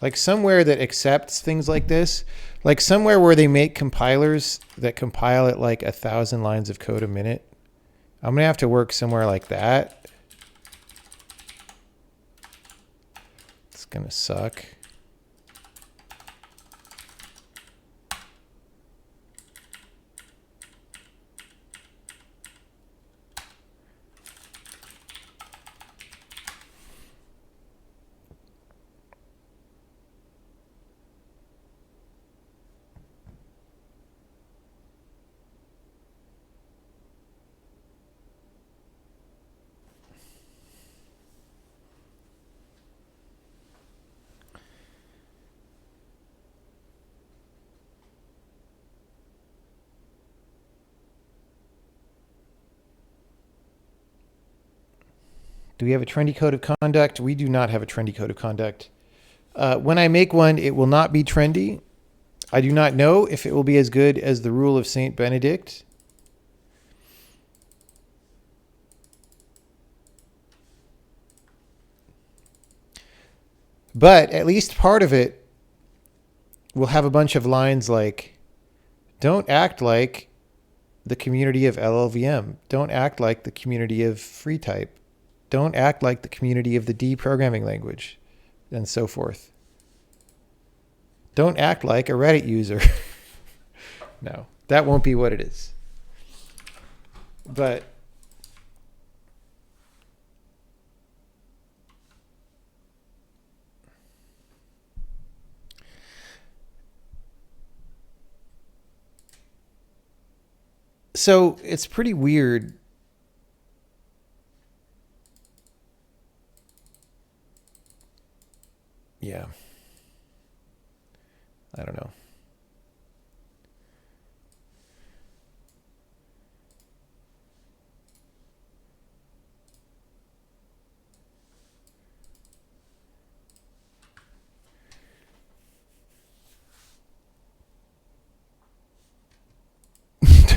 Speaker 1: Like somewhere that accepts things like this. Like somewhere where they make compilers that compile at like 1,000 lines of code a minute. I'm going to have to work somewhere like that. It's going to suck. Do we have a trendy code of conduct? We do not have a trendy code of conduct. When I make one, it will not be trendy. I do not know if it will be as good as the rule of Saint Benedict. But at least part of it will have a bunch of lines like, don't act like the community of LLVM. Don't act like the community of FreeType. Don't act like the community of the D programming language, and so forth. Don't act like a Reddit user. No, that won't be what it is. But so it's pretty weird. Yeah. I don't know.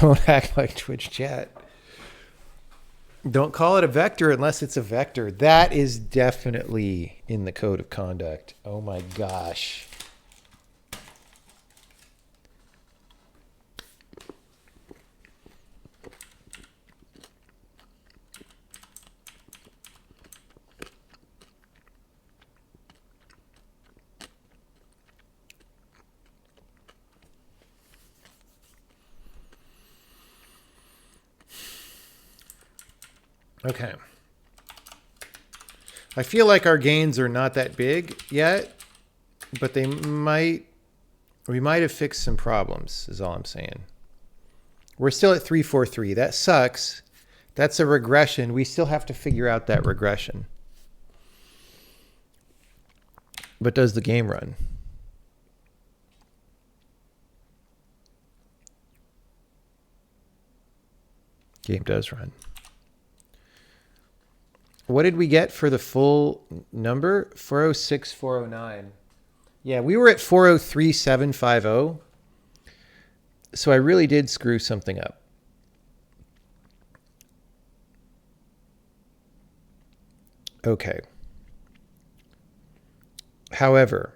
Speaker 1: Don't act like Twitch chat. Don't call it a vector unless it's a vector. That is definitely in the code of conduct. Oh my gosh. Okay. I feel like our gains are not that big yet, but we might have fixed some problems, is all I'm saying. We're still at 343. That sucks. That's a regression. We still have to figure out that regression. But does the game run? Game does run. What did we get for the full number? 406, 409. Yeah, we were at 403,750. So I really did screw something up. Okay. However,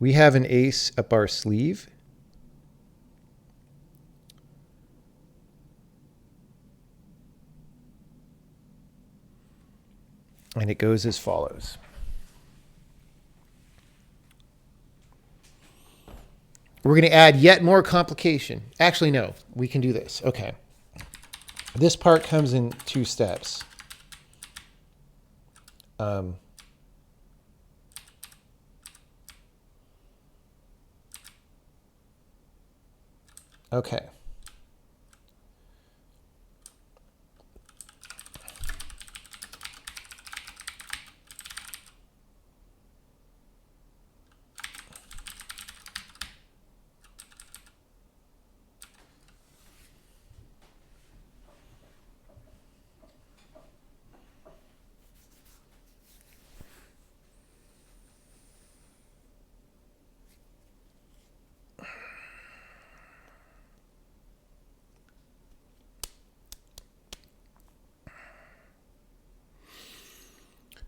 Speaker 1: we have an ace up our sleeve. And it goes as follows. We're going to add yet more complication. Actually, no, we can do this. Okay. This part comes in 2 steps. Okay.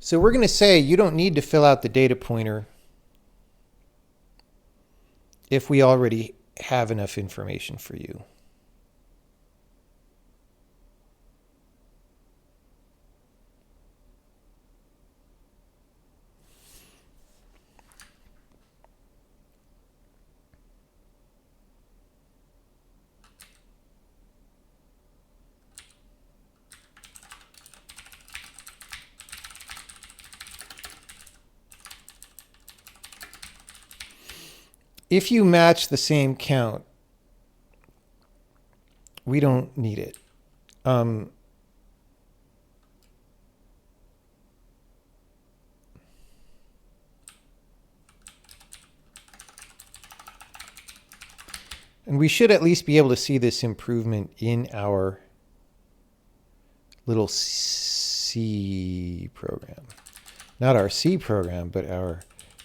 Speaker 1: So we're going to say you don't need to fill out the data pointer if we already have enough information for you. If you match the same count, we don't need it. And we should at least be able to see this improvement in our little C program. Not our C program, but our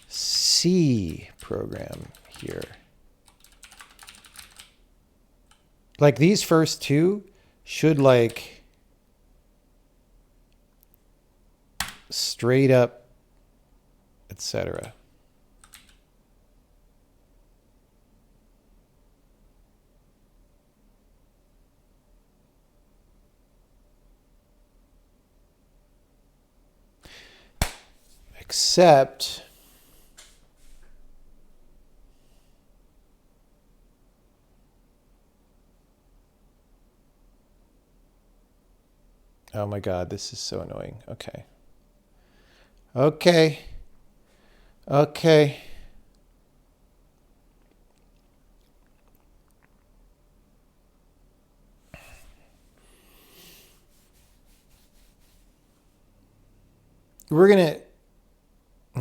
Speaker 1: C program here. Like these first two should like straight up etc. Except oh my God, this is so annoying. Okay. Okay. Okay. We're going to,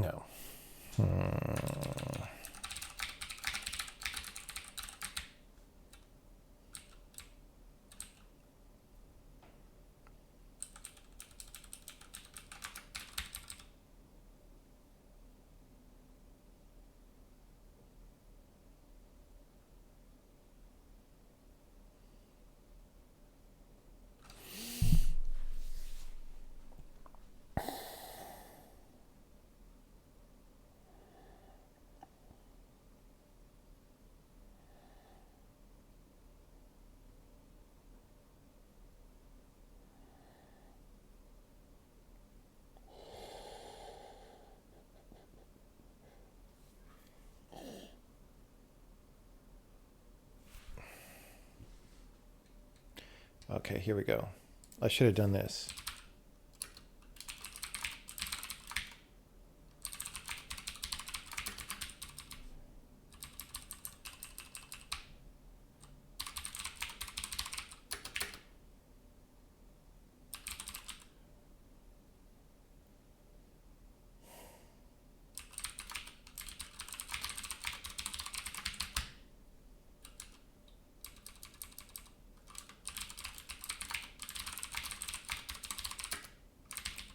Speaker 1: no. Okay, here we go. I should have done this.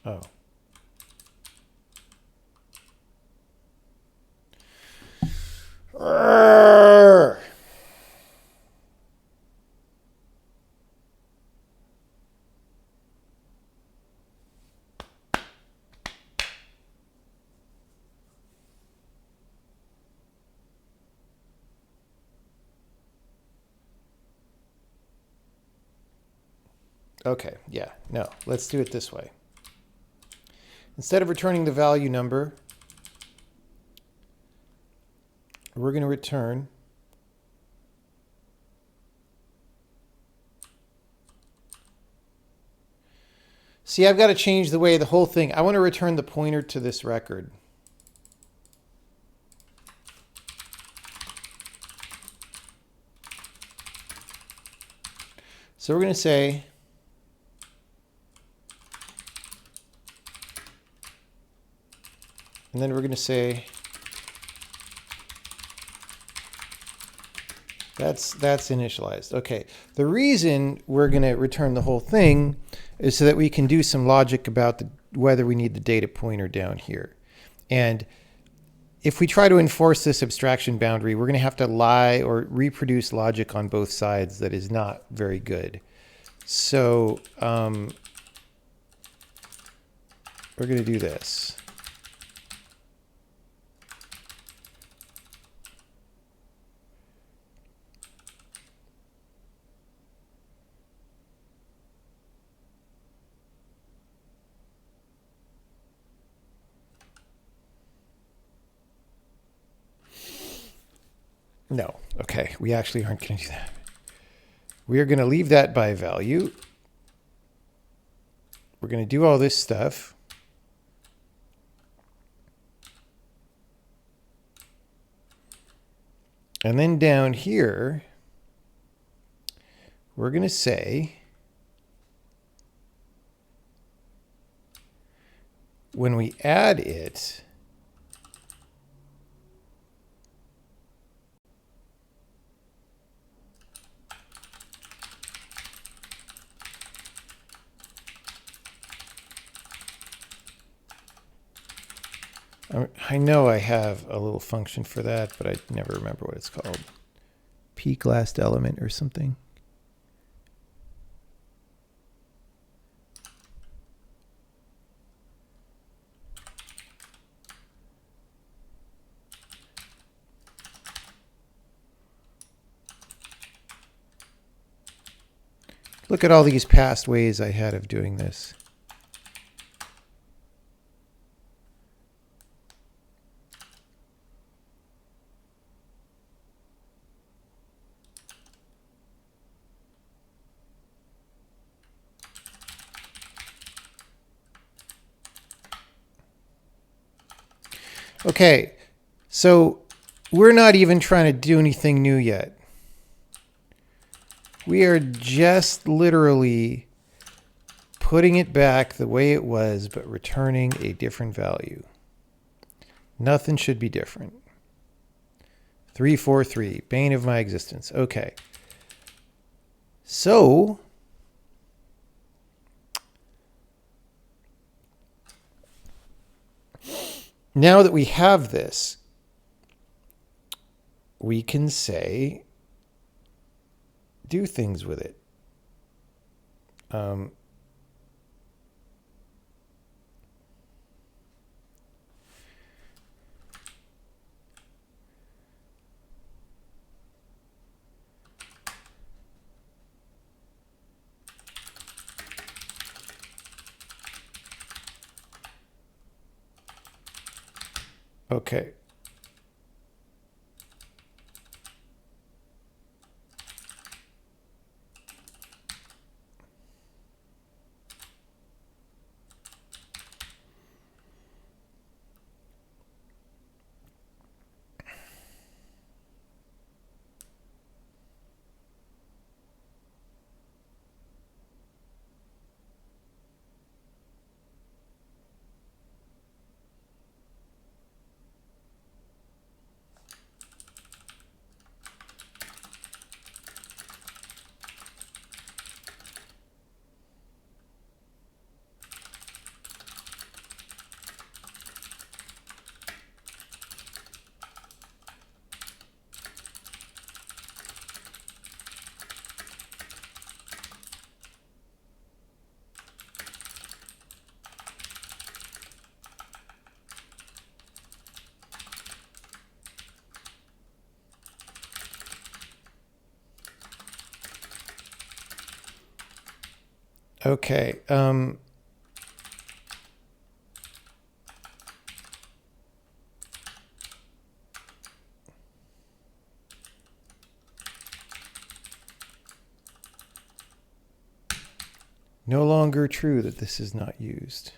Speaker 1: Oh. Okay, yeah, no, let's do it this way. Instead of returning the value number, we're going to return see, I've got to change the way the whole thing, I want to return the pointer to this record. So we're going to say and then we're going to say that's initialized. Okay. The reason we're going to return the whole thing is so that we can do some logic about whether we need the data pointer down here. And if we try to enforce this abstraction boundary, we're going to have to lie or reproduce logic on both sides that is not very good. So we're going to do this. No. Okay. We actually aren't going to do that. We are going to leave that by value. We're going to do all this stuff. And then down here, we're going to say, when we add it, I know I have a little function for that, but I never remember what it's called. Peak last element or something. Look at all these past ways I had of doing this. Okay, so we're not even trying to do anything new yet. We are just literally putting it back the way it was, but returning a different value. Nothing should be different. 343, bane of my existence. Okay. So now that we have this, we can say, do things with it. Okay. Okay. No longer true that this is not used.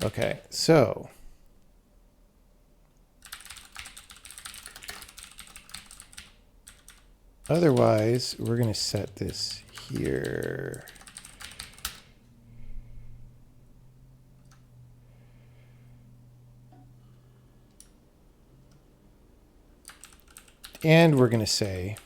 Speaker 1: Okay, so otherwise, we're going to set this here. And we're going to say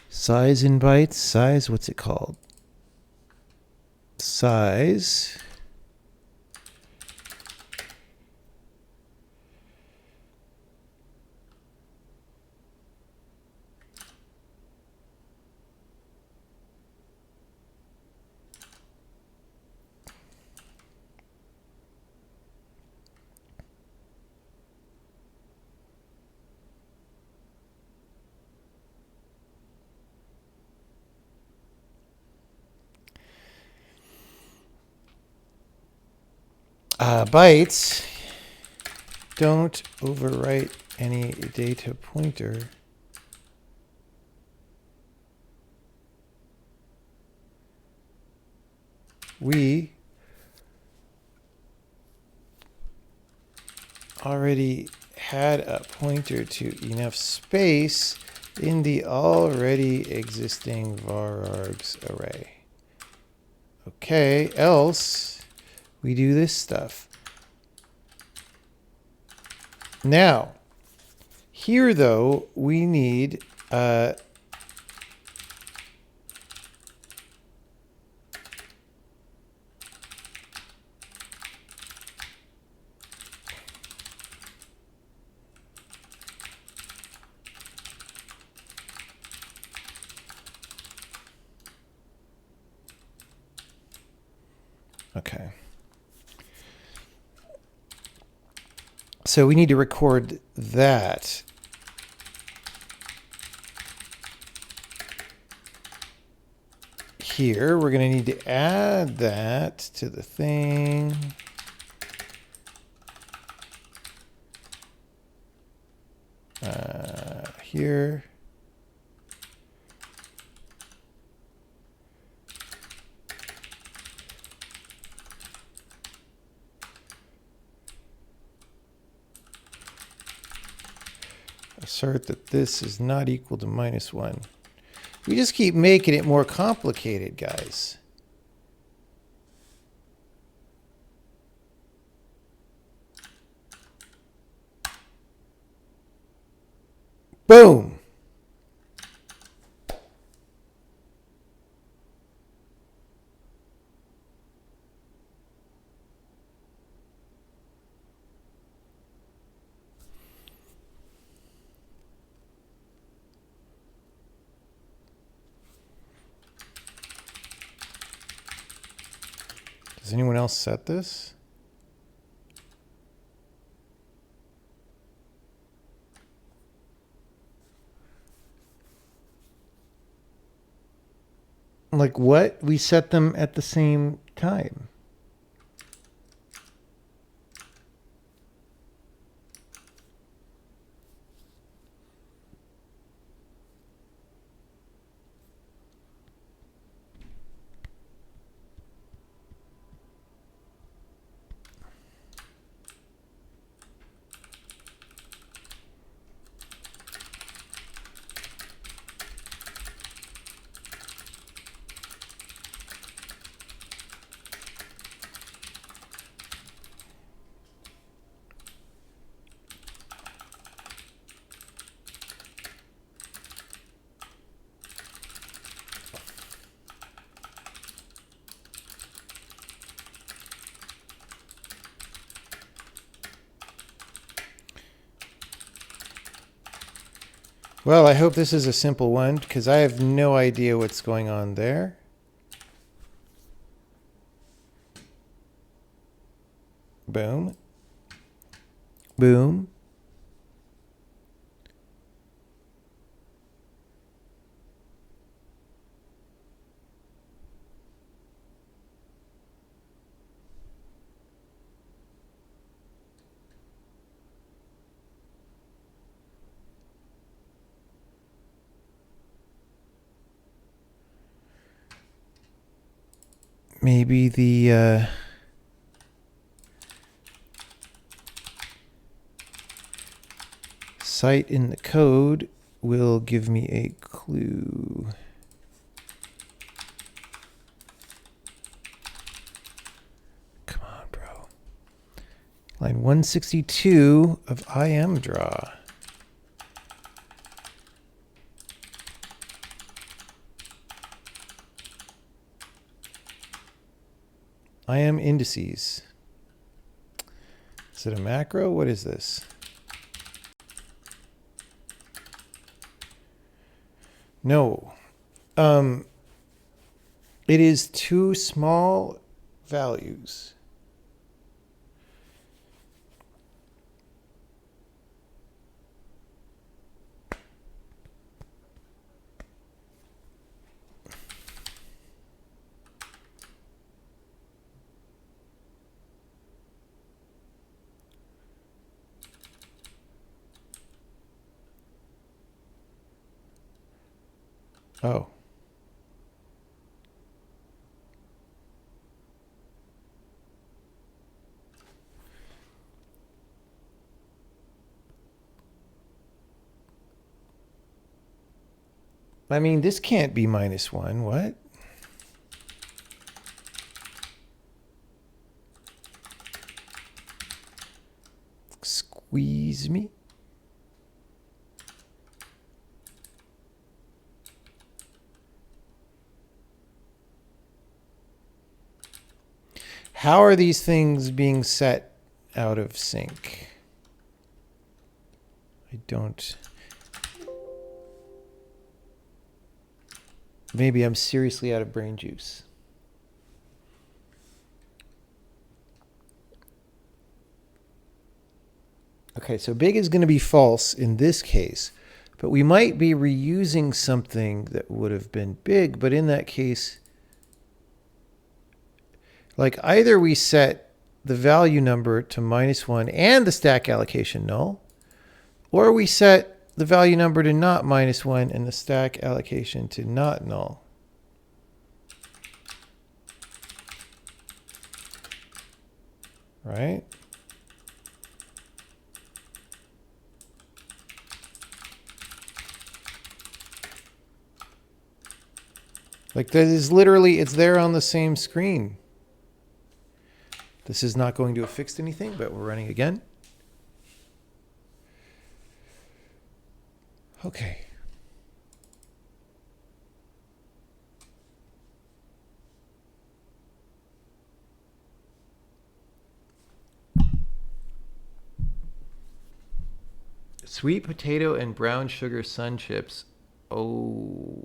Speaker 1: size in bytes, size, what's it called? Size bytes don't overwrite any data pointer. We already had a pointer to enough space in the already existing varargs array. Okay, else we do this stuff. Now, here though, we need okay. So we need to record that. Here, we're going to need to add that to the thing. Here. Assert that this is not equal to -1. We just keep making it more complicated, guys. Boom. Does anyone else set this? Like what? We set them at the same time. Well, I hope this is a simple one because I have no idea what's going on there. Boom. Boom. Maybe the site in the code will give me a clue. Come on, bro. Line 162 of IMDraw. IM indices. Is it a macro? What is this? No. It is two small values. Oh. I mean, this can't be -1. What? Squeeze me. How are these things being set out of sync? I don't... Maybe I'm seriously out of brain juice. Okay, so big is going to be false in this case, but we might be reusing something that would have been big, but in that case, like either we set the value number to -1 and the stack allocation null, or we set the value number to not -1 and the stack allocation to not null. Right? Like that is literally, it's there on the same screen. This is not going to have fixed anything, but we're running again. Okay. Sweet potato and brown sugar sun chips. Oh.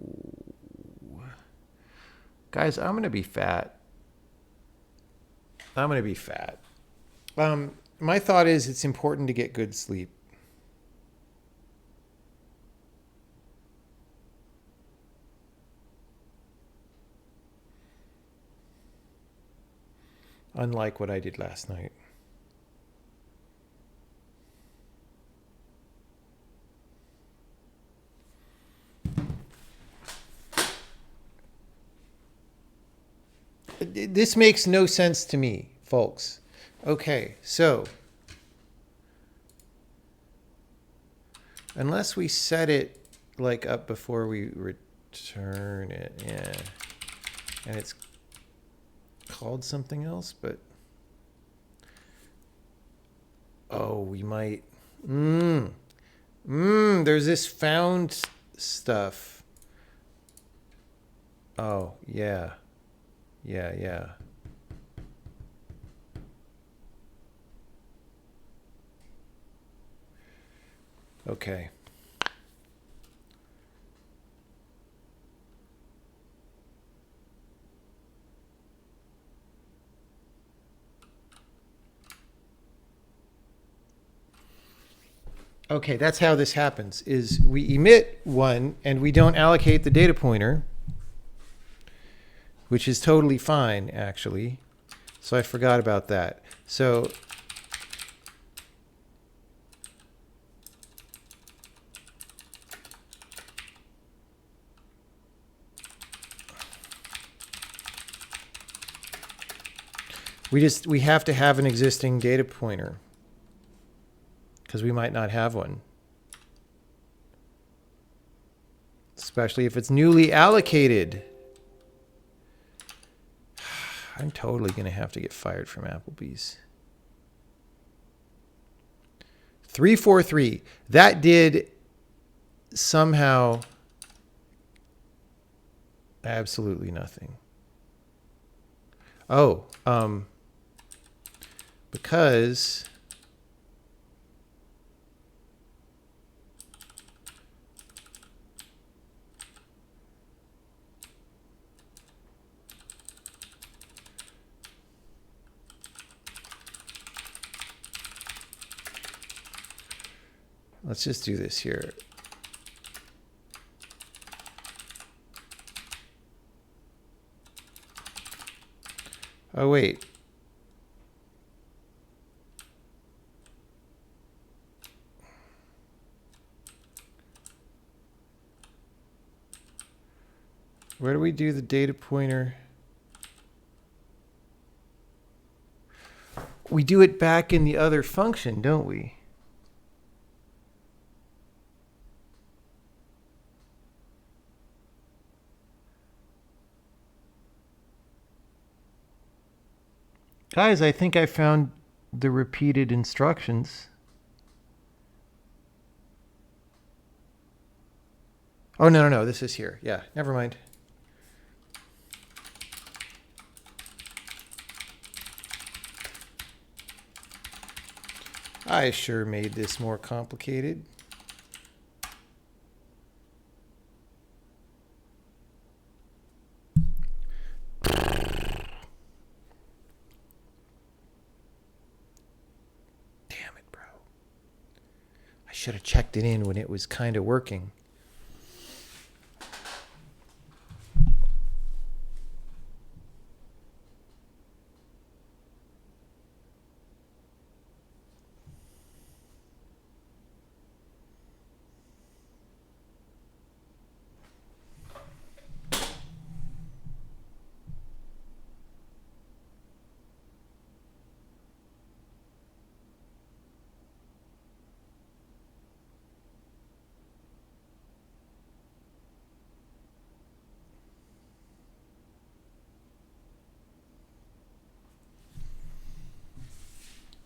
Speaker 1: Guys, I'm going to be fat. I'm going to be fat. My thought is it's important to get good sleep. Unlike what I did last night. This makes no sense to me, folks. Okay, so unless we set it like up before we return it, yeah, and it's called something else, but oh, we might. There's this found stuff. Oh, yeah. Yeah. Okay. Okay, that's how this happens, is we emit 1 and we don't allocate the data pointer, which is totally fine, actually. So I forgot about that. So we have to have an existing data pointer because we might not have one. Especially if it's newly allocated. I'm totally going to have to get fired from Applebee's. 343. That did somehow absolutely nothing. Oh, because let's just do this here. Oh, wait. Where do we do the data pointer? We do it back in the other function, don't we? Guys, I think I found the repeated instructions. Oh, no, no, no. This is here. Yeah, never mind. I sure made this more complicated. I should have checked it in when it was kind of working.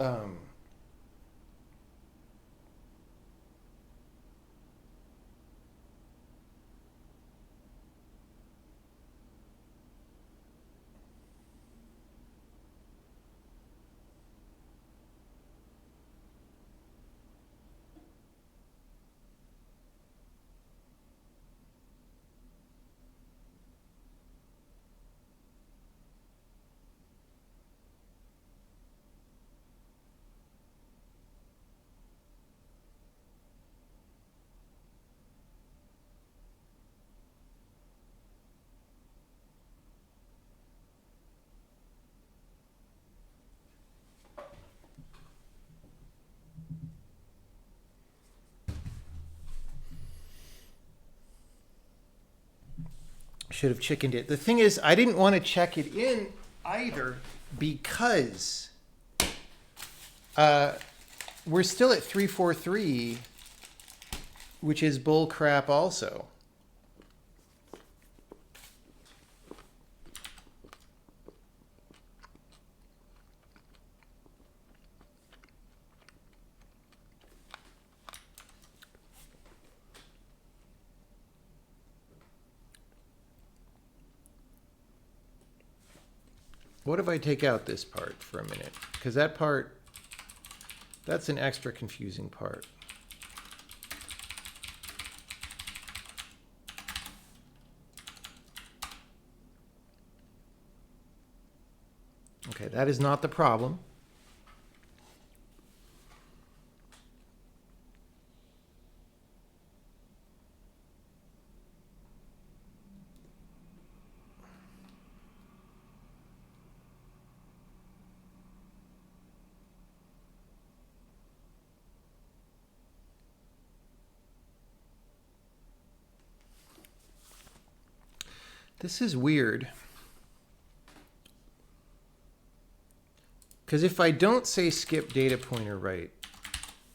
Speaker 1: Um, should have chickened it. The thing is, I didn't want to check it in either because we're still at 343, which is bull crap also. What if I take out this part for a minute? Because that part, that's an extra confusing part. Okay, that is not the problem. This is weird. Because if I don't say skip data pointer right,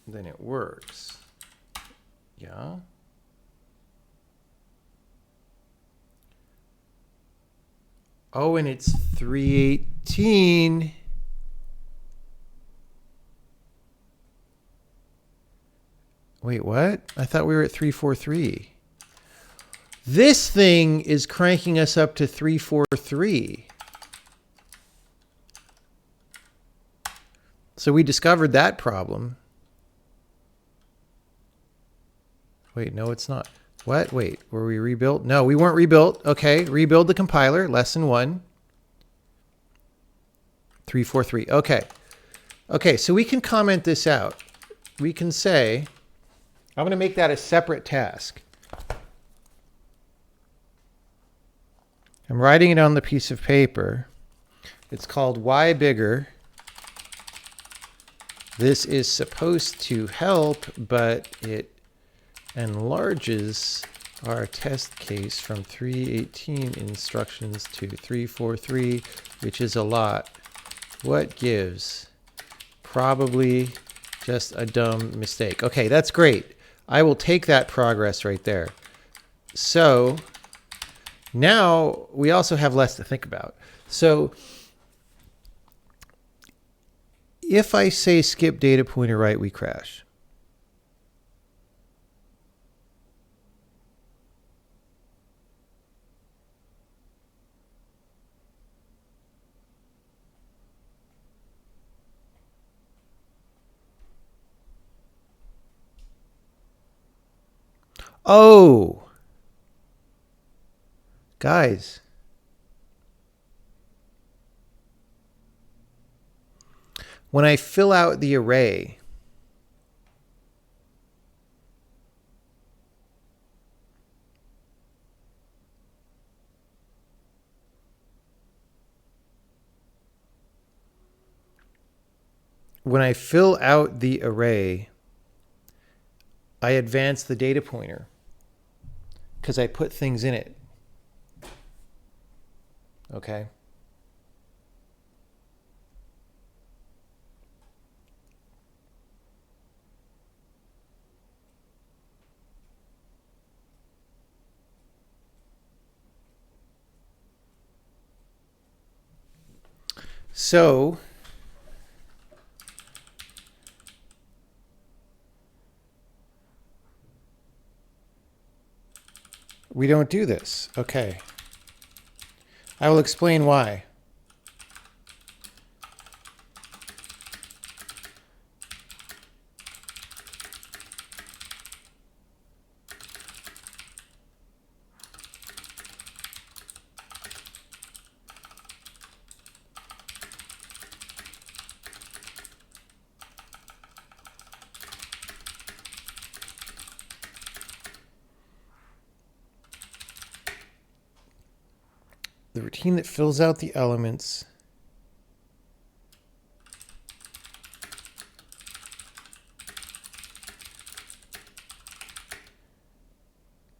Speaker 1: then it works. Yeah. Oh, and it's 318. Wait, what? I thought we were at 343. This thing is cranking us up to 343. So we discovered that problem. Wait, no, it's not. What? Wait, were we rebuilt? No, we weren't rebuilt. Okay, rebuild the compiler, lesson 1. 343. Okay. Okay, so we can comment this out. We can say, I'm going to make that a separate task. I'm writing it on the piece of paper. It's called Y bigger. This is supposed to help, but it enlarges our test case from 318 instructions to 343, which is a lot. What gives? Probably just a dumb mistake. Okay, that's great. I will take that progress right there. So now we also have less to think about. So if I say skip data pointer right, we crash. Oh, guys. When I fill out the array, I advance the data pointer because I put things in it. Okay. So we don't do this. Okay. I will explain why. The routine that fills out the elements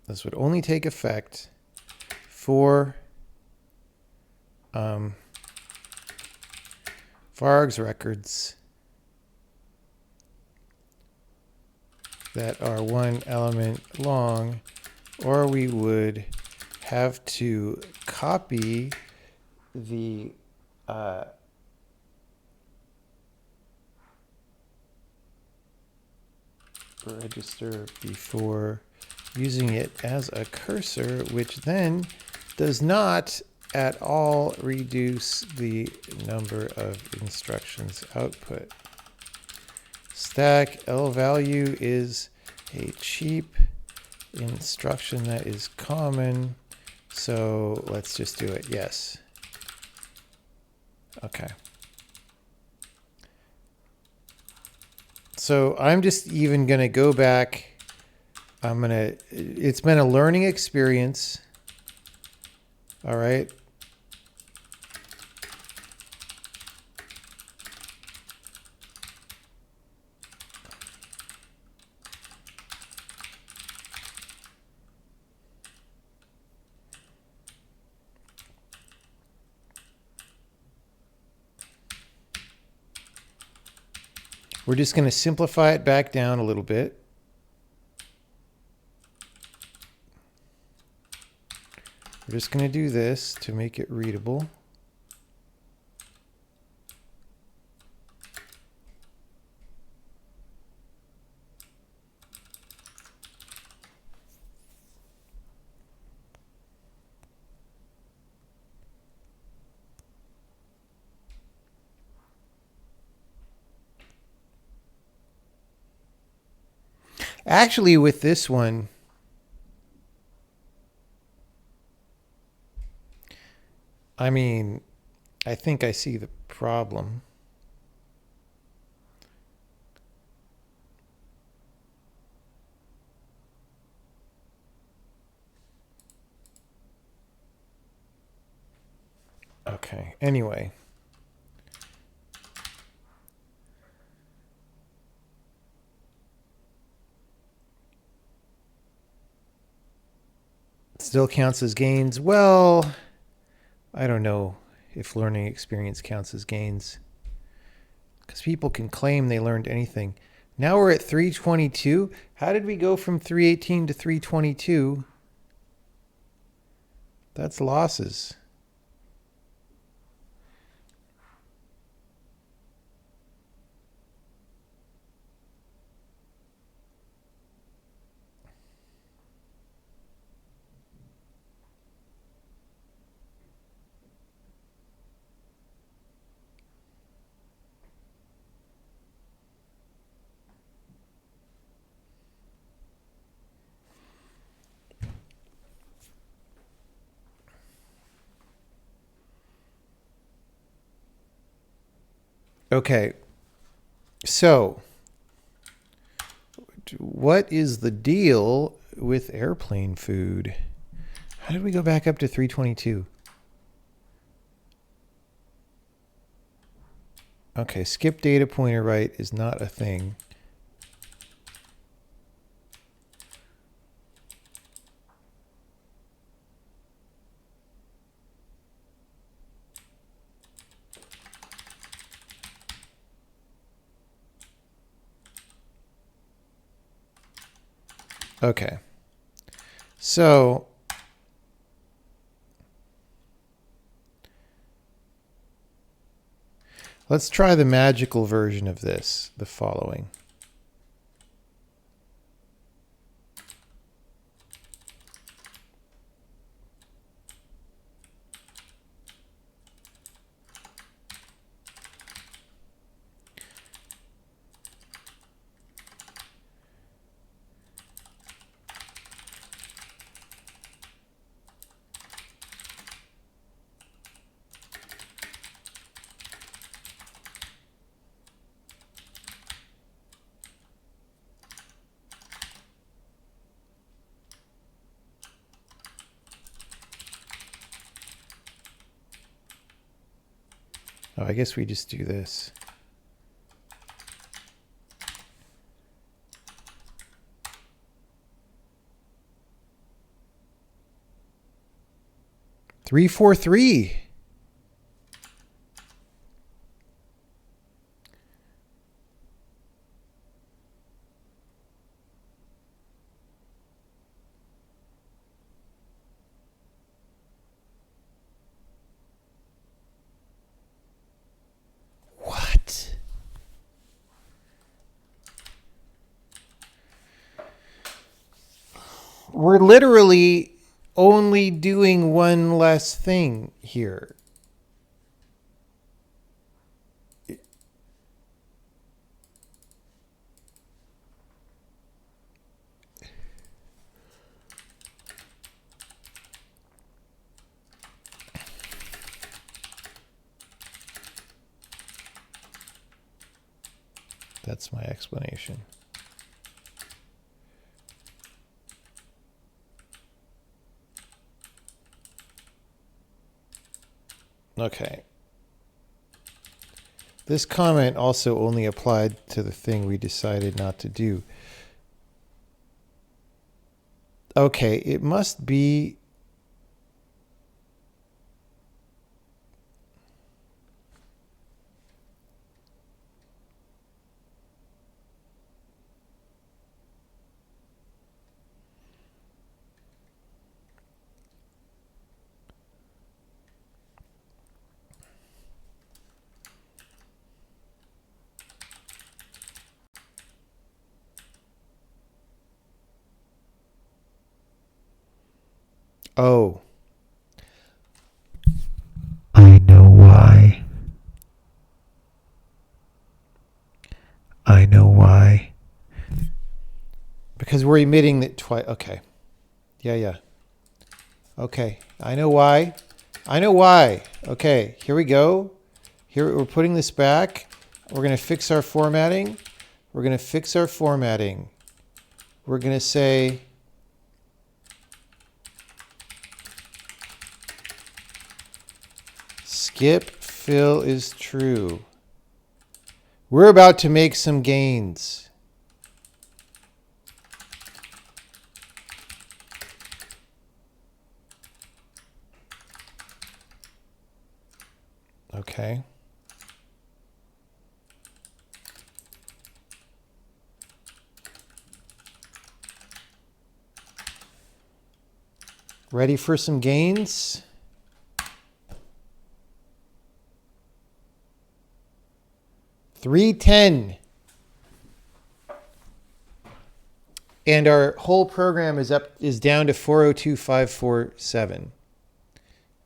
Speaker 1: this would only take effect for vargs records that are one element long, or we would have to copy the register before using it as a cursor, which then does not at all reduce the number of instructions output. Stack L value is a cheap instruction that is common. So let's just do it. Yes. Okay. So I'm just even going to go back. It's been a learning experience. All right. We're just going to simplify it back down a little bit. We're just going to do this to make it readable. Actually, with this one, I mean, I think I see the problem. Okay, anyway. Still counts as gains. Well, I don't know if learning experience counts as gains, because people can claim they learned anything. Now we're at 322. How did we go from 318 to 322? That's losses. Okay. So, what is the deal with airplane food? How did we go back up to 322? Okay, skip data pointer right is not a thing. Okay. So let's try the magical version of this, the following. Oh, I guess we just do this. Three, 4, 3. What? We're literally only doing one less thing here. That's my explanation. Okay. This comment also only applied to the thing we decided not to do. Okay, it must be... Oh. I know why. I know why. Because we're emitting it twice. Okay. Yeah. Okay. I know why. I know why. Okay. Here we go. Here we're putting this back. We're going to fix our formatting. We're going to fix our formatting. We're going to say... skip fill is true. We're about to make some gains. Okay. Ready for some gains? $310. And our whole program is down to 402,547,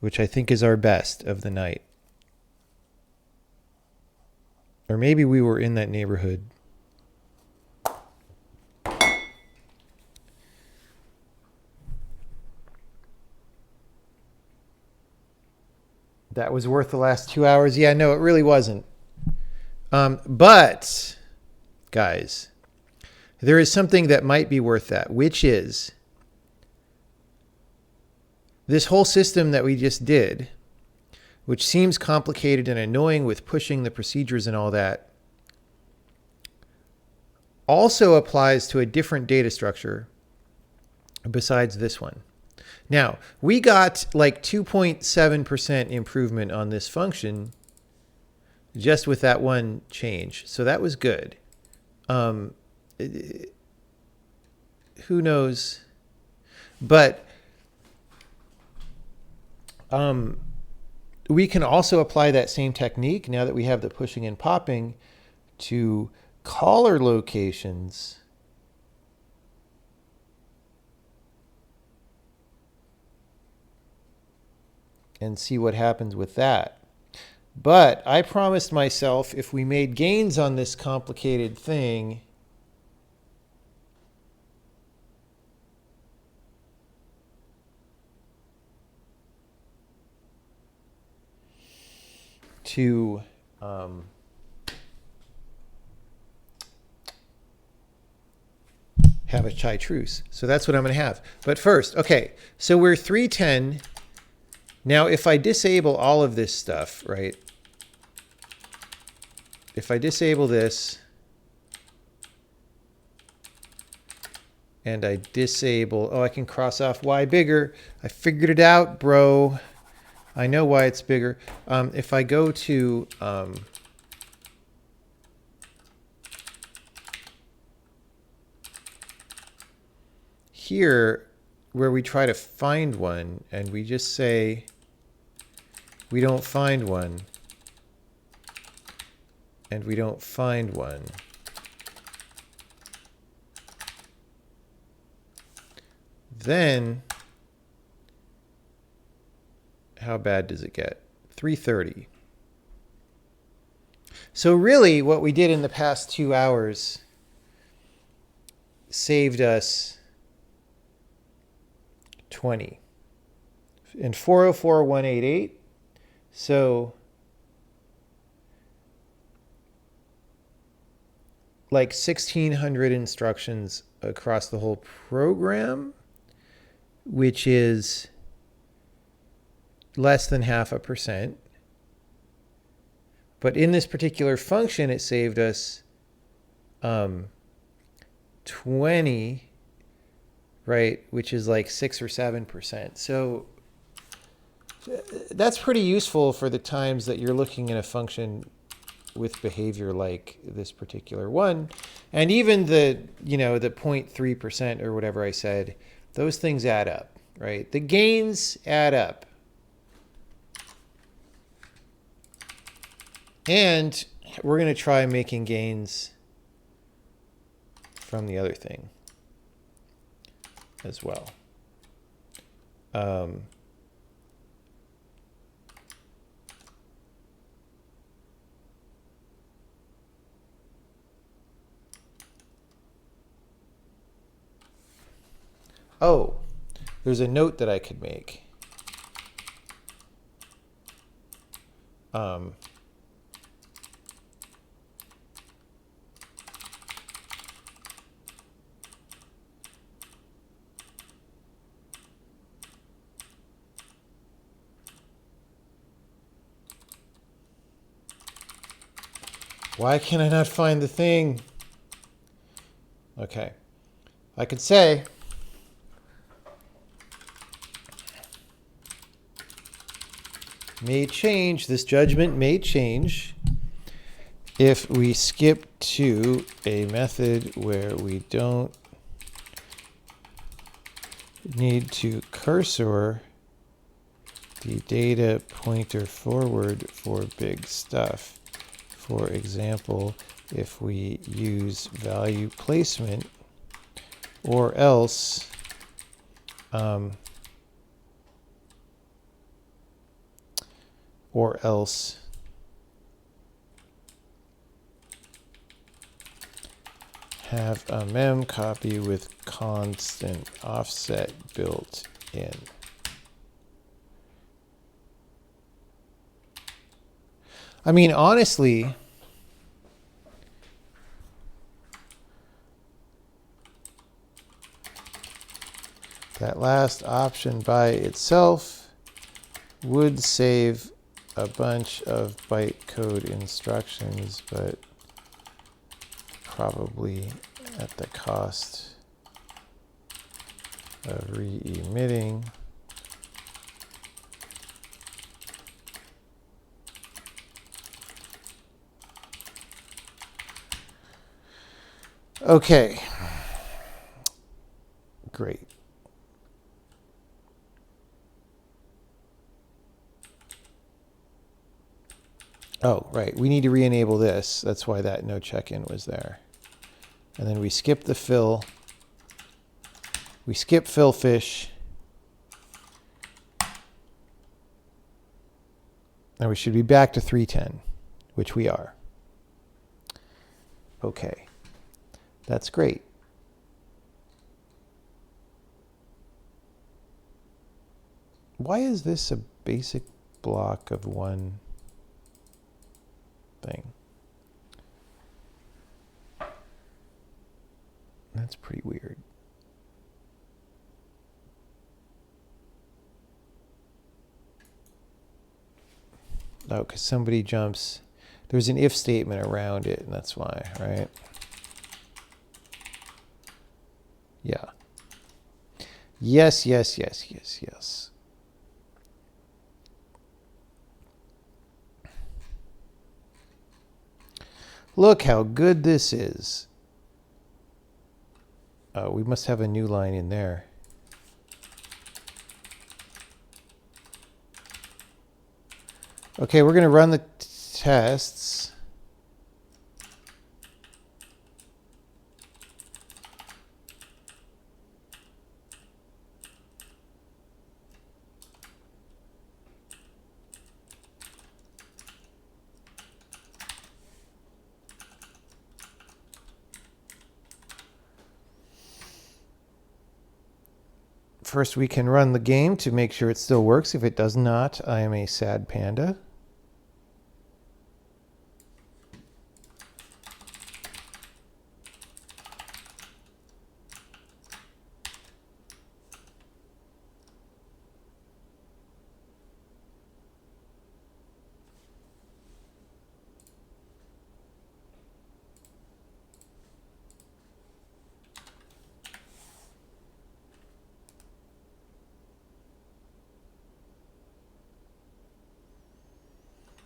Speaker 1: which I think is our best of the night. Or maybe we were in that neighborhood. That was worth the last 2 hours. Yeah, no, it really wasn't. But, guys, there is something that might be worth that, which is this whole system that we just did, which seems complicated and annoying with pushing the procedures and all that, also applies to a different data structure besides this one. Now, we got like 2.7% improvement on this function just with that one change. So that was good. Who knows? But we can also apply that same technique now that we have the pushing and popping to caller locations. And see what happens with that. But I promised myself if we made gains on this complicated thing, to have a chartreuse. So that's what I'm going to have. But first, okay, so we're 310. Now, if I disable all of this stuff, right? If I disable this and I disable, oh, I can cross off Y bigger. I figured it out, bro. I know why it's bigger. If I go to here, where we try to find one, and we just say we don't find one, and we don't find one. Then, how bad does it get? 330. So really, what we did in the past 2 hours saved us 20. And 404,188. So like 1,600 instructions across the whole program, which is less than 0.5%. But in this particular function, it saved us 20, right, which is like 6 or 7%. So that's pretty useful for the times that you're looking at a function with behavior like this particular one. And even the, the 0.3% or whatever I said, those things add up, right? The gains add up. And we're going to try making gains from the other thing as well. Oh, there's a note that I could make. Why can I not find the thing? Okay. I could say may change, this judgment may change if we skip to a method where we don't need to cursor the data pointer forward for big stuff. For example, if we use value placement, or else have a mem copy with constant offset built in. I mean, honestly, That last option by itself would save a bunch of bytecode instructions, but probably at the cost of re-emitting. Okay, great. Oh, right. We need to re-enable this. That's why that no check-in was there. And then we skip the fill. We skip fill fish. And we should be back to 310, which we are. Okay. That's great. Why is this a basic block of one thing? That's pretty weird. Oh, because somebody jumps. There's an if statement around it, and that's why, right? Yeah. Yes, yes, yes, yes, yes. Look how good this is. Oh, we must have a new line in there. Okay, we're going to run the tests. First, we can run the game to make sure it still works. If it does not, I am a sad panda.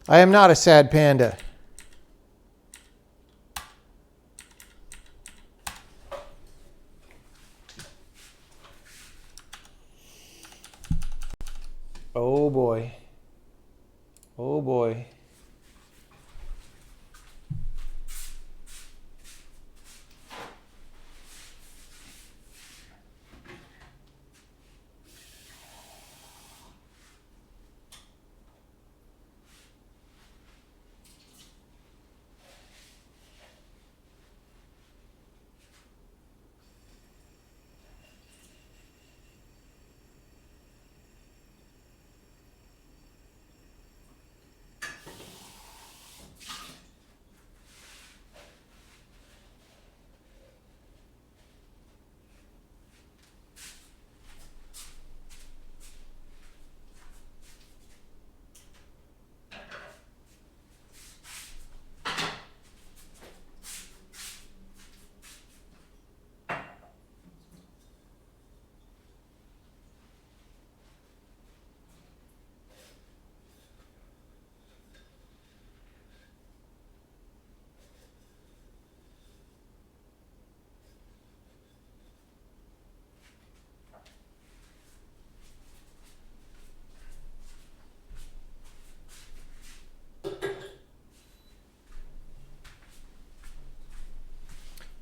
Speaker 1: I am not a sad panda. Oh boy. Oh boy.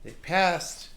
Speaker 1: They passed.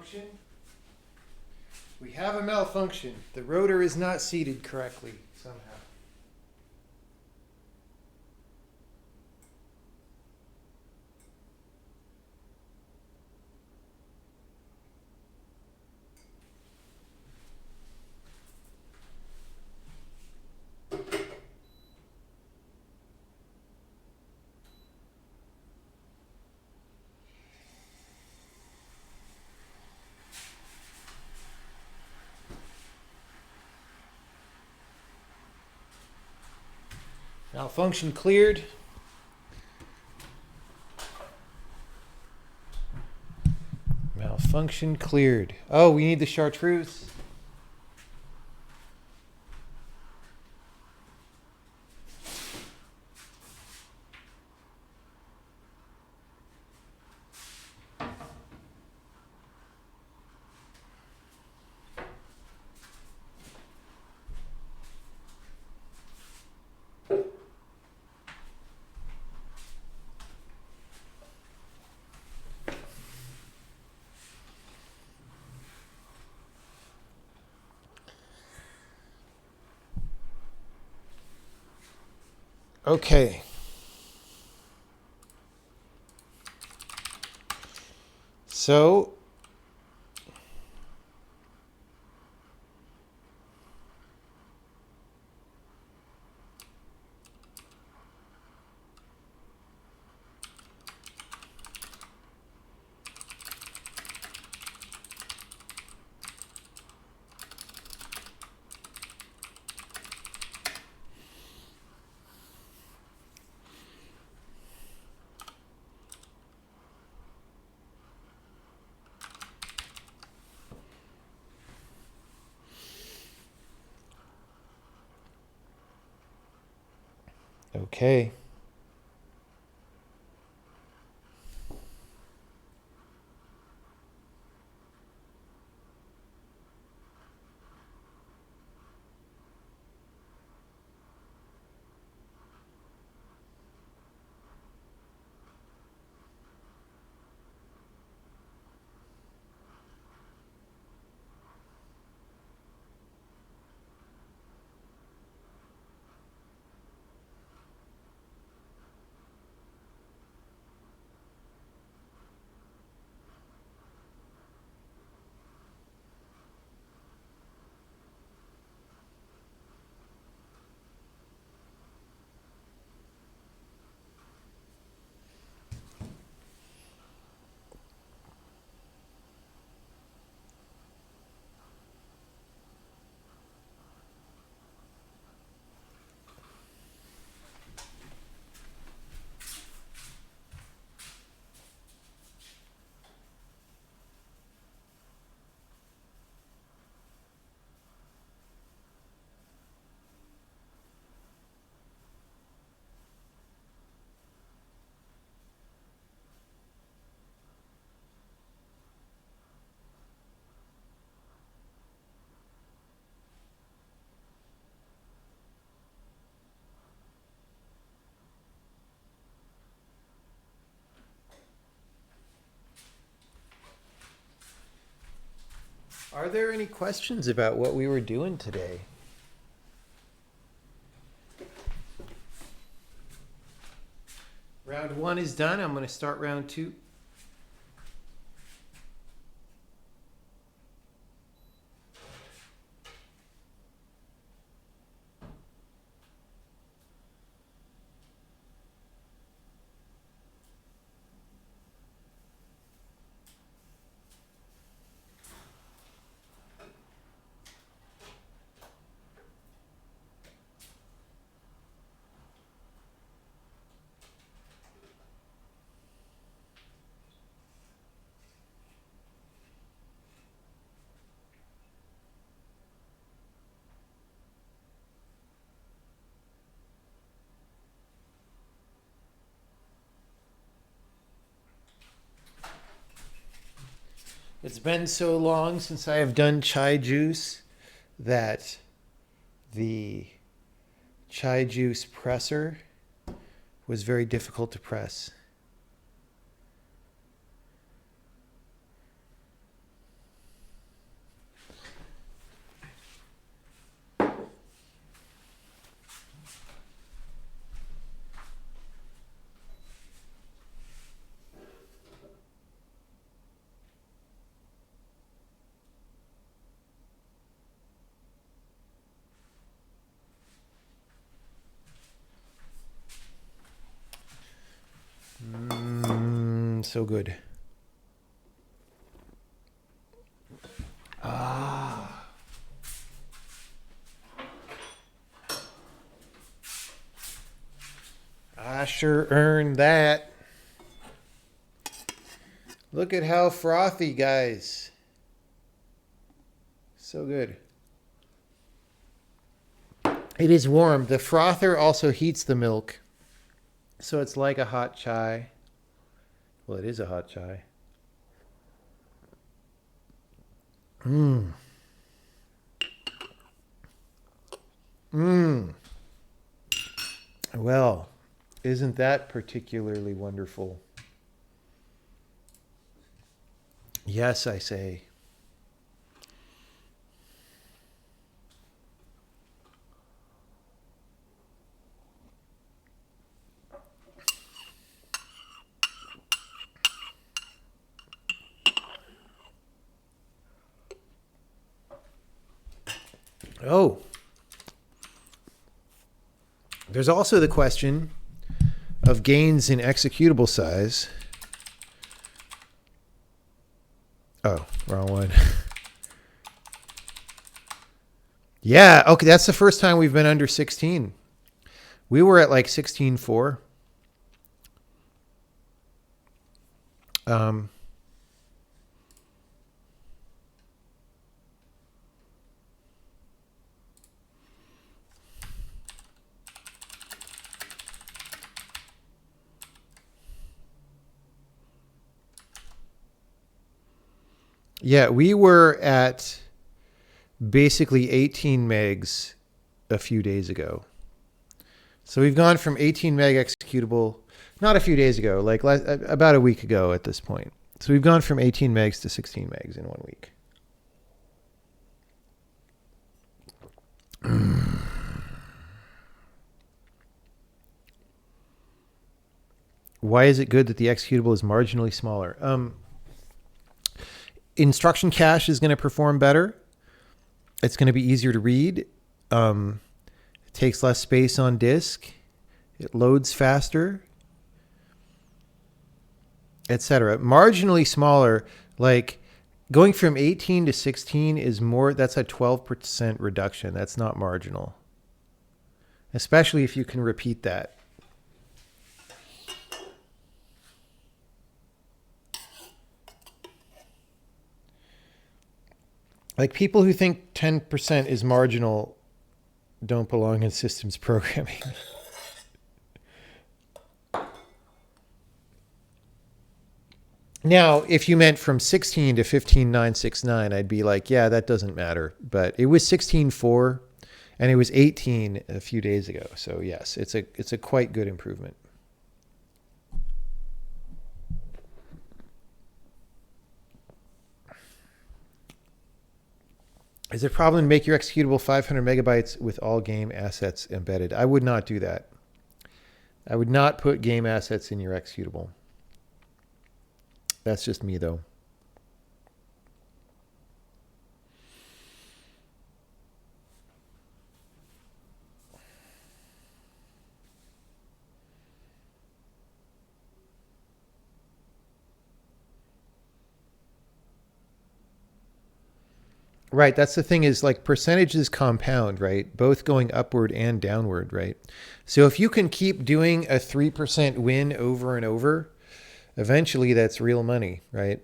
Speaker 1: malfunction. We have a malfunction. The rotor is not seated correctly somehow. Malfunction cleared. Malfunction cleared. Oh, we need the chartreuse. Okay. So okay. Are there any questions about what we were doing today? Round 1 is done. I'm going to start round 2. It's been so long since I have done chai juice that the chai juice presser was very difficult to press. so good. Ah. I sure earned that. Look at how frothy, guys. So good. It is warm. The frother also heats the milk. So it's like a hot chai. Well, it is a hot chai. Mmm. Mmm. Well, isn't that particularly wonderful? Yes, I say. Oh, there's also the question of gains in executable size. Oh, wrong one. Yeah, okay, that's the first time we've been under 16. We were at like 16.4. Yeah, we were at basically 18 megs a few days ago. So we've gone from 18 meg executable, not a few days ago, like about a week ago at this point. So we've gone from 18 megs to 16 megs in 1 week. Why is it good that the executable is marginally smaller? Instruction cache is going to perform better. It's going to be easier to read. It takes less space on disk. It loads faster, etc. Marginally smaller, like going from 18 to 16 is more, that's a 12% reduction. That's not marginal, especially if you can repeat that. Like people who think 10% is marginal don't belong in systems programming. Now, if you meant from 16 to 15.969, I'd be like, yeah, that doesn't matter. But it was 16.4 and it was 18 a few days ago. So yes, it's a quite good improvement. Is it a problem to make your executable 500 megabytes with all game assets embedded? I would not do that. I would not put game assets in your executable. That's just me, though. Right. That's the thing is like percentages compound, right? Both going upward and downward, right? So if you can keep doing a 3% win over and over, eventually that's real money, right?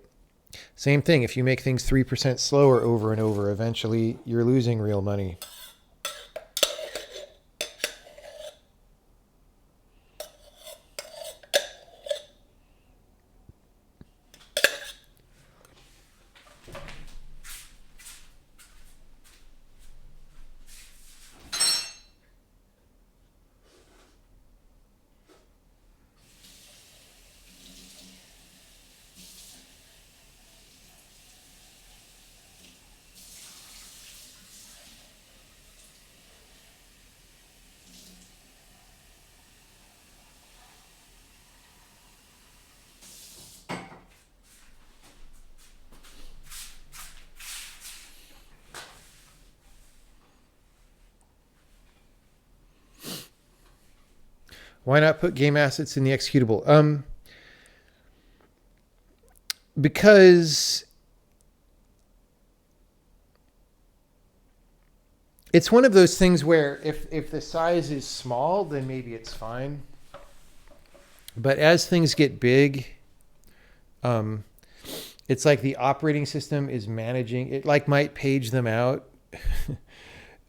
Speaker 1: Same thing. If you make things 3% slower over and over, eventually you're losing real money. Why not put game assets in the executable? because it's one of those things where if the size is small, then maybe it's fine. But as things get big, it's like the operating system is managing it, like might page them out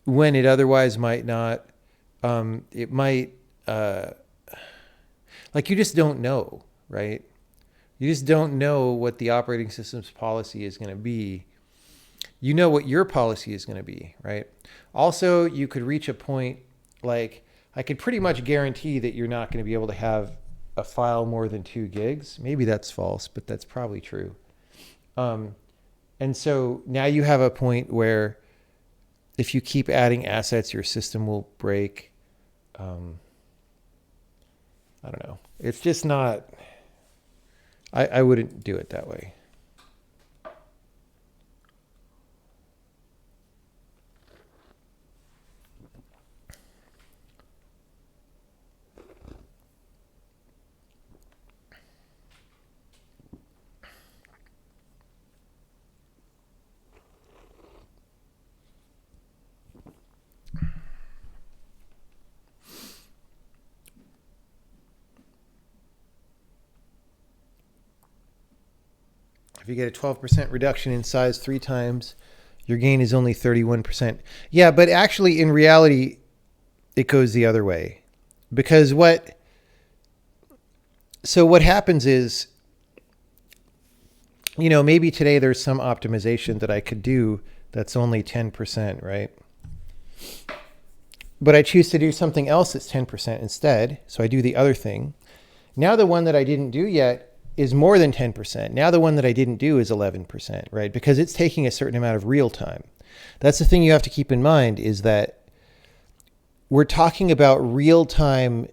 Speaker 1: when it otherwise might not. It might, like you just don't know, right? You just don't know what the operating system's policy is going to be. You know what your policy is going to be, right? Also, you could reach a point, like I could pretty much guarantee that you're not going to be able to have a file more than 2 gigs. Maybe that's false, but that's probably true. And so now you have a point where if you keep adding assets, your system will break. I don't know. It's just not, I wouldn't do it that way. If you get a 12% reduction in size 3 times, your gain is only 31%. Yeah, but actually in reality, it goes the other way. Because what happens is, maybe today there's some optimization that I could do that's only 10%, right? But I choose to do something else that's 10% instead. So I do the other thing. Now the one that I didn't do yet is more than 10%. Now the one that I didn't do is 11%, right? Because it's taking a certain amount of real time. That's the thing you have to keep in mind, is that we're talking about real time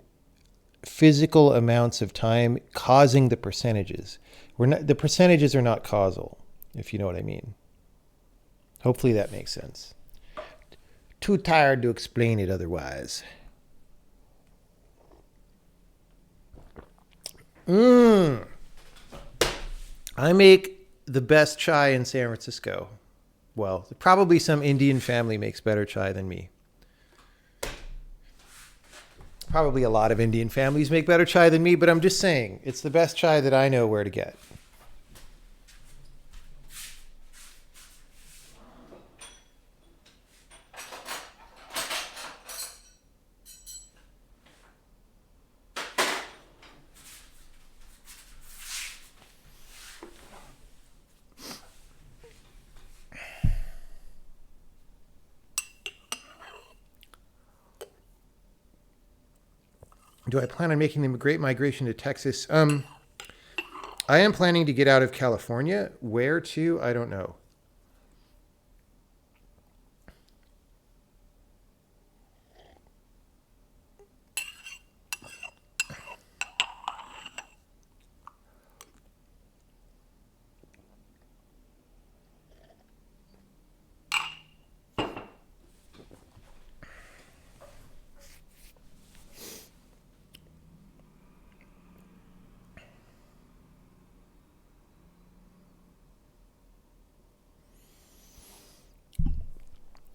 Speaker 1: physical amounts of time causing the percentages. The percentages are not causal, if you know what I mean. Hopefully that makes sense. Too tired to explain it otherwise. I make the best chai in San Francisco. Well, probably some Indian family makes better chai than me. Probably a lot of Indian families make better chai than me, but I'm just saying, it's the best chai that I know where to get. Do I plan on making the great migration to Texas? I am planning to get out of California. Where to? I don't know.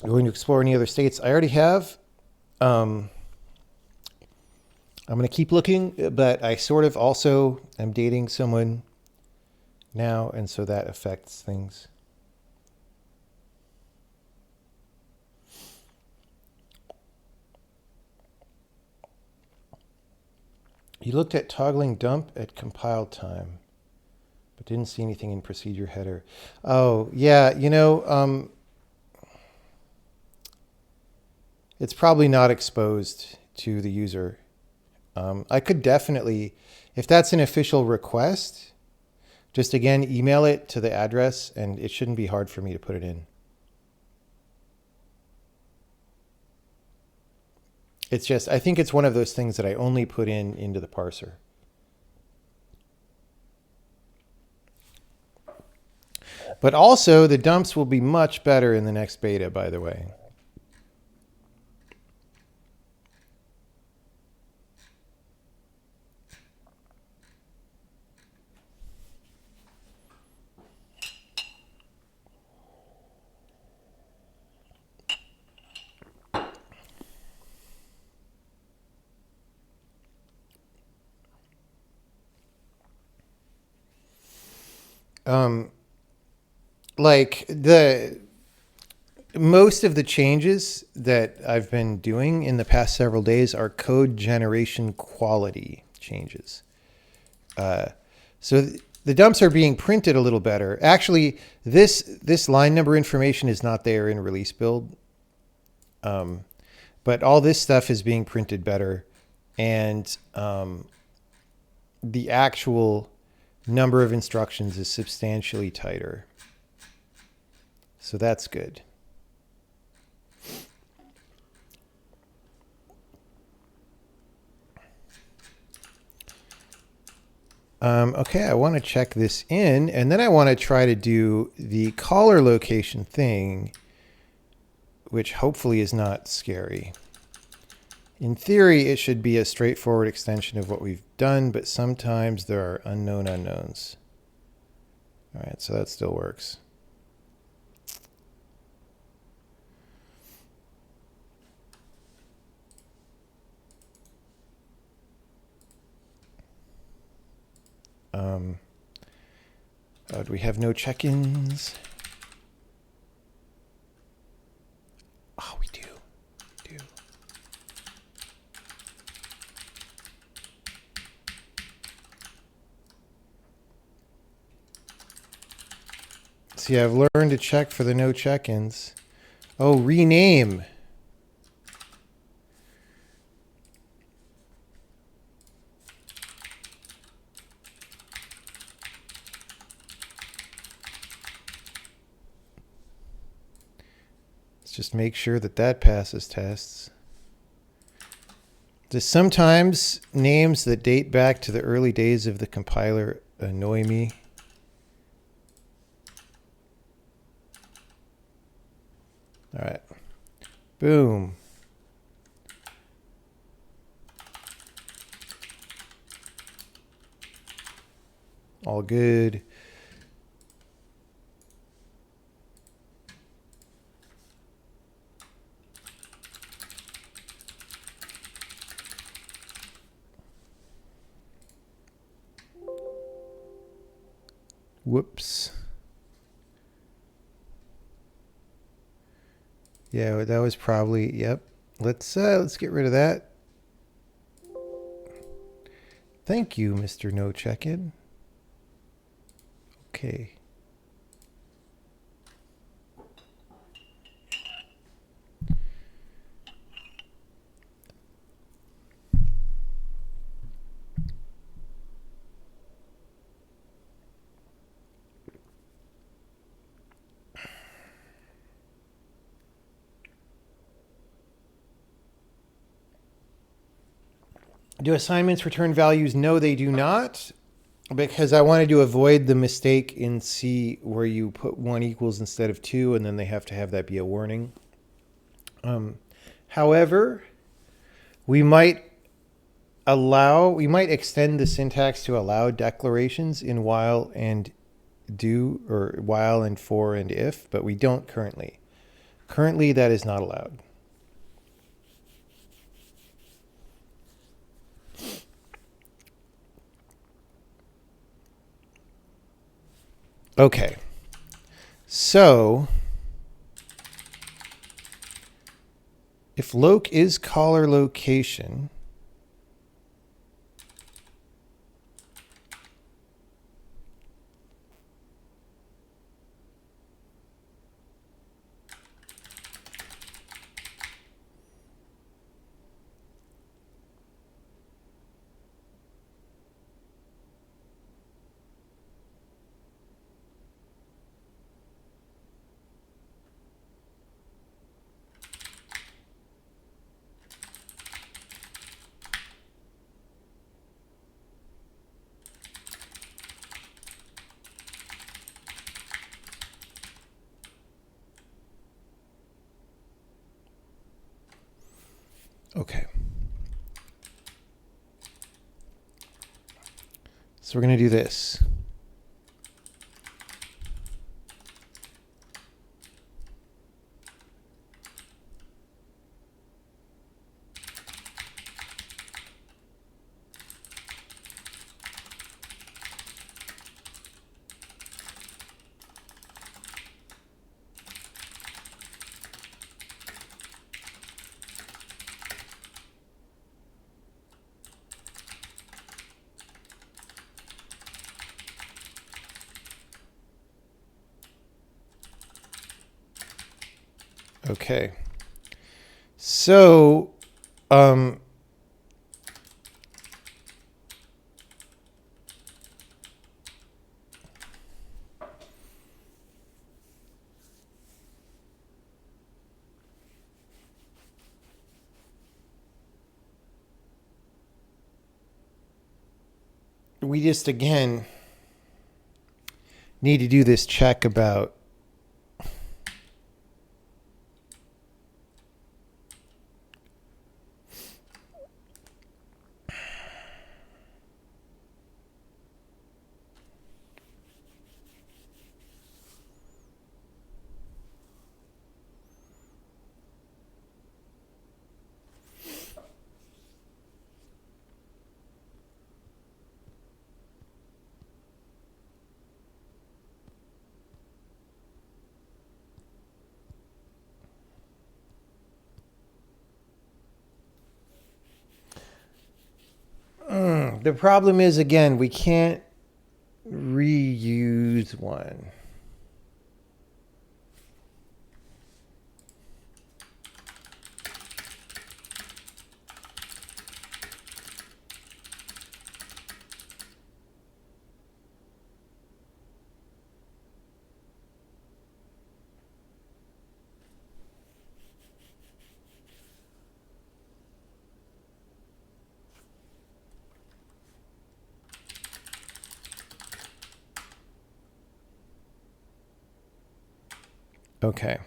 Speaker 1: Going to explore any other states? I already have. I'm going to keep looking, but I sort of also am dating someone now, and so that affects things. You looked at toggling dump at compile time, but didn't see anything in procedure header. Oh, yeah, it's probably not exposed to the user. I could definitely, if that's an official request, just again, email it to the address, and it shouldn't be hard for me to put it in. It's just, I think it's one of those things that I only put into the parser. But also, the dumps will be much better in the next beta, by the way. Like the most of the changes that I've been doing in the past several days are code generation quality changes. So the dumps are being printed a little better. Actually, this line number information is not there in release build, but all this stuff is being printed better, and the actual number of instructions is substantially tighter. So that's good. Okay, I want to check this in, and then I want to try to do the caller location thing, which hopefully is not scary. In theory, it should be a straightforward extension of what we've done, but sometimes there are unknown unknowns. All right, so that still works. Do we have no check-ins? Oh, we do. See, I've learned to check for the no check-ins. Oh, rename. Let's just make sure that that passes tests. Just sometimes names that date back to the early days of the compiler annoy me. All right. Boom. All good. Whoops. Yeah, that was probably, yep. Let's get rid of that. Thank you, Mr. No Check-in. Okay. Do assignments return values? No, they do not, because I wanted to avoid the mistake in C where you put 1 equals instead of 2, and then they have to have that be a warning. However, we might extend the syntax to allow declarations in while and do, or while and for and if, but we don't currently. Currently, that is not allowed. Okay, so if loc is caller location, okay. So we're going to do this. Okay. So, we just, again, need to do this check about the problem is, again, we can't reuse one. Okay.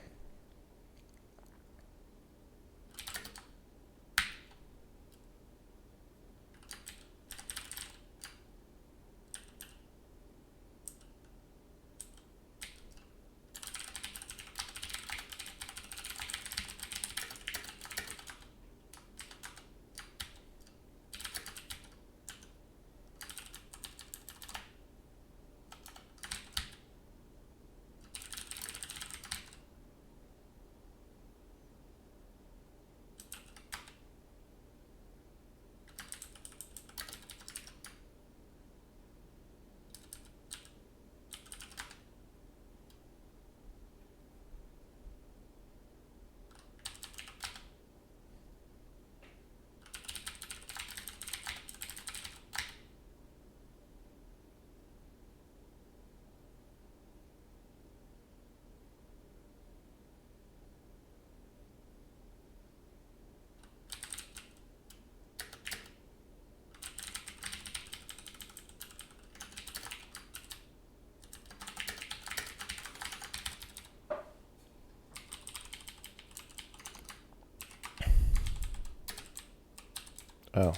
Speaker 1: Oh.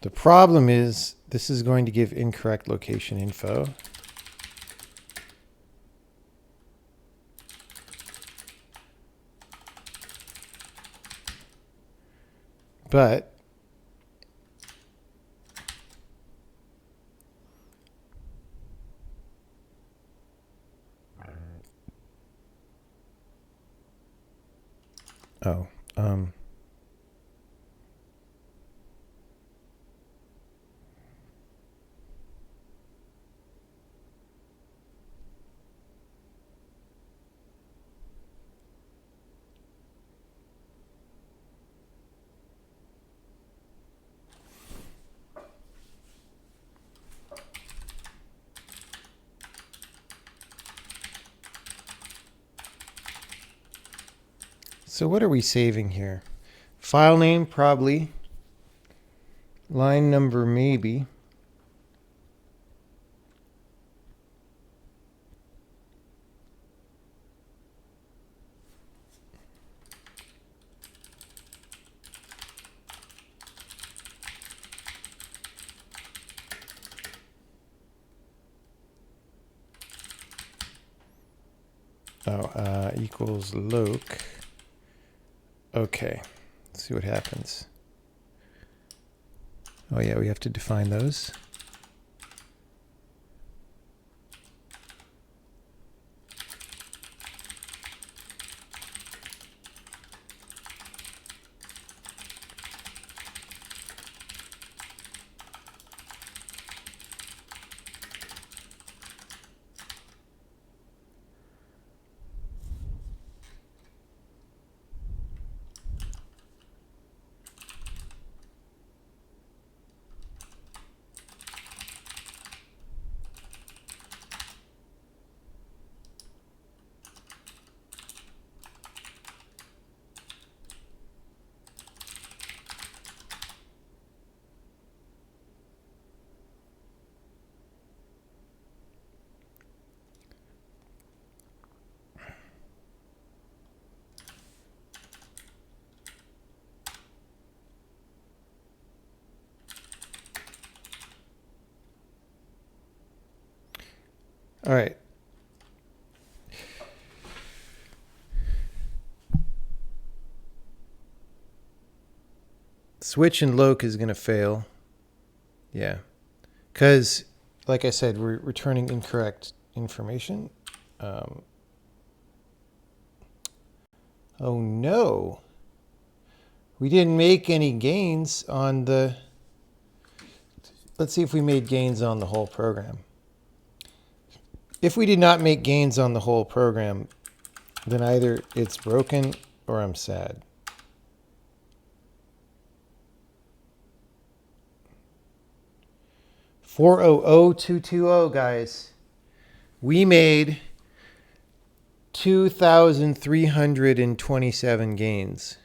Speaker 1: The problem is this is going to give incorrect location info. But oh, so what are we saving here? File name, probably. Line number, maybe. Oh, equals loc. Okay, let's see what happens. Oh yeah, we have to define those. All right. Switch and loc is going to fail. Yeah. Because, like I said, we're returning incorrect information. Oh no. We didn't make any gains on the... Let's see if we made gains on the whole program. If we did not make gains on the whole program, then either it's broken or I'm sad. $400,220, guys. We made 2,327 gains.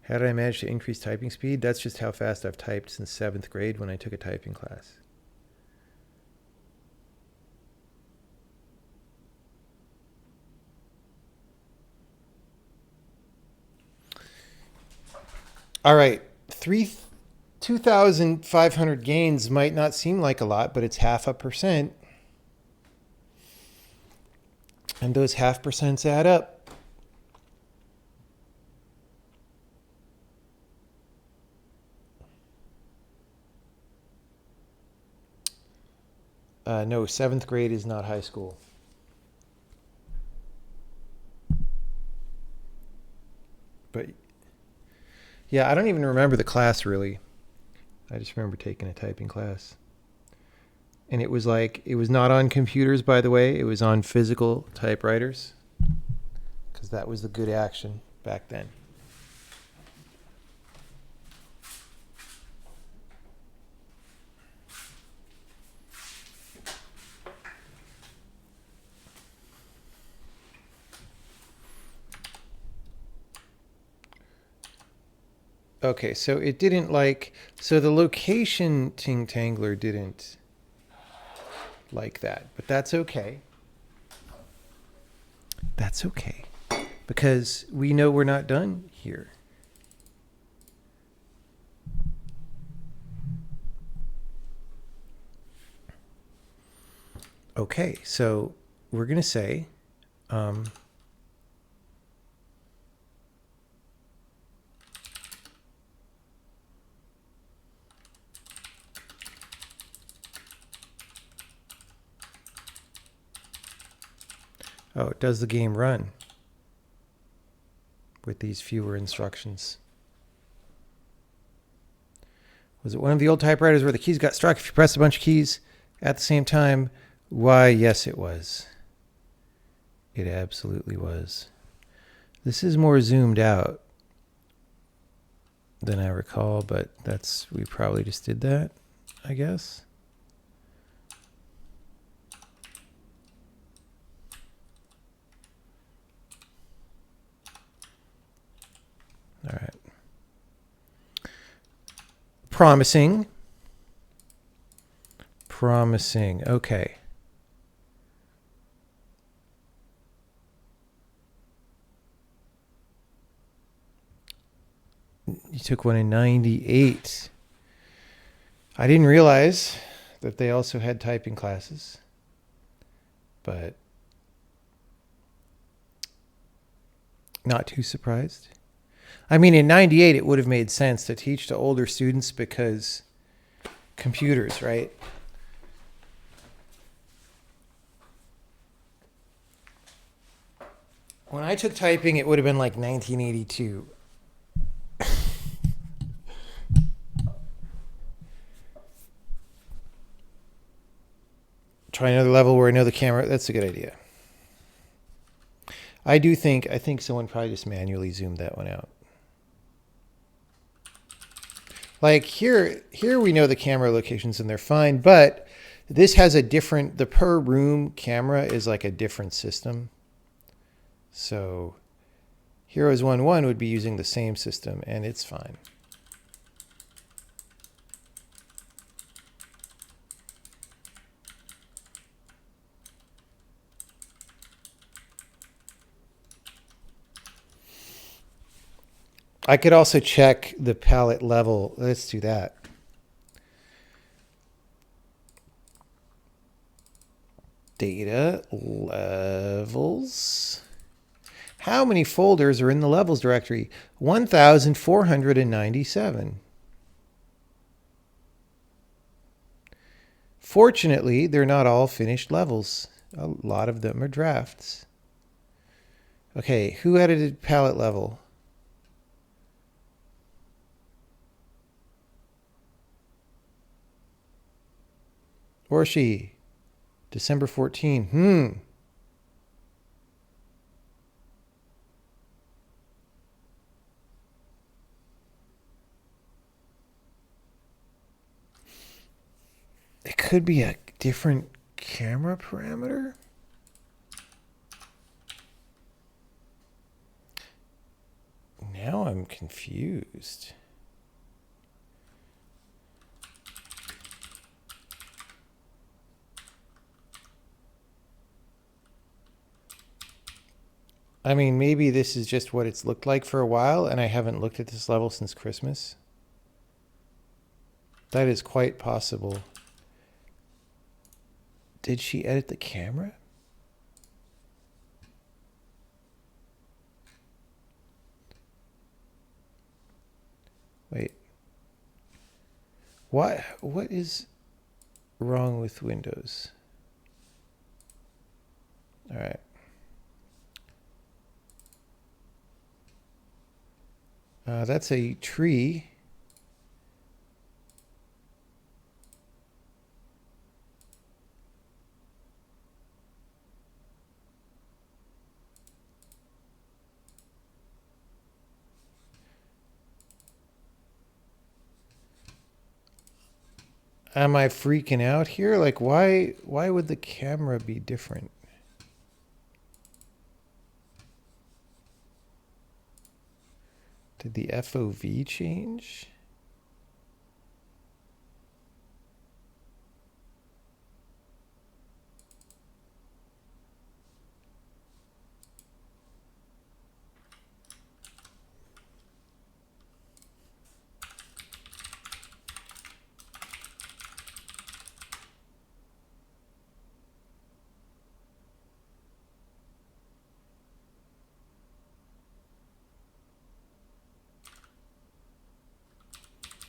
Speaker 1: How did I manage to increase typing speed? That's just how fast I've typed since 7th grade when I took a typing class. All right, 2,500 gains might not seem like a lot, but it's 0.5%. And those 0.5% add up. No, 7th grade is not high school. But yeah, I don't even remember the class really. I just remember taking a typing class. And it was not on computers, by the way. It was on physical typewriters. Because that was the good action back then. Okay, so it didn't so the location Tangler didn't like that, but that's okay. That's okay, because we know we're not done here. Okay, so we're going to say, oh, does the game run with these fewer instructions? Was it one of the old typewriters where the keys got struck if you pressed a bunch of keys at the same time? Why, yes, it was. It absolutely was. This is more zoomed out than I recall, but we probably just did that, I guess. All right. Promising. Okay. You took one in 98. I didn't realize that they also had typing classes, but not too surprised. I mean, in 98, it would have made sense to teach to older students because computers, right? When I took typing, it would have been like 1982. Try another level where I know the camera. That's a good idea. I think someone probably just manually zoomed that one out. Like here we know the camera locations and they're fine, but this has the per room camera is like a different system. So Heroes 1.1 would be using the same system and it's fine. I could also check the palette level. Let's do that. Data levels. How many folders are in the levels directory? 1,497. Fortunately, they're not all finished levels. A lot of them are drafts. Okay, who edited palette level? Or she? December 14. It could be a different camera parameter. Now I'm confused. I mean, maybe this is just what it's looked like for a while, and I haven't looked at this level since Christmas. That is quite possible. Did she edit the camera? Wait. What is wrong with Windows? All right. That's a tree. Am I freaking out here? Like, why would the camera be different? Did the FOV change?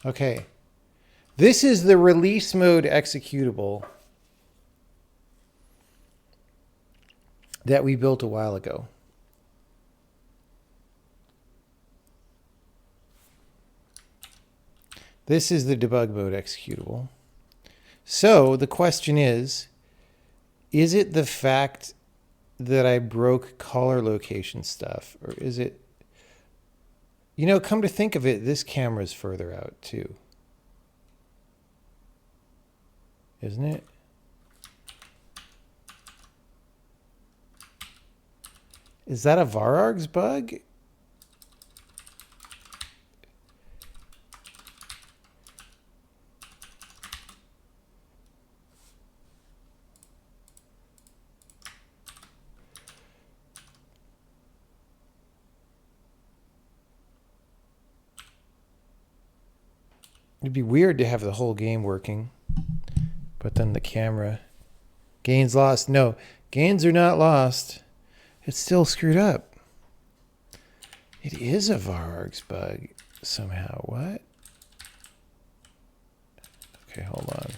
Speaker 1: Okay. This is the release mode executable that we built a while ago. This is the debug mode executable. So the question is it the fact that I broke color location stuff, or is it, you know, come to think of it, this camera's further out too, isn't it? Is that a varargs bug? It'd be weird to have the whole game working, but then the camera. Gains lost. No, gains are not lost. It's still screwed up. It is a varargs bug somehow. What? Okay, hold on.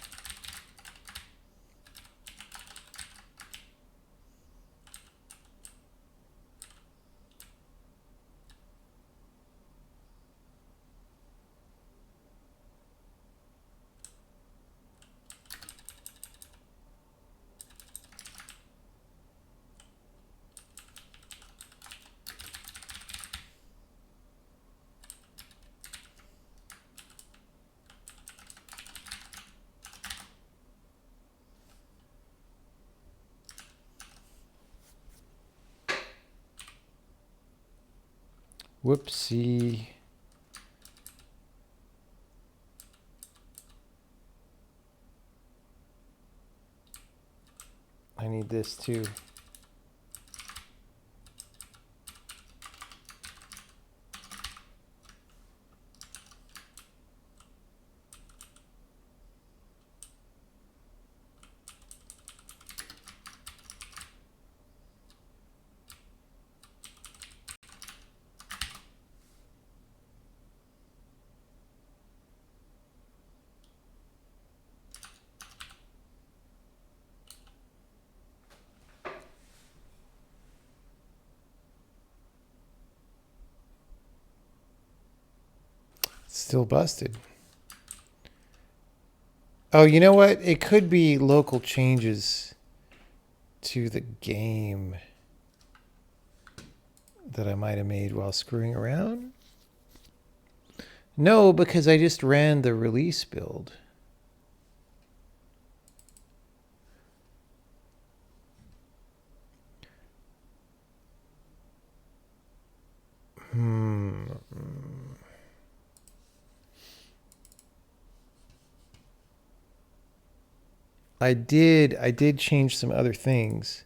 Speaker 1: Whoopsie. I need this too. Still busted. Oh, you know what? It could be local changes to the game that I might have made while screwing around. No, because I just ran the release build. I did change some other things.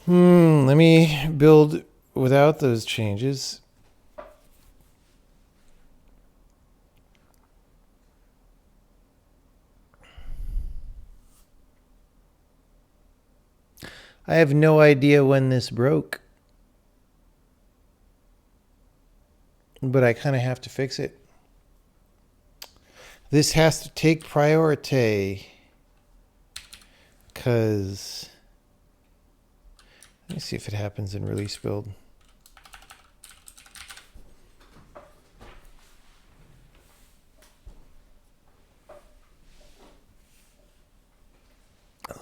Speaker 1: Let me build without those changes. I have no idea when this broke, but I kind of have to fix it. This has to take priority because let me see if it happens in release build.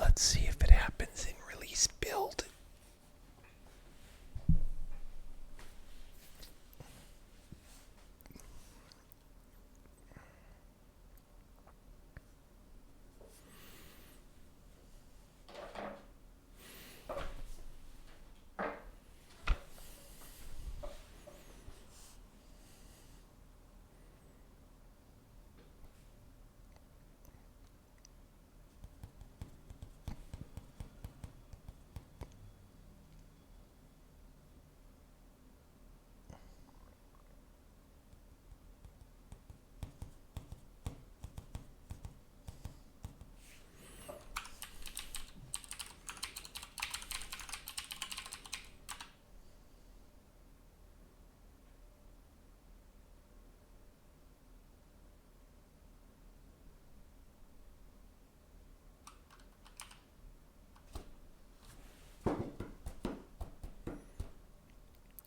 Speaker 1: Let's see if it happens in release build.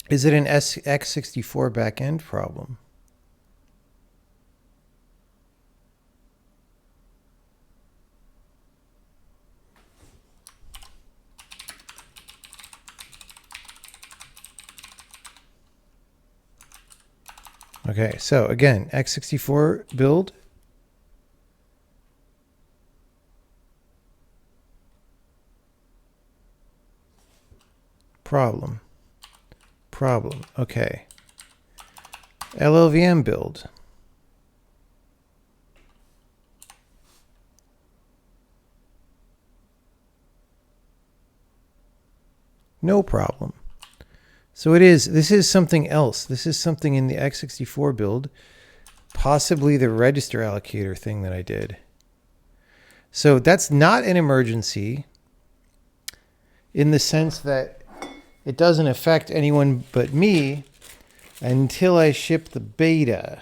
Speaker 1: Is it an x64 backend problem? Okay, so again, x64 build. Problem. Okay. LLVM build. No problem. So this is something else. This is something in the x64 build, possibly the register allocator thing that I did. So that's not an emergency in the sense that it doesn't affect anyone but me until I ship the beta.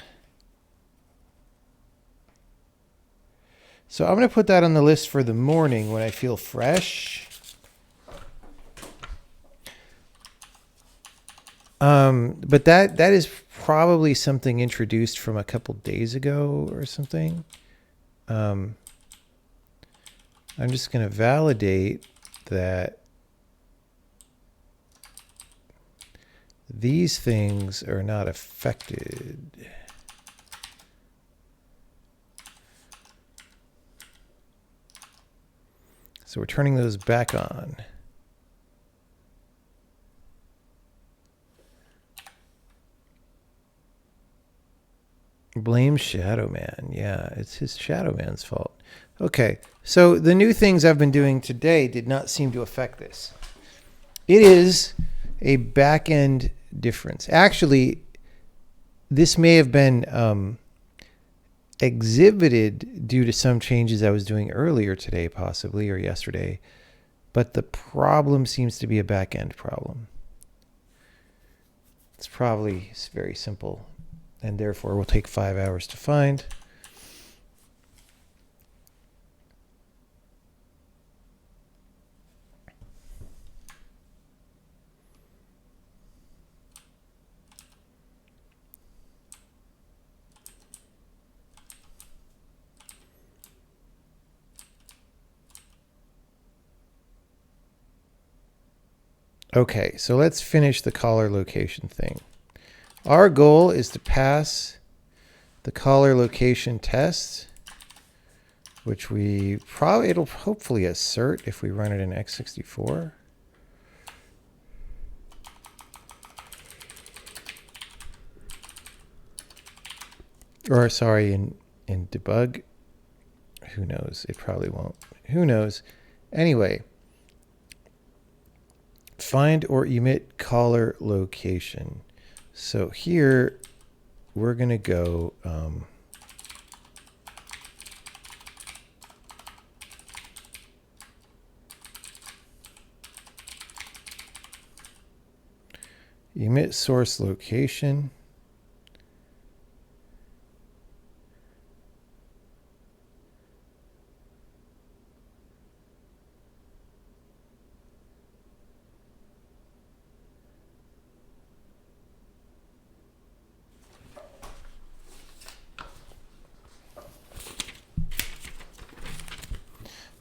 Speaker 1: So I'm going to put that on the list for the morning when I feel fresh. But that is probably something introduced from a couple days ago or something. I'm just going to validate that these things are not affected. So we're turning those back on. Blame Shadow Man. Yeah, it's his Shadow Man's fault. Okay, so the new things I've been doing today did not seem to affect this. It is a back-end difference. Actually, this may have been exhibited due to some changes I was doing earlier today, possibly, or yesterday. But the problem seems to be a back-end problem. It's probably very simple, and therefore will take 5 hours to find. Okay, so let's finish the caller location thing. Our goal is to pass the caller location test, which it'll hopefully assert if we run it in x64. Or sorry, in debug. Who knows? It probably won't. Who knows? Anyway, find or emit caller location. So here we're going to go emit source location.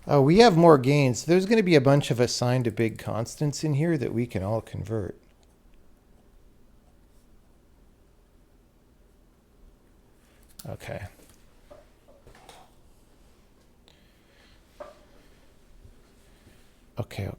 Speaker 1: Oh, we have more gains. There's going to be a bunch of assigned to big constants in here that we can all convert. Okay. Okay.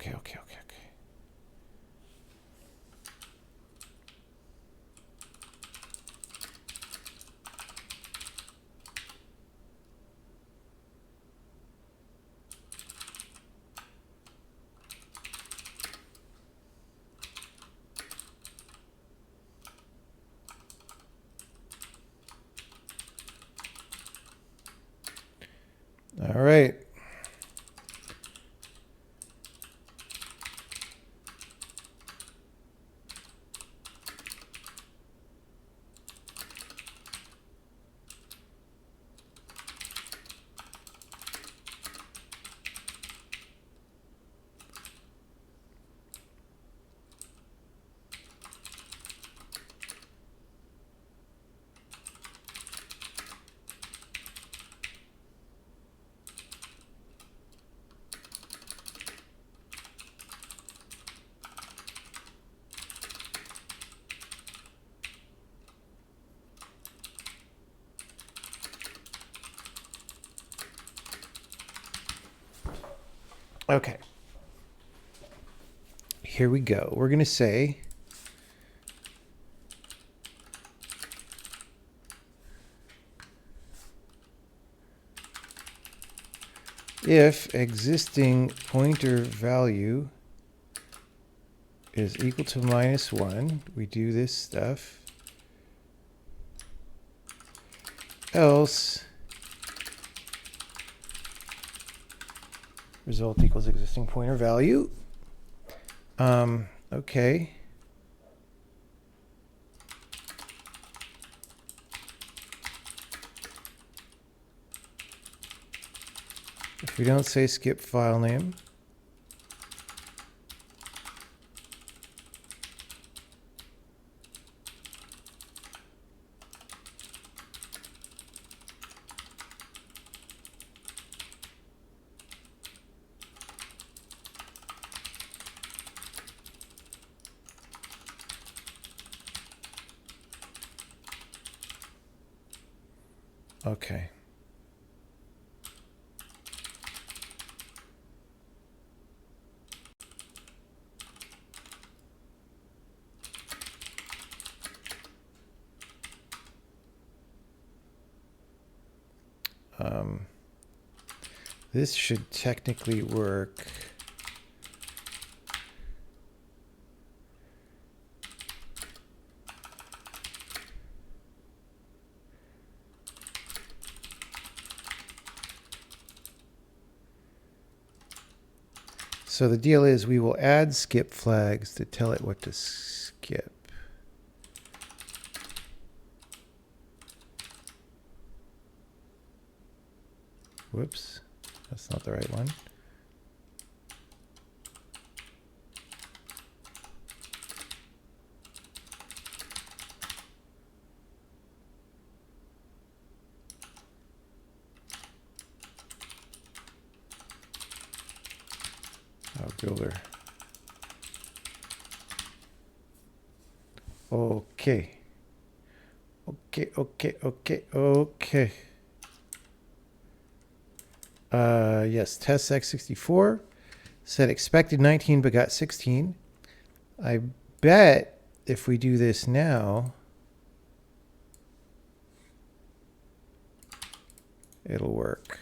Speaker 1: All right. Okay. Here we go. We're going to say if existing pointer value is equal to -1, we do this stuff. Else result equals existing pointer value. Okay. If we don't say skip file name, okay. This should technically work. So the deal is we will add skip flags to tell it what to skip. Whoops, that's not the right one. Oh, Builder. Okay. Okay. Yes, test x64 said expected 19 but got 16. I bet if we do this now, it'll work.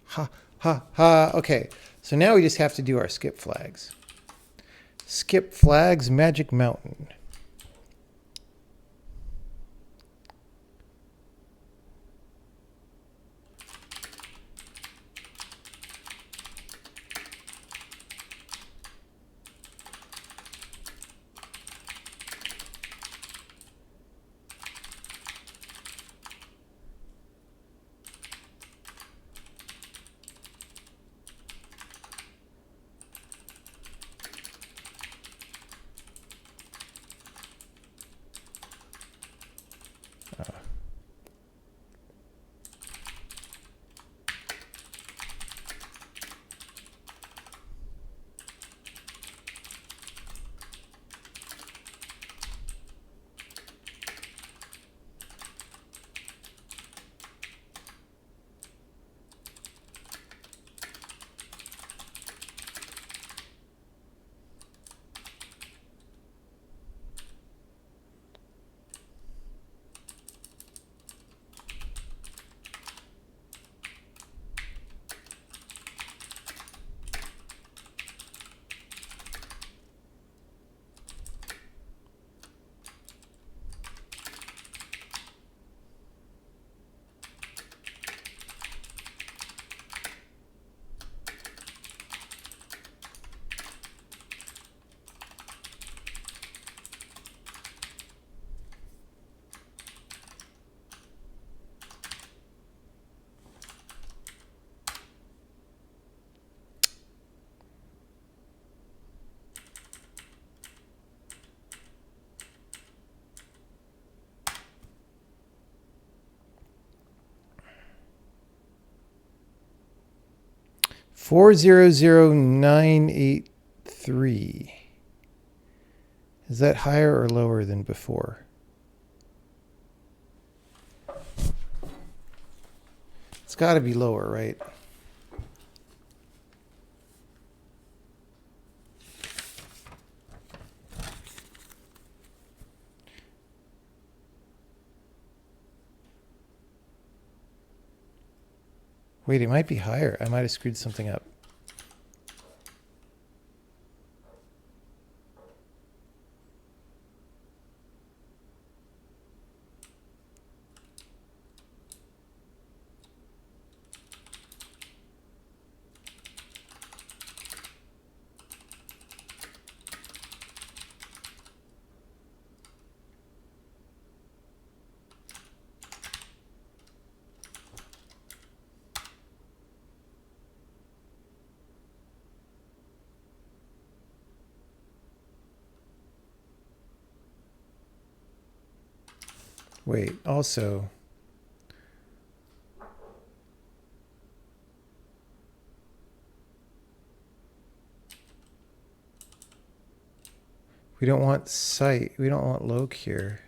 Speaker 1: Ha, ha, ha. Okay, so now we just have to do our skip flags. Skip flags, Magic Mountain. Four zero zero 983. Is that higher or lower than before? It's got to be lower, right? Wait, it might be higher. I might have screwed something up. Wait, also, we don't want site. We don't want loc here.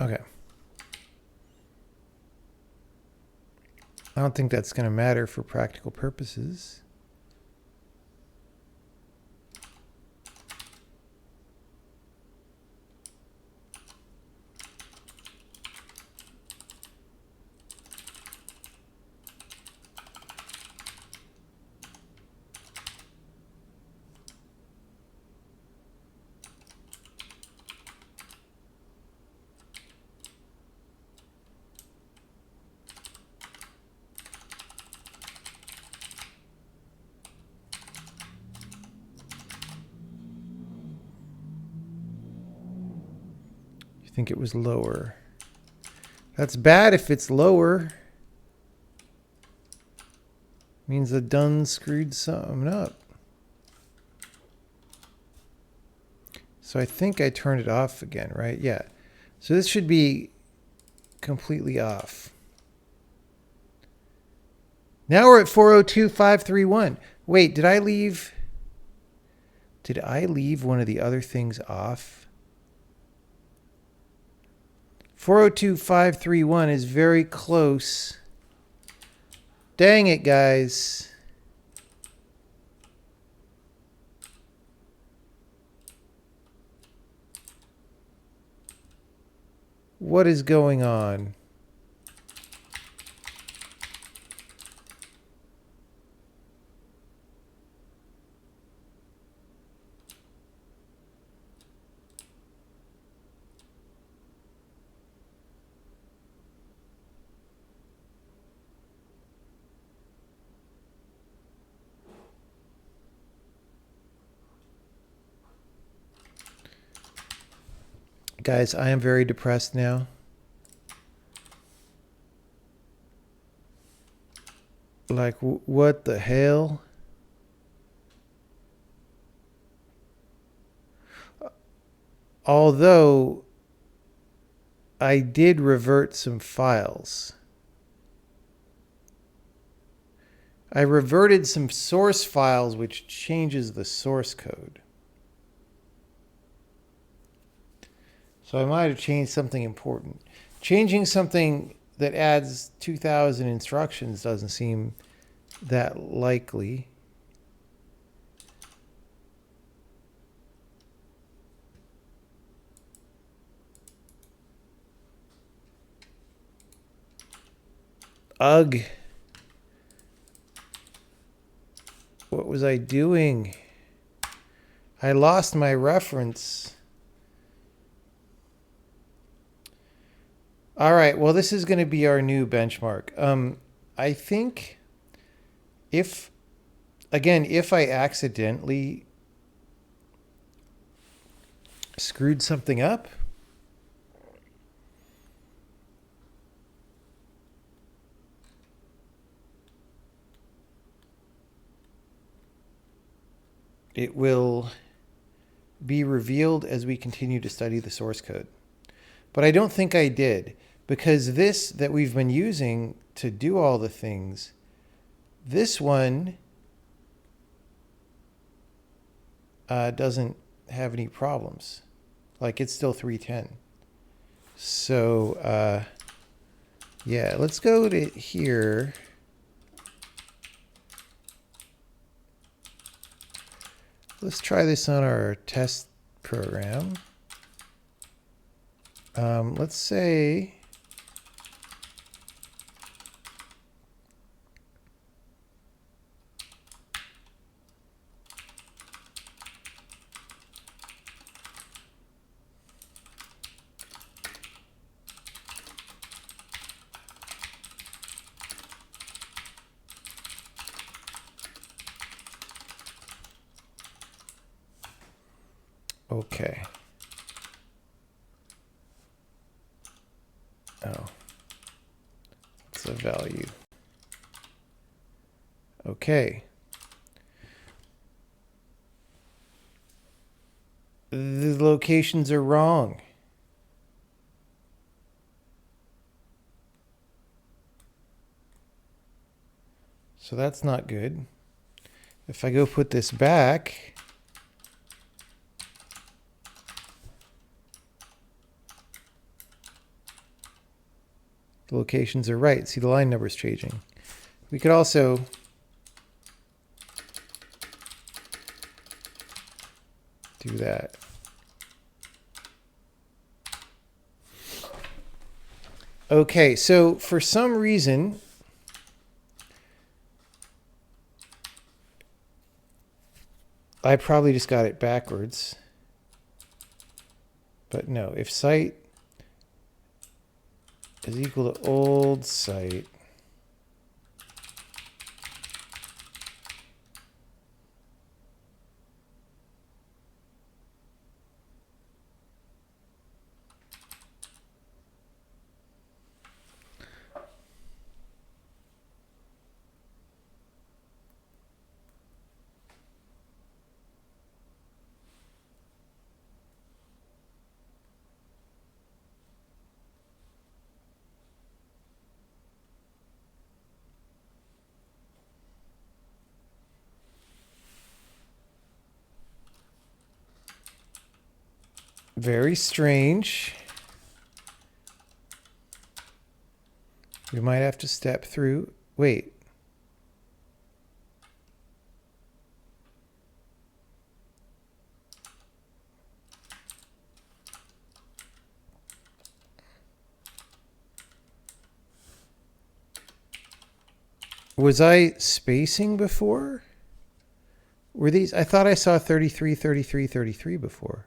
Speaker 1: Okay. I don't think that's going to matter for practical purposes. think it was lower. That's bad if it's lower. Means the done screwed something up. So I think I turned it off again, right? Yeah. So this should be completely off. Now we're at 402,531. Wait, did I leave one of the other things off? 402,531 is very close. Dang it, guys. What is going on? Guys, I am very depressed now. Like, what the hell? Although, I did revert some files. I reverted some source files, which changes the source code. So I might have changed something important. Changing something that adds 2,000 instructions doesn't seem that likely. Ugh. What was I doing? I lost my reference. All right, well, this is going to be our new benchmark. I think if I accidentally screwed something up, it will be revealed as we continue to study the source code. But I don't think I did, because this that we've been using to do all the things, this one doesn't have any problems. Like, it's still 310. So, yeah, let's go to here. Let's try this on our test program. Let's say okay. Oh, it's a value. Okay. The locations are wrong. So that's not good. If I go put this back, the locations are right. See, the line number is changing. We could also do that. Okay, so for some reason, I probably just got it backwards. But no, if site is equal to old site, Very strange. We might have to step through. Wait. Was I spacing before? Were these? I thought I saw 33, 33, 33 before.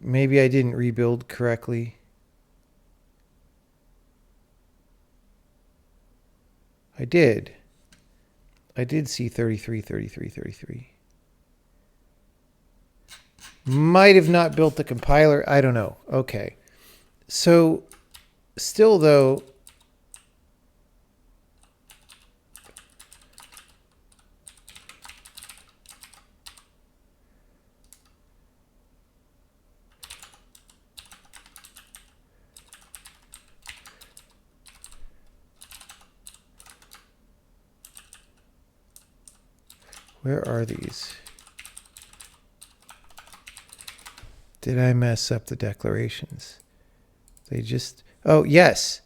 Speaker 1: Maybe I didn't rebuild correctly. I did. I did see 33, 33, 33. Might have not built the compiler. I don't know. Okay. So still though, where are these? Did I mess up the declarations? They just, oh yes,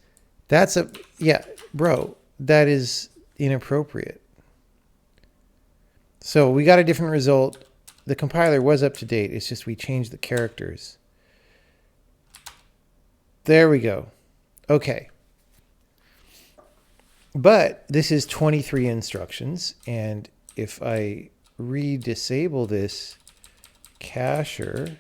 Speaker 1: that's a, yeah, bro, that is inappropriate. So we got a different result. The compiler was up to date. It's just we changed the characters. There we go. Okay. But this is 23 instructions. And if I redisable this cacher,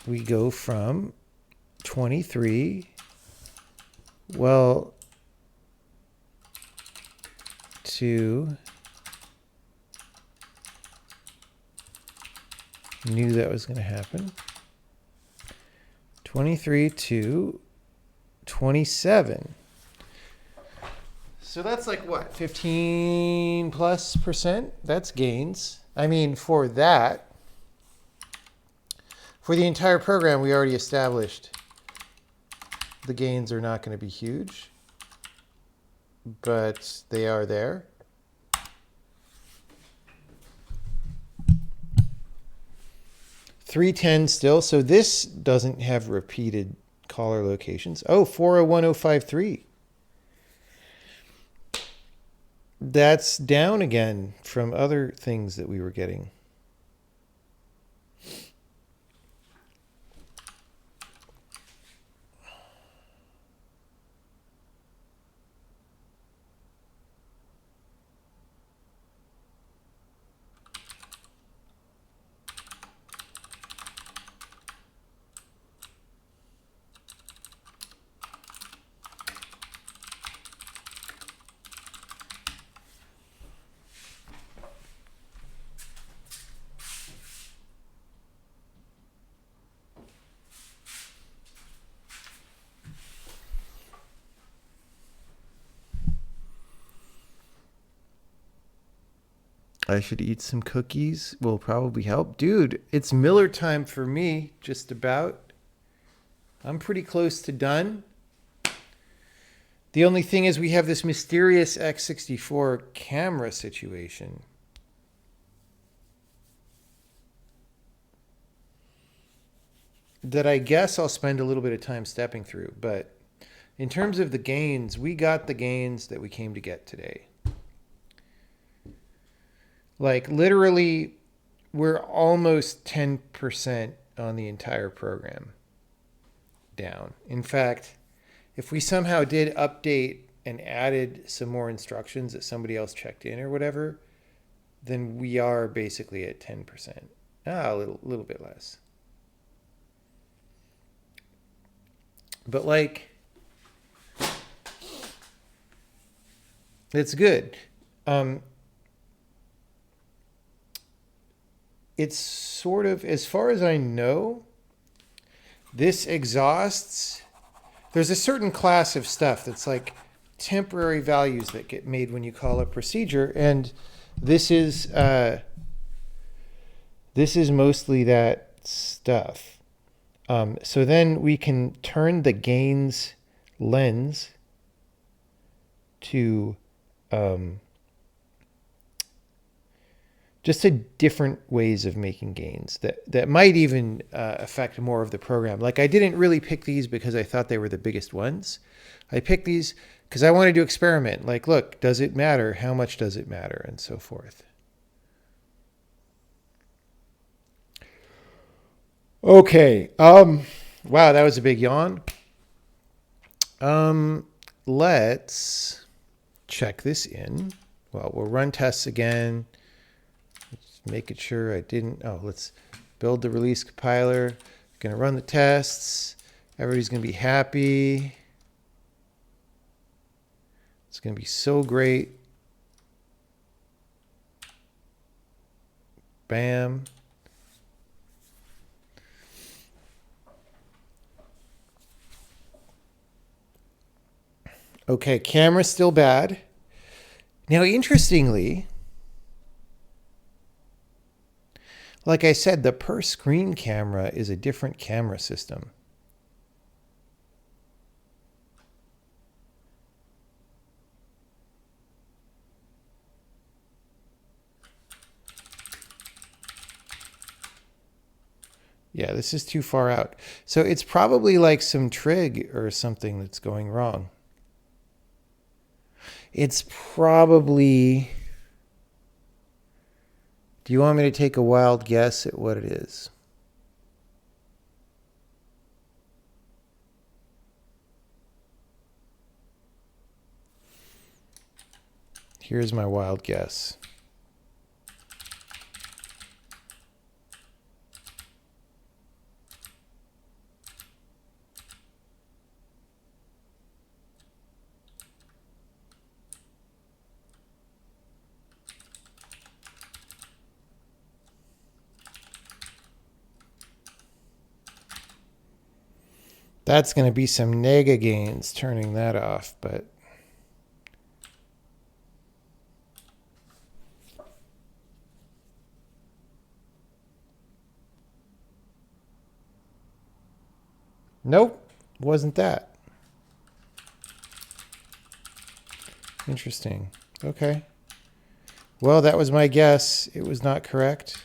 Speaker 1: we go from 23, well, to, knew that was going to happen, 23 to 27. So that's like what, 15+%? That's gains. I mean, for that, for the entire program, we already established the gains are not going to be huge, but they are there. $310 still. So this doesn't have repeated caller locations. Oh, 401053. That's down again from other things that we were getting. I should eat some cookies. Will probably help. Dude, it's Miller time for me, just about. I'm pretty close to done. The only thing is we have this mysterious X64 camera situation. That I guess I'll spend a little bit of time stepping through. But in terms of the gains, we got the gains that we came to get today. Like literally, we're almost 10% on the entire program down. In fact, if we somehow did update and added some more instructions that somebody else checked in or whatever, then we are basically at 10%. A little bit less. But like, it's good. It's sort of, as far as I know, this exhausts, there's a certain class of stuff that's like temporary values that get made when you call a procedure. And this is mostly that stuff. So then we can turn the gains lens to just a different ways of making gains that might even affect more of the program. Like I didn't really pick these because I thought they were the biggest ones. I picked these because I wanted to experiment. Like, look, does it matter? How much does it matter? And so forth. Okay. Wow, that was a big yawn. Let's check this in. Well, we'll run tests again. Just making sure I didn't. Oh, let's build the release compiler. Going to run the tests. Everybody's going to be happy. It's going to be so great. Bam. Okay, camera's still bad. Now, interestingly, like I said, the per screen camera is a different camera system. Yeah, this is too far out. So it's probably like some trig or something that's going wrong. It's probably... Do you want me to take a wild guess at what it is? Here's my wild guess. That's going to be some nega gains turning that off, but nope, wasn't that. Interesting. Okay. Well, that was my guess. It was not correct.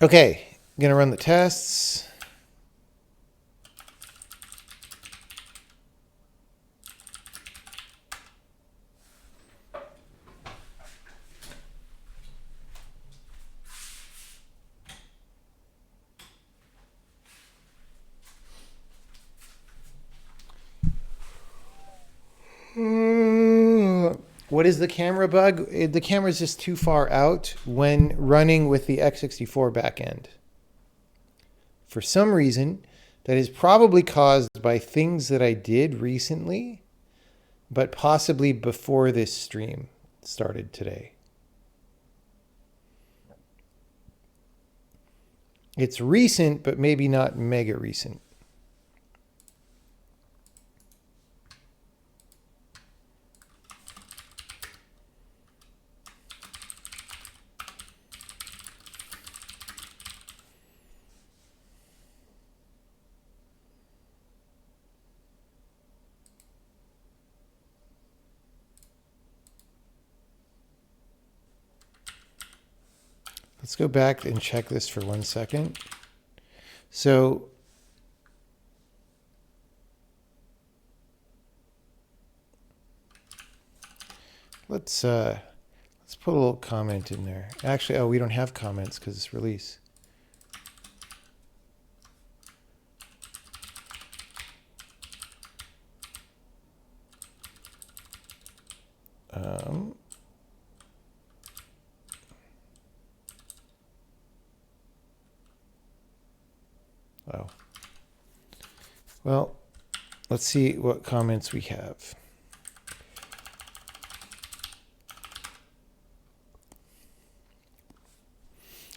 Speaker 1: Okay. I'm going to run the tests. What is the camera bug? The camera is just too far out when running with the x64 backend. For some reason, that is probably caused by things that I did recently, but possibly before this stream started today. It's recent, but maybe not mega recent. Let's go back and check this for 1 second. So let's put a little comment in there. Actually, oh, we don't have comments because it's release. Oh. Well, let's see what comments we have.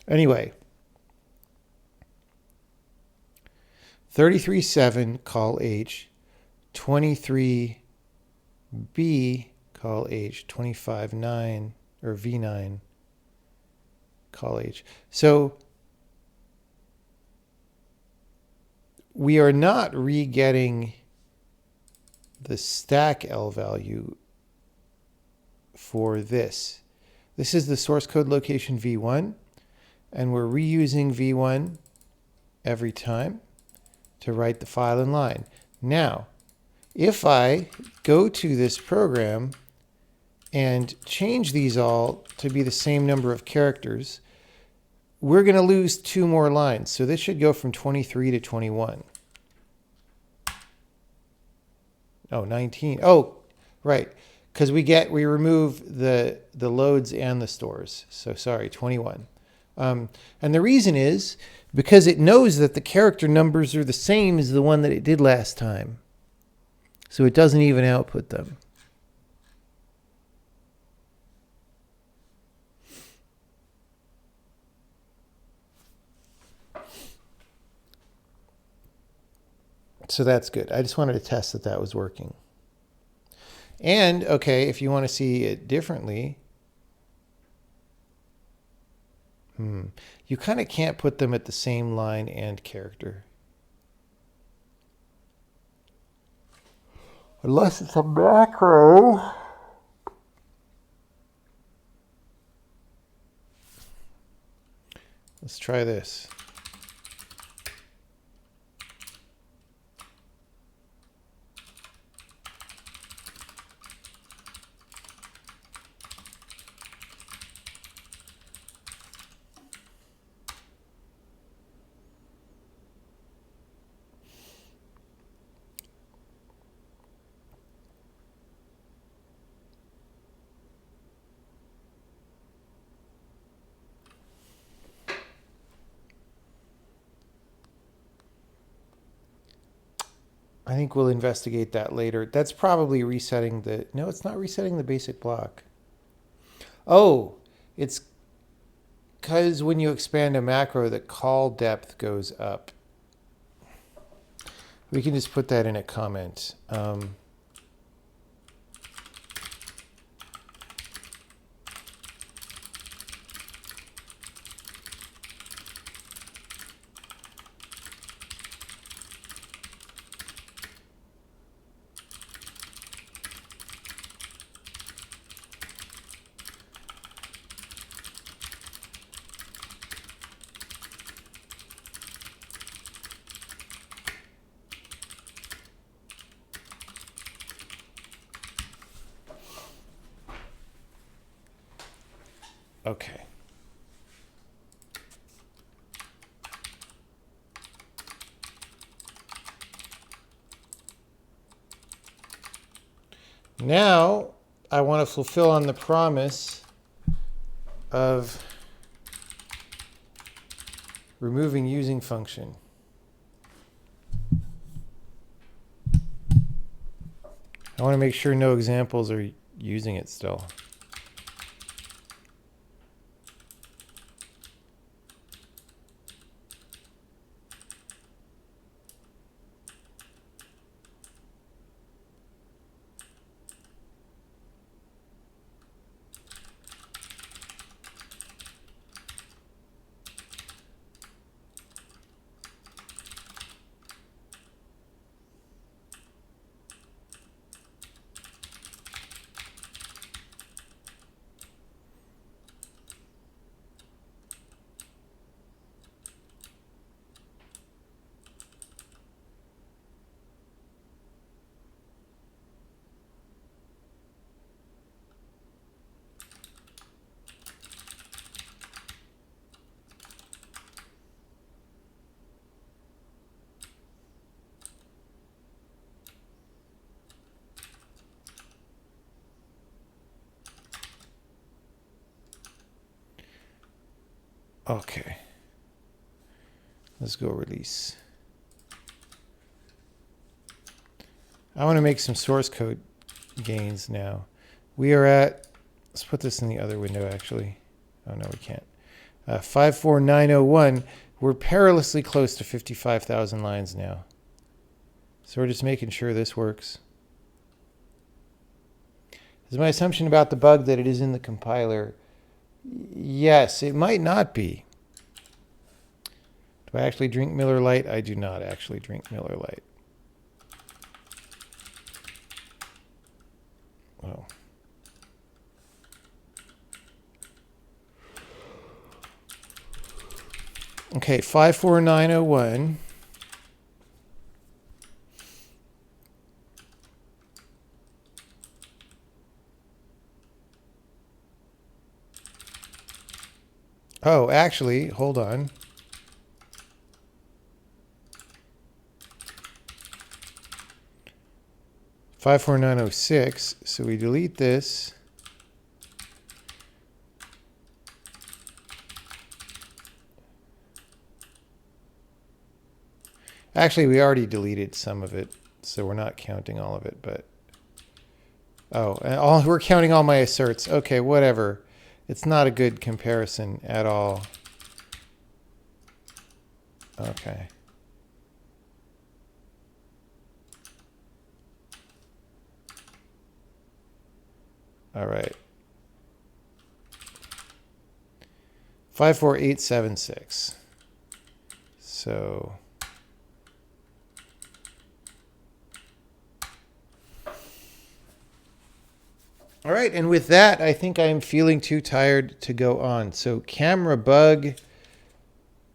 Speaker 1: Anyway, 33.7 call H, 23B call H, 25.9 or V9 call H. So we are not re-getting the stack L value for this. This is the source code location v1, and we're reusing v1 every time to write the file in line. Now, if I go to this program and change these all to be the same number of characters, we're going to lose 2 more lines. So this should go from 23 to 21. Oh, 19. Oh, right. Because we remove the loads and the stores. So sorry, 21. And the reason is because it knows that the character numbers are the same as the one that it did last time. So it doesn't even output them. So that's good. I just wanted to test that that was working. And, okay, if you want to see it differently, you kind of can't put them at the same line and character. Unless it's a macro. Let's try this. I think we'll investigate that later. That's probably resetting the... No, it's not resetting the basic block. Oh, it's because when you expand a macro, the call depth goes up. We can just put that in a comment. Okay. Now, I want to fulfill on the promise of removing using function. I want to make sure no examples are using it still. Okay. Let's go release. I want to make some source code gains now. We are at, let's put this in the other window actually. Oh no, we can't. 54901. We're perilously close to 55,000 lines now. So we're just making sure this works. Is my assumption about the bug that it is in the compiler? Yes, it might not be. Do I actually drink Miller Lite? I do not actually drink Miller Lite. Oh. Okay, 54901. Oh, actually, hold on. Five four nine oh six. So we delete this. Actually, we already deleted some of it, so we're not counting all of it. But we're counting all my asserts. Okay, whatever. It's not a good comparison at all. Okay. All right. 54876. So all right, and with that, I think I'm feeling too tired to go on. So camera bug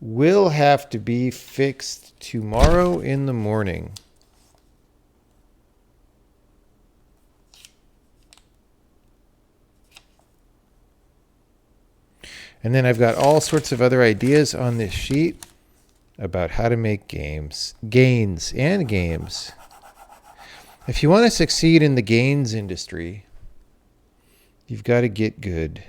Speaker 1: will have to be fixed tomorrow in the morning. And then I've got all sorts of other ideas on this sheet about how to make gains and games. If you want to succeed in the gains industry, you've got to get good.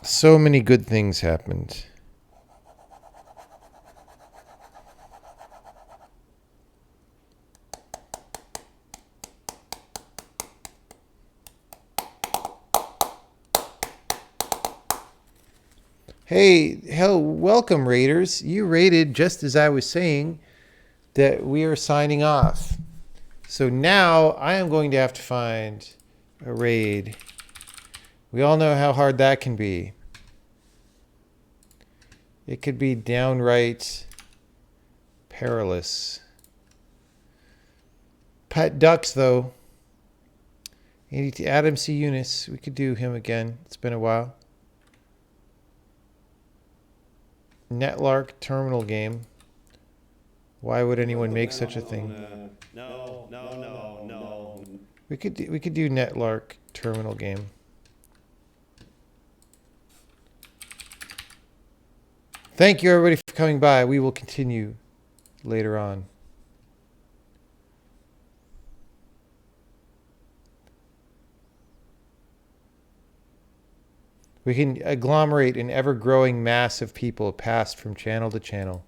Speaker 1: So many good things happened. Hey, hell, welcome, Raiders. You raided just as I was saying that we are signing off. So now I am going to have to find a raid. We all know how hard that can be. It could be downright perilous. Pet Ducks, though. Adam C. Eunice. We could do him again. It's been a while. Netlark terminal game. Why would anyone make such a thing? No. We could do Netlark terminal game. Thank you everybody for coming by. We will continue later on. We can agglomerate an ever-growing mass of people passed from channel to channel.